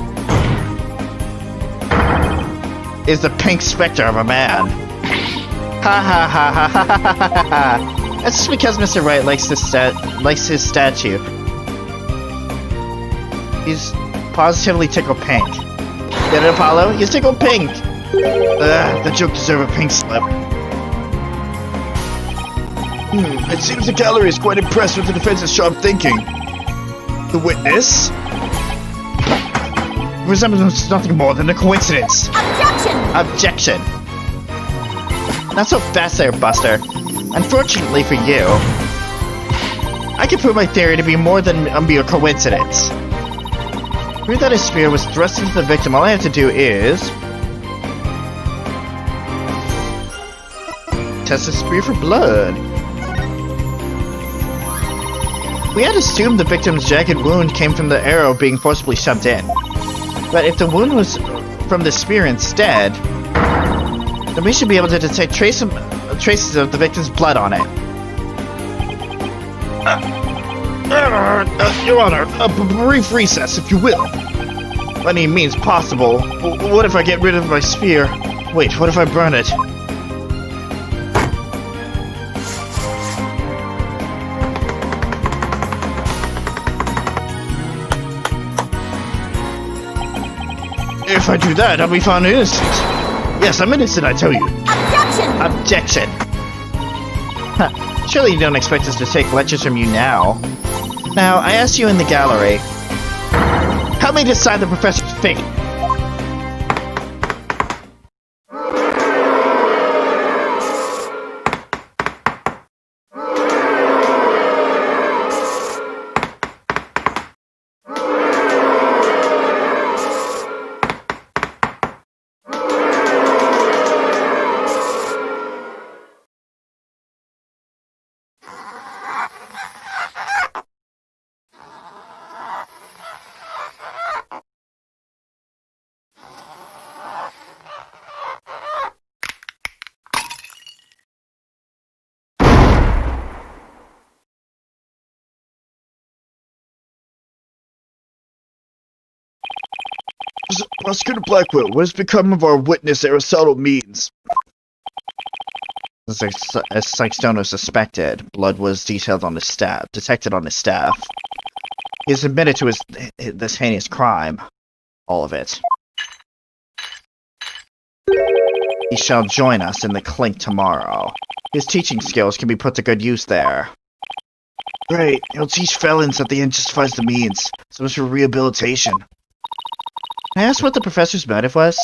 is the pink specter of a man. Ha ha ha ha ha ha ha ha ha. That's just because Mr. Wright likes his statue. He's positively tickled pink. Get it, Apollo? He's tickled pink! The joke deserves a pink slip. It seems the gallery is quite impressed with the defense's sharp thinking. The witness? Resemblance is nothing more than a coincidence. Objection! Not so fast there, Buster. Unfortunately for you, I can prove my theory to be more than a mere coincidence. To prove that his spear was thrust into the victim, all I have to do is test the spear for blood. We had assumed the victim's jagged wound came from the arrow being forcibly shoved in. But if the wound was from the spear instead, then we should be able to detect traces of the victim's blood on it. Your Honor, a brief recess, if you will. By any means possible. What if I get rid of my spear? Wait, what if I burn it? If I do that, I'll be found innocent. Yes, I'm innocent, I tell you. Objection! Objection! Huh. Surely you don't expect us to take lectures from you now. Now, I asked you in the gallery. Help me decide the professor's fate. Prosecutor Blackwell, what has become of our witness Aristotle Means? As Sykestone suspected, blood was detected on his staff. He has admitted to this heinous crime. All of it. He shall join us in the clink tomorrow. His teaching skills can be put to good use there. Great, he'll teach felons that the end justifies the means. So much for rehabilitation. Can I ask what the professor's motive was?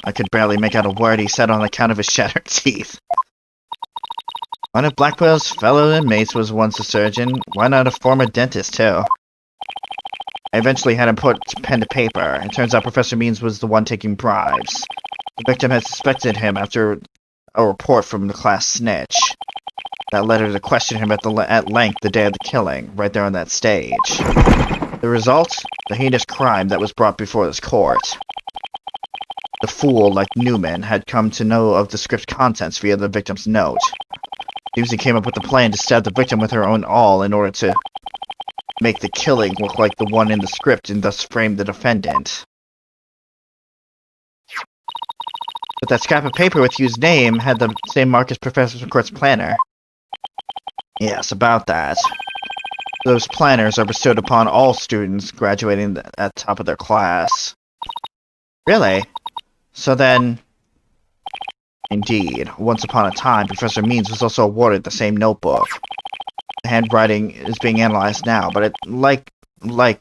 I could barely make out a word he said on account of his shattered teeth. One of Blackwell's fellow inmates was once a surgeon. Why not a former dentist, too? I eventually had him put pen to paper. It turns out Professor Means was the one taking bribes. The victim had suspected him after a report from the class snitch. That led her to question him at length the day of the killing, right there on that stage. The result? The heinous crime that was brought before this court. The fool, like Newman, had come to know of the script's contents via the victim's note. Suzie came up with a plan to stab the victim with her own awl in order to make the killing look like the one in the script and thus frame the defendant. But that scrap of paper with Hugh's name had the same mark as Professor McCourt's planner. Yes, about that. Those planners are bestowed upon all students graduating at the top of their class. Really? So then... Indeed, once upon a time, Professor Means was also awarded the same notebook. The handwriting is being analyzed now, but it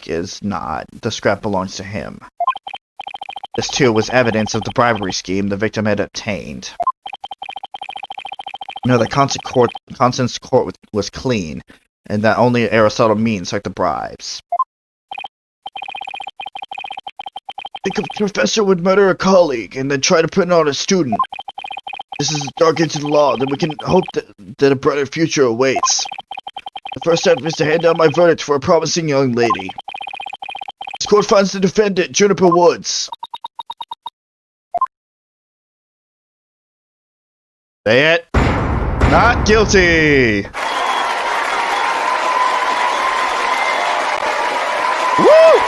is not. The scrap belongs to him. This, too, was evidence of the bribery scheme the victim had obtained. No, the Constance court was clean, and that only Aristotle Means took the bribes. Think if a professor would murder a colleague and then try to put it on a student. This is a dark into the law, then we can hope that a brighter future awaits. The first step is to hand down my verdict for a promising young lady. This court finds the defendant, Juniper Woods. Say it. Not guilty! Woo!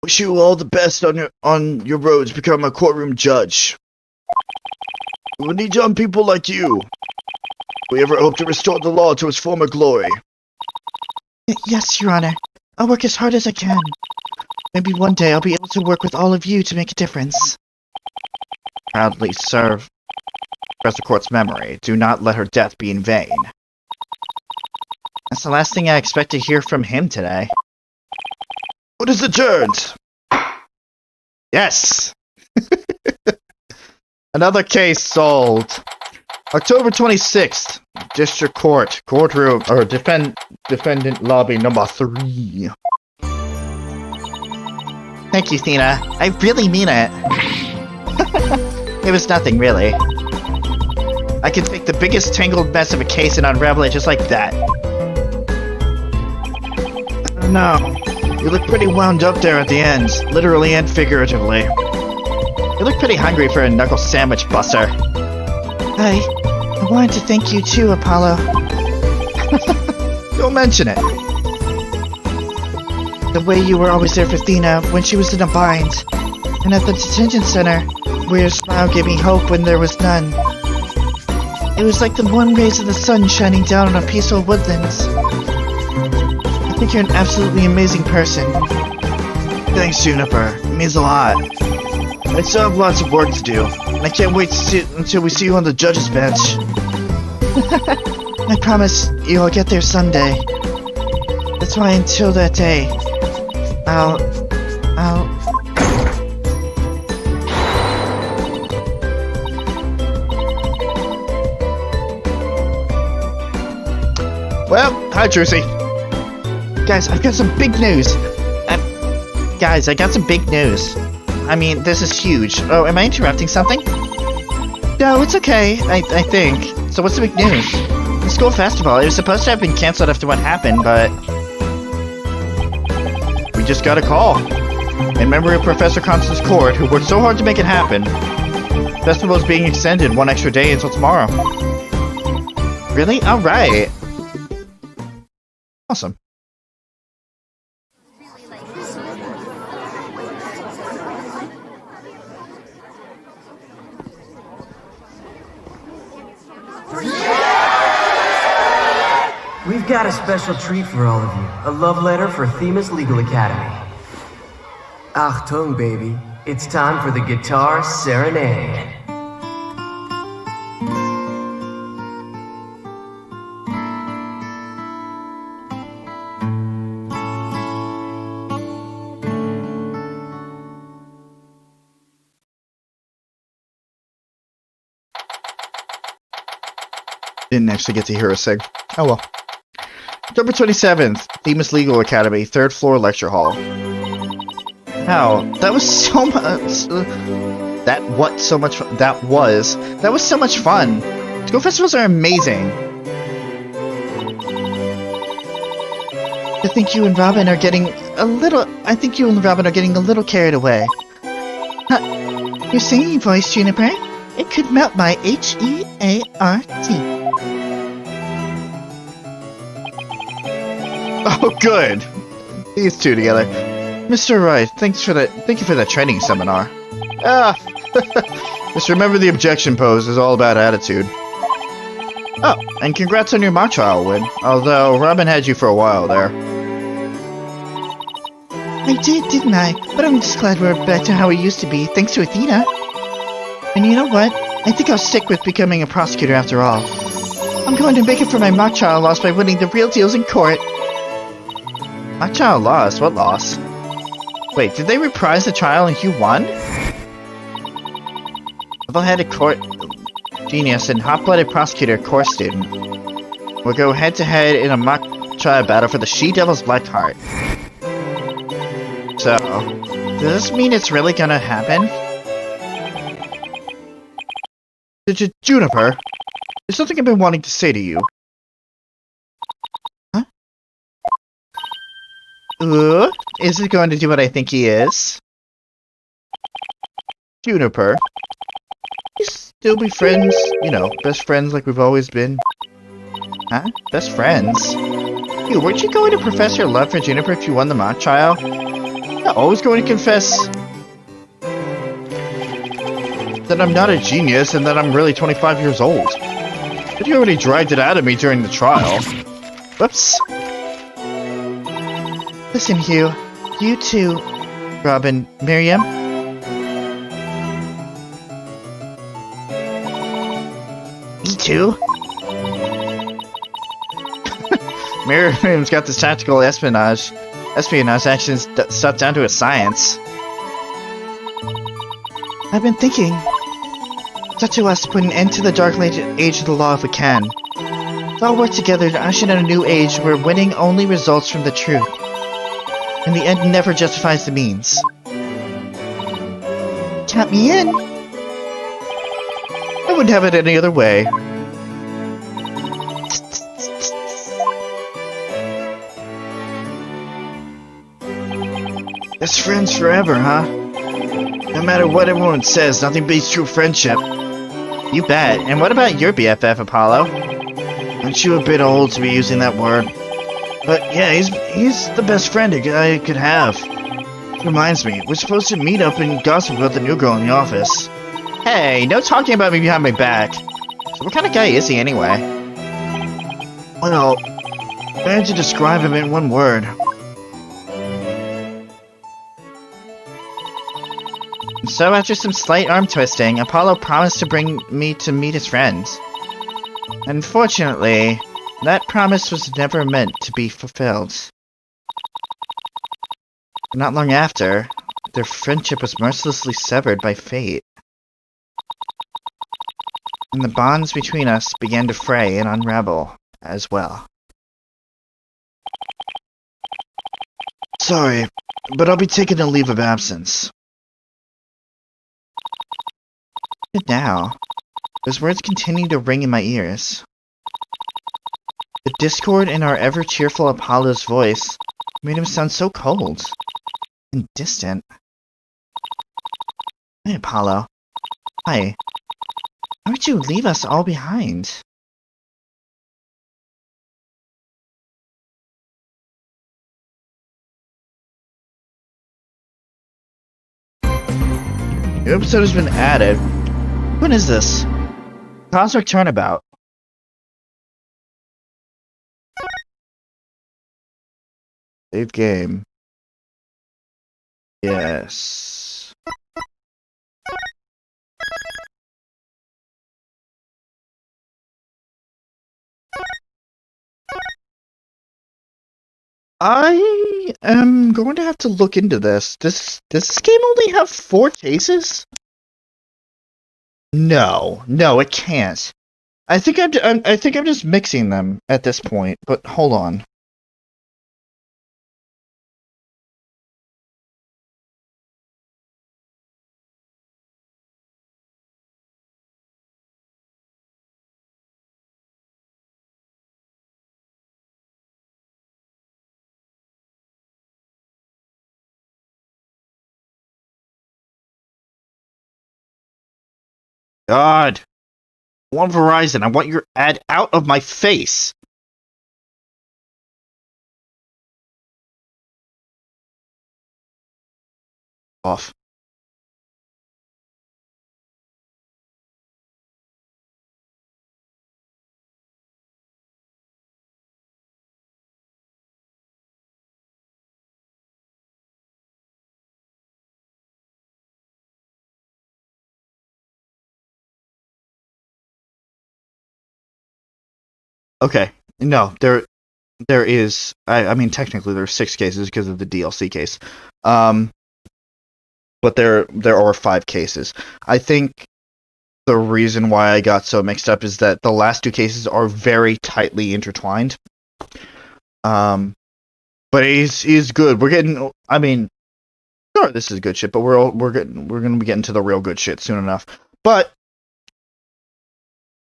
Wish you all the best on your road to become a courtroom judge. We need young people like you. We ever hope to restore the law to its former glory. Yes, Your Honor. I'll work as hard as I can. Maybe one day I'll be able to work with all of you to make a difference. Proudly serve Professor Court's memory. Do not let her death be in vain. That's the last thing I expect to hear from him today. What is adjourned? Yes! Another case solved. October 26th, District Court, courtroom, or defendant lobby number 3. Thank you, Thena. I really mean it. It was nothing, really. I can take the biggest tangled mess of a case and unravel it just like that. I don't know. You look pretty wound up there at the end, literally and figuratively. It You look pretty hungry for a knuckle sandwich, Buster. I wanted to thank you too, Apollo. Don't mention it. The way you were always there for Athena when she was in a bind. And at the detention center, where your smile gave me hope when there was none. It was like the warm rays of the sun shining down on a peaceful woodlands. I think you're an absolutely amazing person. Thanks, Juniper. It means a lot. I still have lots of work to do, and I can't wait until we see you on the judge's bench. I promise you'll get there someday. That's why until that day, I'll... Well, hi, Suzie. Guys, I've got some big news. Guys, I got some big news. I mean, this is huge. Oh, am I interrupting something? No, it's okay. I think. So what's the big news? The school festival. It was supposed to have been canceled after what happened, but... we just got a call. In memory of Professor Constance Cord, who worked so hard to make it happen, the festival is being extended one extra day until tomorrow. Really? Alright. Awesome. We've got a special treat for all of you. A love letter for Themis Legal Academy. Achtung, baby. It's time for the guitar serenade. Didn't actually get to hear her sing. Oh well. October 27th, Themis Legal Academy, 3rd floor lecture hall. Wow, that was so much. That was so much fun. School festivals are amazing. I think you and Robin are getting a little carried away. Your singing voice, Juniper, it could melt my HEART. Oh, good. These two together. Mr. Wright, thank you for that training seminar. Just remember the objection pose is all about attitude. Oh, and congrats on your mock trial win. Although, Robin had you for a while there. I did, didn't I? But I'm just glad we're back to how we used to be, thanks to Athena. And you know what? I think I'll stick with becoming a prosecutor after all. I'm going to make it for my mock trial loss by winning the real deals in court. Mock trial loss? What loss? Wait, did they reprise the trial and you won? Level-headed court genius and hot-blooded prosecutor course student will go head-to-head in a mock trial battle for the She-Devil's Black Heart. So, does this mean it's really gonna happen? Juniper, there's something I've been wanting to say to you. Huh? Is it going to do what I think he is? Juniper, we still be friends, you know, best friends like we've always been. Huh? Best friends? You, weren't you going to profess your love for Juniper if you won the mock trial? You're always going to confess that I'm not a genius and that I'm really 25 years old. But you already dragged it out of me during the trial. Whoops. Listen, Hugh. You too, Robin, Miriam? Me too? Miriam's got this tactical espionage actions stuff down to a science. I've been thinking. It's up to us to put an end to the dark age of the law if we can. Let's all work together to usher in a new age where winning only results from the truth. And the end never justifies the means. Count me in! I wouldn't have it any other way. Best friends forever, huh? No matter what everyone says, nothing beats true friendship. You bet. And what about your BFF, Apollo? Aren't you a bit old to be using that word? But yeah, he's the best friend a guy could have. Reminds me, we're supposed to meet up and gossip about the new girl in the office. Hey, no talking about me behind my back. So what kind of guy is he anyway? Well, if I had to describe him in one word. So after some slight arm twisting, Apollo promised to bring me to meet his friends. Unfortunately, that promise was never meant to be fulfilled. Not long after, their friendship was mercilessly severed by fate. And the bonds between us began to fray and unravel as well. Sorry, but I'll be taking a leave of absence. And now, those words continue to ring in my ears. The discord in our ever-cheerful Apollo's voice made him sound so cold and distant. Hey, Apollo. Hi. Why would you leave us all behind? New episode has been added. When is this? Cosmic Turnabout. Save game. Yes. I am going to have to look into this. Does this game only have 4 cases? No, it can't. I think I'm just mixing them at this point. But hold on. God. One Verizon, I want your ad out of my face. Off. Okay. No, there is. I mean, technically, there's 6 cases because of the DLC case. But there are 5 cases. I think the reason why I got so mixed up is that the last 2 cases are very tightly intertwined. But he's good. We're getting. I mean, sure, this is good shit, but we're gonna be getting to the real good shit soon enough. But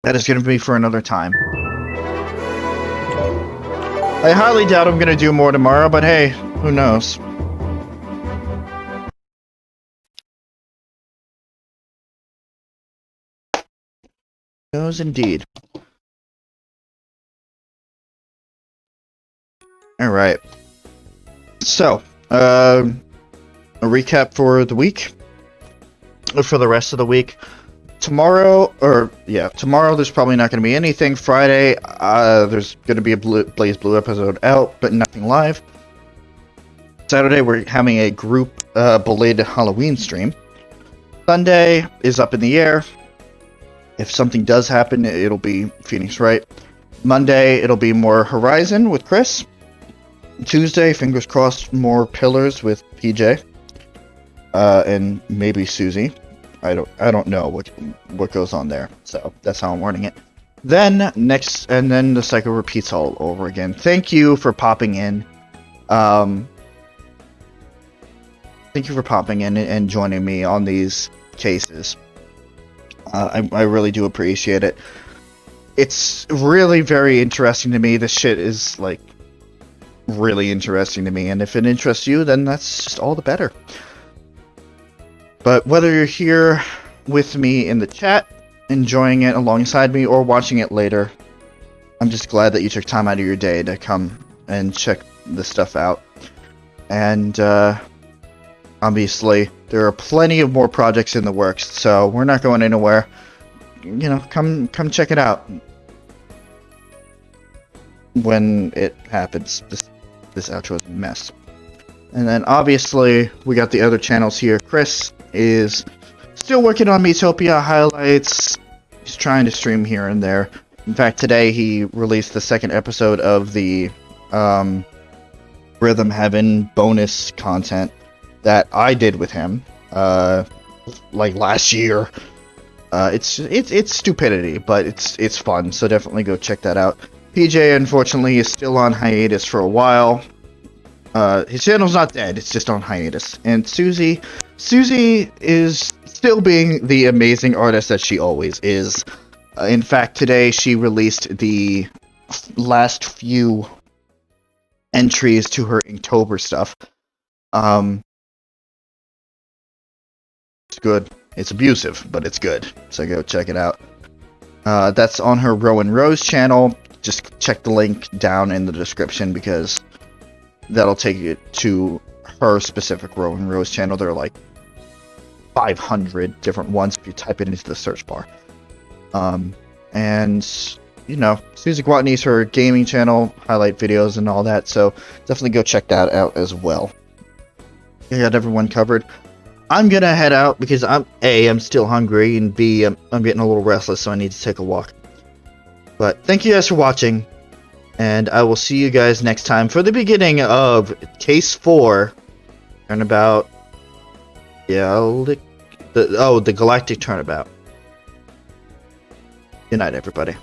that is gonna be for another time. I highly doubt I'm gonna do more tomorrow, but hey, who knows? Knows indeed. Alright. So, a recap for the week. For the rest of the week. Tomorrow there's probably not going to be anything. Friday, there's going to be a Blaze Blue episode out, but nothing live. Saturday, we're having a group belated Halloween stream. Sunday is up in the air. If something does happen, it'll be Phoenix Wright. Monday, it'll be more Horizon with Chris. Tuesday, fingers crossed, more Pillars with PJ. And maybe Suzie. I don't know what goes on there, so that's how I'm wording it. Then the cycle repeats all over again. Thank you for popping in. Thank you for popping in and joining me on these cases. I really do appreciate it. It's really very interesting to me. This shit is like really interesting to me, and if it interests you, then that's just all the better. But whether you're here with me in the chat, enjoying it alongside me, or watching it later, I'm just glad that you took time out of your day to come and check this stuff out. And obviously, there are plenty of more projects in the works, so we're not going anywhere. You know, come check it out when it happens. This outro is a mess. And then obviously, we got the other channels here. Chris is still working on Metopia highlights. He's trying to stream here and there. In fact, today he released the second episode of the Rhythm Heaven bonus content that I did with him, like last year. It's stupidity, but it's fun. So definitely go check that out. PJ, unfortunately, is still on hiatus for a while. His channel's not dead, it's just on hiatus. And Suzie is still being the amazing artist that she always is. In fact, today she released the last few entries to her Inktober stuff. It's good. It's abusive, but it's good. So go check it out. That's on her Rowan Rose channel. Just check the link down in the description because that'll take you to her specific Rowan Rose channel. There are like 500 different ones if you type it into the search bar. And, you know, Suzie Gwatney's her gaming channel, highlight videos and all that, so definitely go check that out as well. I got everyone covered. I'm gonna head out because I'm still hungry, and B, I'm getting a little restless, so I need to take a walk. But thank you guys for watching, and I will see you guys next time for the beginning of Case 4, Turnabout, the Galactic Turnabout. Good night, everybody.